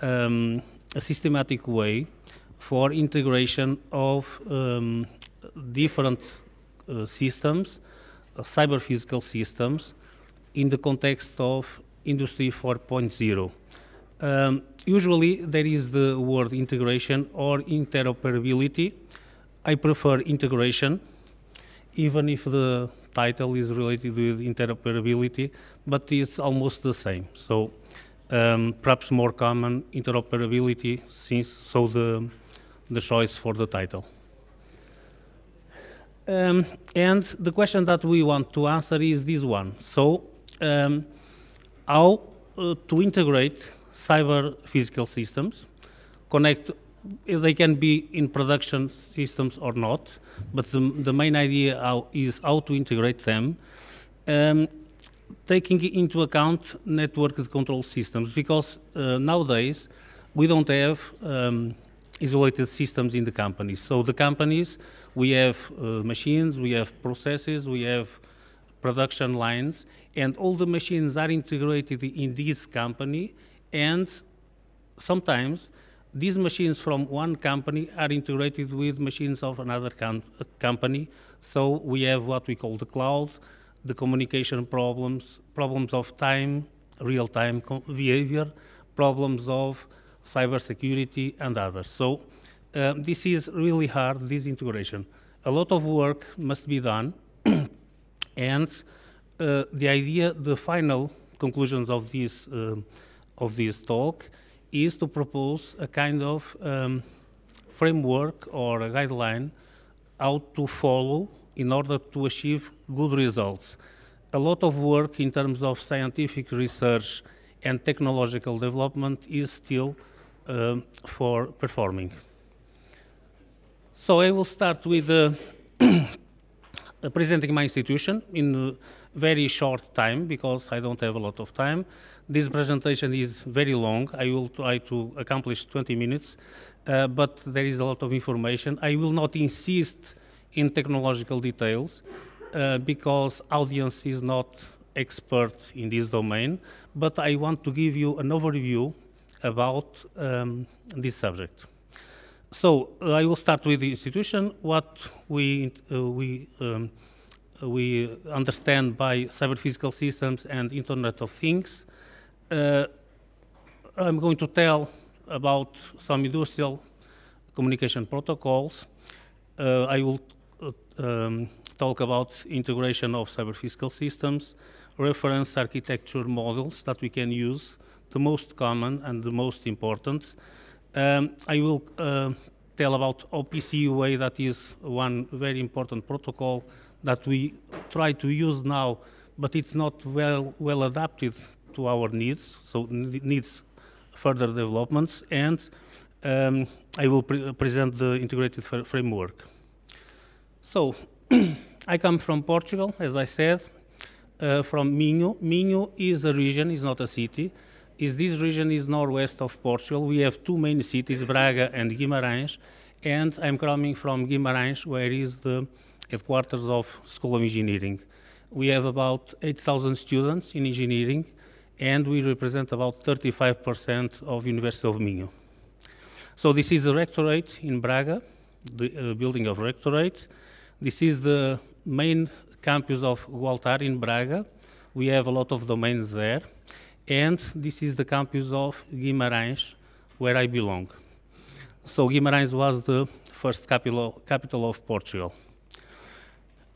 a systematic way for integration of different systems, cyber-physical systems, in the context of Industry 4.0. Usually there is the word integration or interoperability. I prefer integration, even if the title is related with interoperability, but it's almost the same. So perhaps more common interoperability, so the choice for the title. And the question that we want to answer is this one. So how to integrate cyber physical systems, connect, they can be in production systems or not, but the main idea is how to integrate them, taking into account networked control systems, because nowadays we don't have isolated systems in the companies. So the companies, we have machines, we have processes, we have production lines, and all the machines are integrated in this company, and sometimes these machines from one company are integrated with machines of another company. So we have what we call the cloud, the communication problems, problems of time, real-time behavior, problems of cybersecurity, and others. So this is really hard, this integration. A lot of work must be done, and the idea, the final conclusions of this talk is to propose a kind of framework or a guideline how to follow in order to achieve good results. A lot of work in terms of scientific research and technological development is still for performing. So I will start with presenting my institution in a very short time, because I don't have a lot of time. This presentation is very long. I will try to accomplish 20 minutes, but there is a lot of information. I will not insist in technological details because audience is not expert in this domain, but I want to give you an overview about this subject. So I will start with the institution, what we understand by cyber-physical systems and Internet of Things. I'm going to tell about some industrial communication protocols. I will talk about integration of cyber-physical systems, reference architecture models that we can use, the most common and the most important. I will tell about OPC UA, that is one very important protocol that we try to use now, but it's not well adapted to our needs, so it needs further developments, and I will present the integrated framework. So, I come from Portugal, as I said, from Minho. Minho is a region, is not a city. This region is northwest of Portugal. We have two main cities, Braga and Guimarães, and I'm coming from Guimarães, where is the headquarters of School of Engineering. We have about 8,000 students in engineering, and we represent about 35% of University of Minho. So this is the rectorate in Braga, the building of rectorate. This is the main campus of Gualtar in Braga. We have a lot of domains there. And this is the campus of Guimarães, where I belong. So Guimarães was the first capital of Portugal.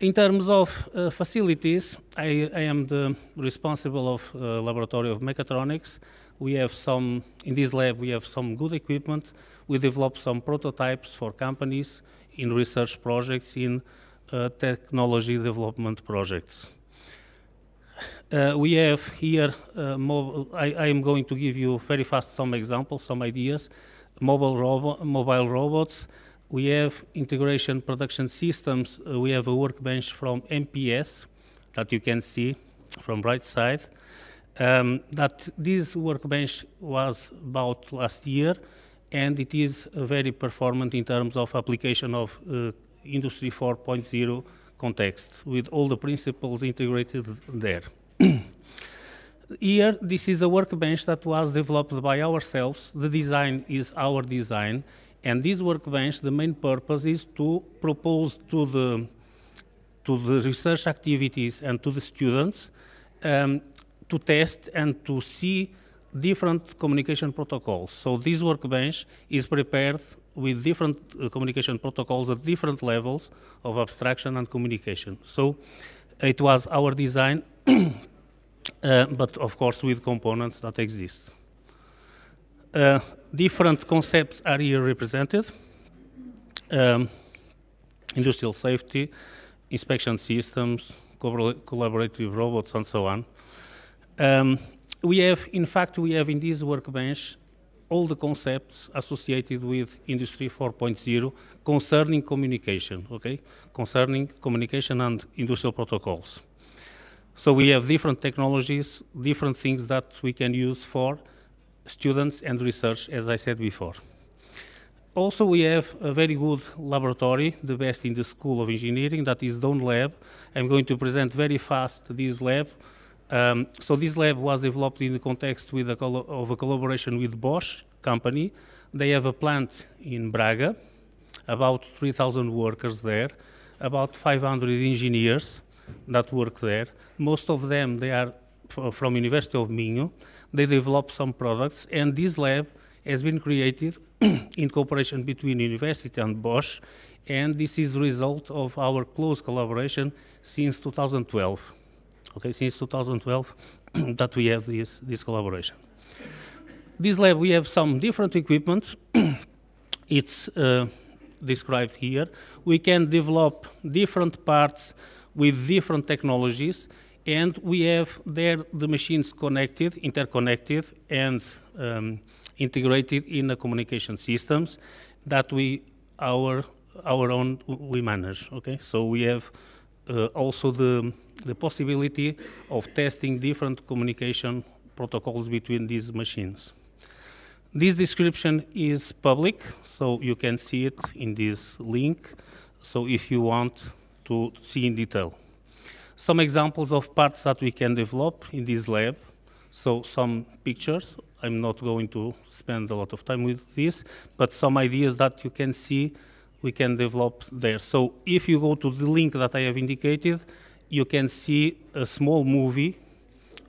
In terms of facilities, I am the responsible of Laboratory of Mechatronics. We have some, in this lab, we have some good equipment. We develop some prototypes for companies in research projects, in technology development projects. We have here, I am going to give you very fast some examples, some ideas. Mobile robots. We have integration production systems. We have a workbench from MPS that you can see from right side. That this workbench was bought last year, and it is very performant in terms of application of Industry 4.0 context, with all the principles integrated there. Here, this is a workbench that was developed by ourselves. The design is our design, and this workbench, the main purpose is to propose to the research activities and to the students to test and to see different communication protocols. So this workbench is prepared with different communication protocols at different levels of abstraction and communication. So it was our design, but of course with components that exist. Different concepts are here represented. Industrial safety, inspection systems, collaborative robots, and so on. In fact, we have in this workbench all the concepts associated with Industry 4.0 concerning communication, okay? Concerning communication and industrial protocols. So we have different technologies, different things that we can use for students and research, as I said before. Also, we have a very good laboratory, the best in the School of Engineering, that is Dawn Lab. I'm going to present very fast this lab. So this lab was developed in the context of a collaboration with Bosch company. They have a plant in Braga, about 3,000 workers there, about 500 engineers that work there. Most of them, they are from University of Minho. They develop some products, and this lab has been created in cooperation between university and Bosch, and this is the result of our close collaboration since 2012. Okay, since 2012 that we have this collaboration. This lab, we have some different equipment. It's described here. We can develop different parts with different technologies, and we have there the machines connected, interconnected, and integrated in the communication systems that we manage. Okay, so we have also the possibility of testing different communication protocols between these machines. This description is public, so you can see it in this link, so if you want to see in detail. Some examples of parts that we can develop in this lab, so some pictures. I'm not going to spend a lot of time with this, but some ideas that you can see we can develop there. So if you go to the link that I have indicated, you can see a small movie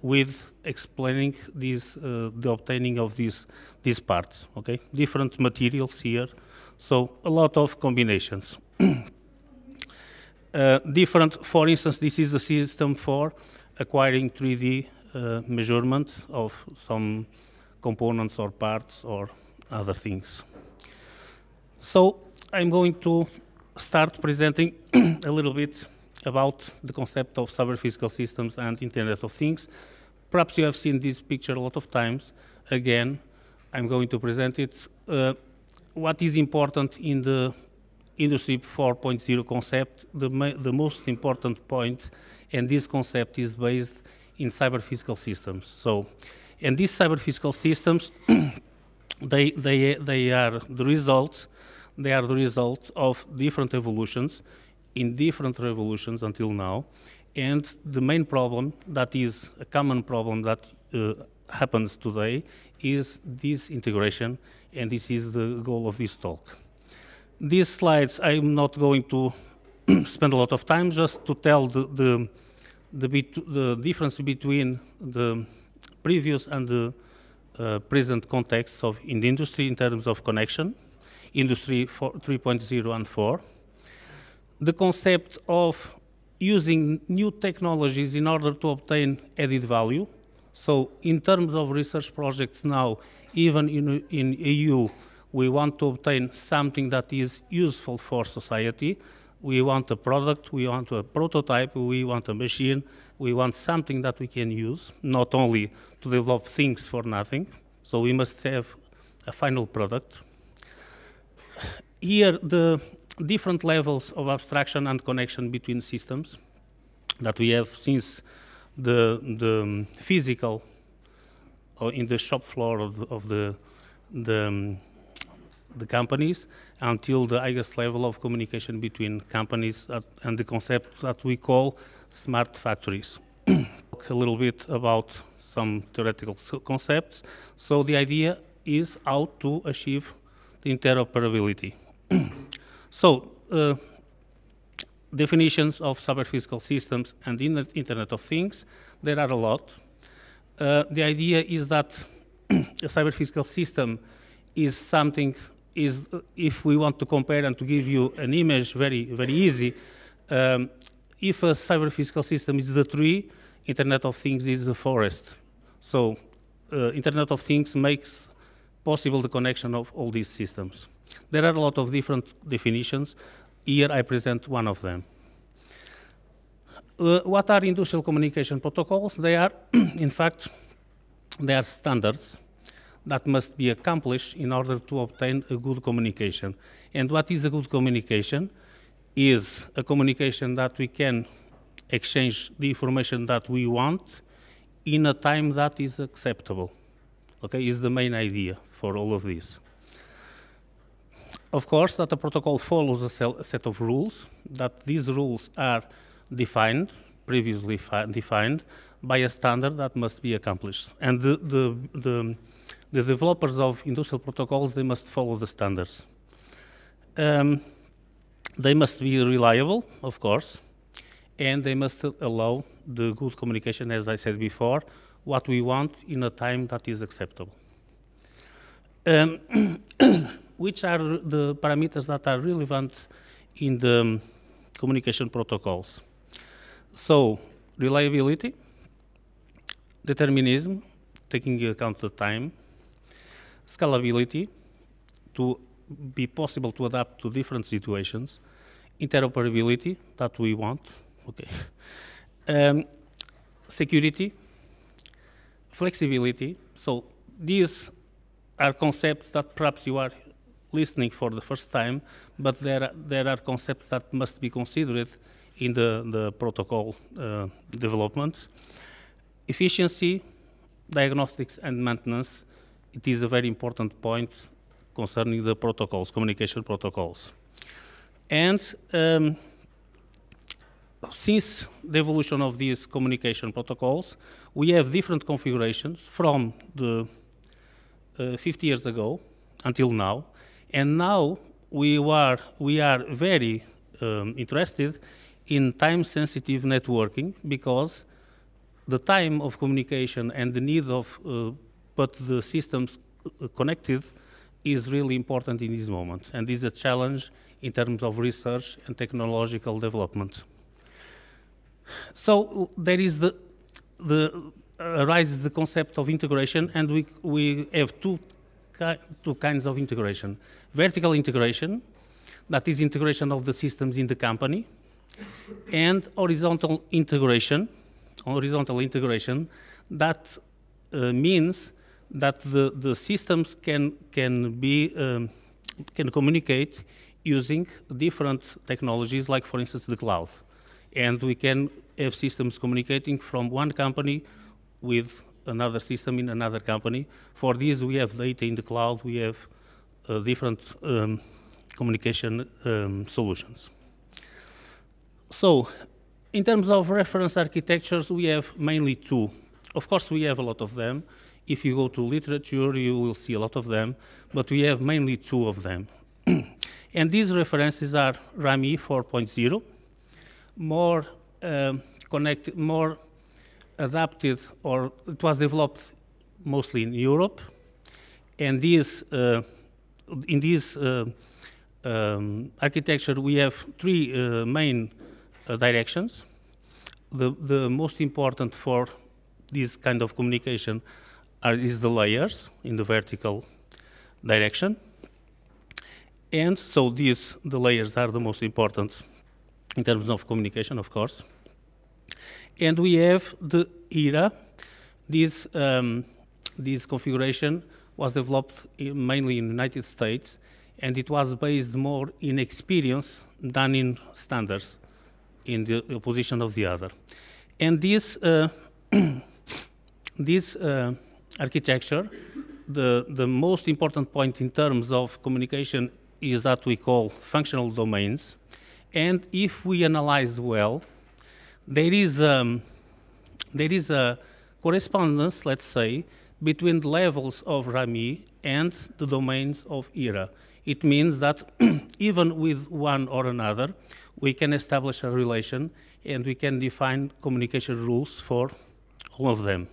with explaining the obtaining of these parts, okay? Different materials here, so a lot of combinations. For instance, this is the system for acquiring 3D measurement of some components or parts or other things. So I'm going to start presenting a little bit about the concept of cyber-physical systems and Internet of Things. Perhaps you have seen this picture a lot of times. Again, I'm going to present it. What is important in the Industry 4.0 concept, the most important point, and this concept is based in cyber-physical systems. So, and these cyber-physical systems, they are the result of different evolutions in different revolutions until now, and the main problem that is a common problem that happens today is this integration, and this is the goal of this talk. These slides, I'm not going to spend a lot of time just to tell the difference between the previous and the present contexts in the industry in terms of connection, Industry 3.0 and 4. The concept of using new technologies in order to obtain added value. So in terms of research projects now, even in EU, we want to obtain something that is useful for society. We want a product, we want a prototype, we want a machine, we want something that we can use, not only to develop things for nothing. So we must have a final product. Here, the different levels of abstraction and connection between systems that we have since the physical, or in the shop floor of the the companies until the highest level of communication between companies and the concept that we call smart factories. Talk a little bit about some theoretical concepts. So the idea is how to achieve the interoperability. So definitions of cyber-physical systems and Internet of Things, there are a lot. The idea is that a cyber-physical system is something, if we want to compare and to give you an image very, very easy, if a cyber-physical system is the tree, Internet of Things is the forest. So Internet of Things makes possible the connection of all these systems. There are a lot of different definitions. Here I present one of them. What are industrial communication protocols? They are, in fact, they are standards that must be accomplished in order to obtain a good communication. And what is a good communication? Is a communication that we can exchange the information that we want in a time that is acceptable. Okay, is the main idea for all of this. Of course, that the protocol follows a set of rules, that these rules are defined, previously defined, by a standard that must be accomplished. And the developers of industrial protocols, they must follow the standards. They must be reliable, of course, and they must allow the good communication, as I said before, what we want in a time that is acceptable. Which are the parameters that are relevant in the communication protocols? So, reliability, determinism, taking into account the time, scalability, to be possible to adapt to different situations, interoperability, that we want, okay. Security, flexibility. So these are concepts that perhaps you are listening for the first time, but there are concepts that must be considered in the protocol development. Efficiency, diagnostics, and maintenance. It is a very important point concerning the protocols, communication protocols. And since the evolution of these communication protocols, we have different configurations from the 50 years ago until now. And now we are very interested in time-sensitive networking, because the time of communication and the need of put the systems connected is really important in this moment, and is a challenge in terms of research and technological development. So there is arises the concept of integration, and we have two kinds of integration. Vertical integration, that is integration of the systems in the company, and horizontal integration, that means that the systems can communicate using different technologies, like for instance the cloud. And we can have systems communicating from one company with another system in another company. For this, we have data in the cloud, we have different communication solutions. So, in terms of reference architectures, we have mainly two. Of course, we have a lot of them. If you go to literature, you will see a lot of them, but we have mainly two of them. And these references are RAMI 4.0, more connected, more adapted, or it was developed mostly in Europe. And these, in this architecture, we have three main directions. The most important for this kind of communication is the layers in the vertical direction. And so the layers are the most important in terms of communication, of course. And we have the ERA. This configuration was developed mainly in the United States, and it was based more in experience than in standards, in the opposition of the other. And this architecture the most important point in terms of communication is that we call functional domains. And if we analyze well, there is a correspondence, let's say, between the levels of RAMI and the domains of ERA. It means that even with one or another, we can establish a relation and we can define communication rules for all of them.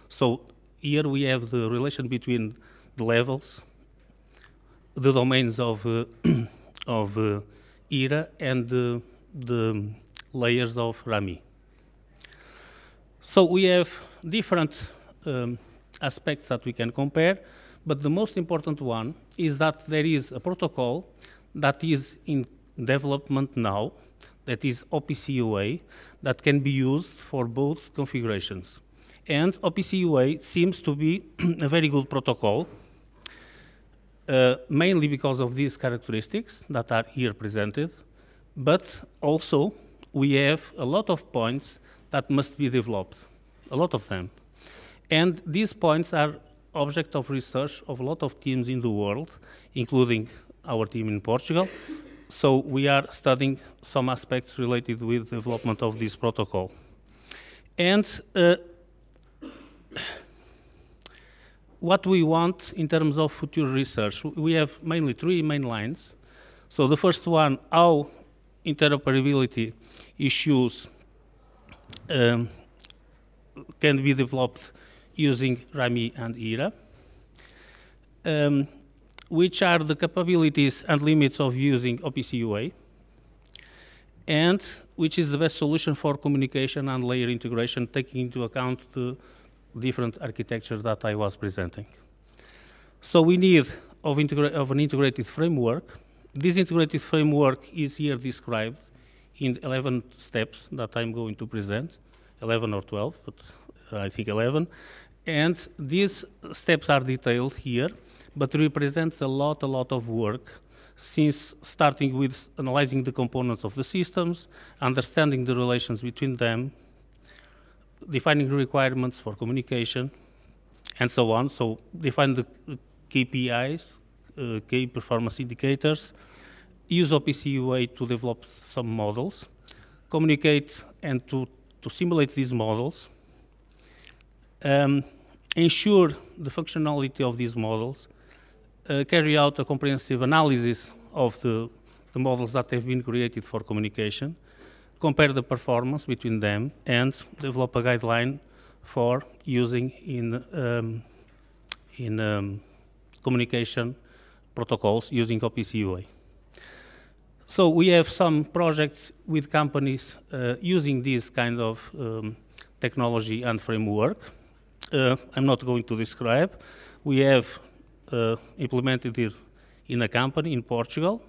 So here we have the relation between the levels, the domains of ERA and the layers of RAMI. So we have different aspects that we can compare, but the most important one is that there is a protocol that is in development now, that is OPC-UA, that can be used for both configurations. And OPC-UA seems to be a very good protocol, mainly because of these characteristics that are here presented, but also we have a lot of points that must be developed, a lot of them. And these points are object of research of a lot of teams in the world, including our team in Portugal. So we are studying some aspects related with the development of this protocol. And what we want in terms of future research, we have mainly three main lines. So the first one, how interoperability issues can be developed using RAMI and ERA. Which are the capabilities and limits of using OPC-UA, and which is the best solution for communication and layer integration, taking into account the different architecture that I was presenting. So we need of an integrated framework. This integrated framework is here described in 11 steps that I'm going to present, 11 or 12, but I think 11. And these steps are detailed here, but represents a lot of work, since starting with analyzing the components of the systems, understanding the relations between them, defining requirements for communication, and so on. So define the KPIs, key performance indicators, use OPC-UA to develop some models, communicate and to simulate these models, ensure the functionality of these models, carry out a comprehensive analysis of the models that have been created for communication, compare the performance between them, and develop a guideline for using in communication protocols using OPC-UA. So we have some projects with companies using this kind of technology and framework. I'm not going to describe. We have implemented it in a company in Portugal.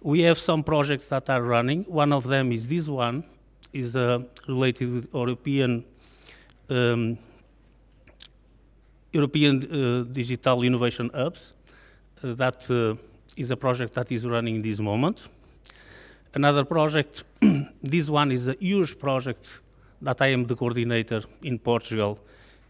We have some projects that are running. One of them is this one, is related with European Digital Innovation Hubs. That is a project that is running in this moment. Another project, this one is a huge project that I am the coordinator in Portugal,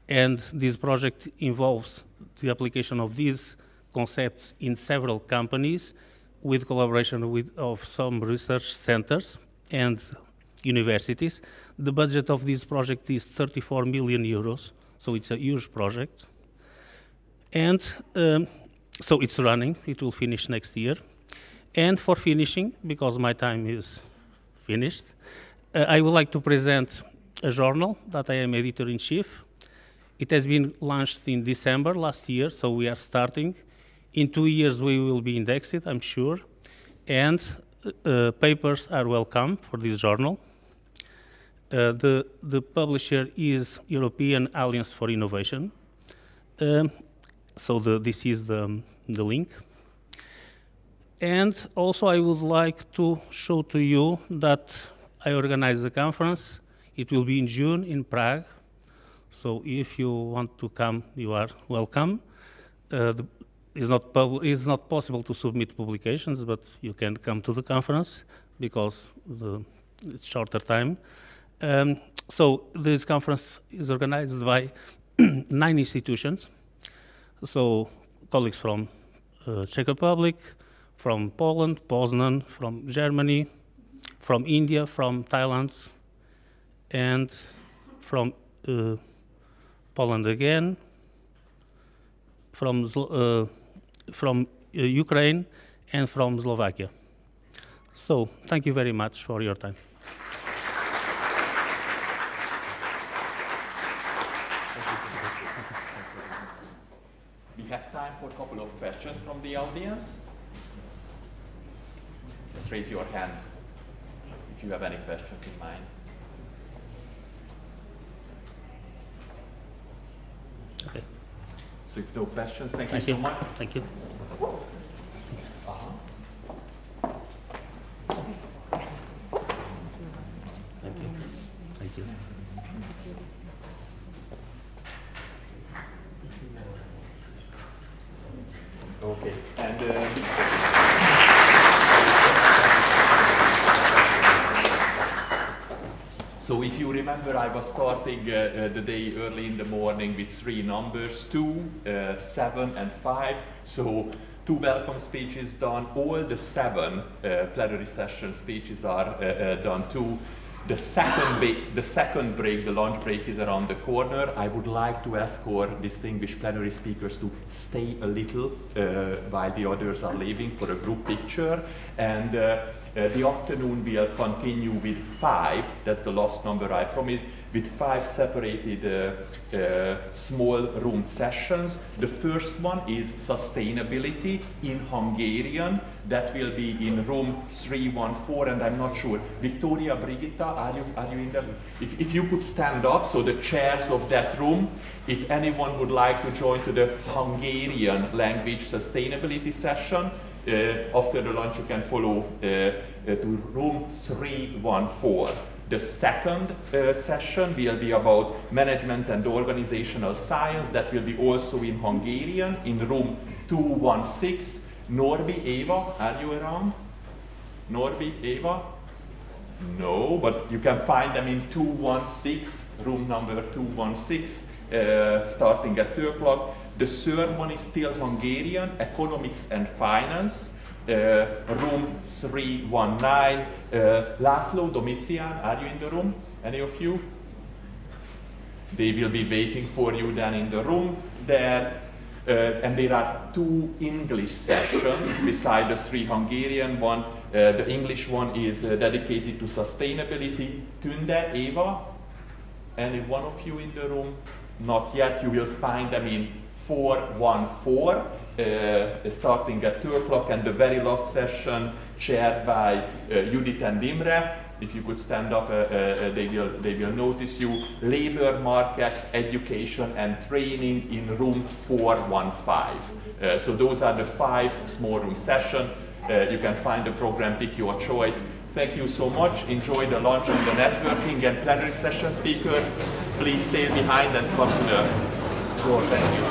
and this project involves the application of these concepts in several companies with collaboration of some research centers and universities. The budget of this project is 34 million euros, so it's a huge project. And so it's running, it will finish next year. And for finishing, because my time is finished, I would like to present a journal that I am editor-in-chief. It has been launched in December last year, so we are starting. In 2 years, we will be indexed, I'm sure. And papers are welcome for this journal. The publisher is European Alliance for Innovation. So this is the link. And also I would like to show to you that I organized a conference. It will be in June in Prague. So if you want to come, you are welcome. It's not possible to submit publications, but you can come to the conference because it's shorter time. So this conference is organized by 9 institutions. So colleagues from Czech Republic, from Poland, Poznan, from Germany, from India, from Thailand, and from Poland again, from Ukraine, and from Slovakia. So thank you very much for your time. We have time for a couple of questions from the audience. Just raise your hand if you have any questions in mind. Okay. So if no questions, thank you so much. Thank you. Thank you. Thank you. Okay. And so if you remember, I was starting the day early in the morning with 3 numbers, 2, 7, and 5. So 2 welcome speeches done. All the 7 plenary session speeches are done too. The second break, the lunch break, is around the corner. I would like to ask our distinguished plenary speakers to stay a little while the others are leaving for a group picture. And the afternoon will continue with 5, that's the last number I promised, with 5 separated small room sessions. The first one is sustainability in Hungarian. That will be in room 314, and I'm not sure. Victoria, Brigitta, are you in there? If you could stand up, so the chairs of that room, if anyone would like to join to the Hungarian language sustainability session, after the lunch you can follow to room 314. The second session will be about management and organizational science. That will be also in Hungarian, in room 216. Norby, Eva, are you around? Norby, Eva? No, but you can find them in 216, room number 216, starting at 2 o'clock. The third one is still Hungarian, economics and finance, room 319. Laszlo, Domitian, are you in the room? Any of you? They will be waiting for you then in the room there. And there are 2 English sessions beside the 3 Hungarian one. The English one is dedicated to sustainability. Tunde, Eva, any one of you in the room? Not yet. You will find them in 414, starting at 2 o'clock, and the very last session chaired by Judith and Imre. If you could stand up, they will notice you. Labor market, education and training in room 415. So those are the 5 small room sessions. You can find the program, pick your choice. Thank you so much. Enjoy the lunch and the networking and plenary session speaker. Please stay behind and come to the floor. Thank you.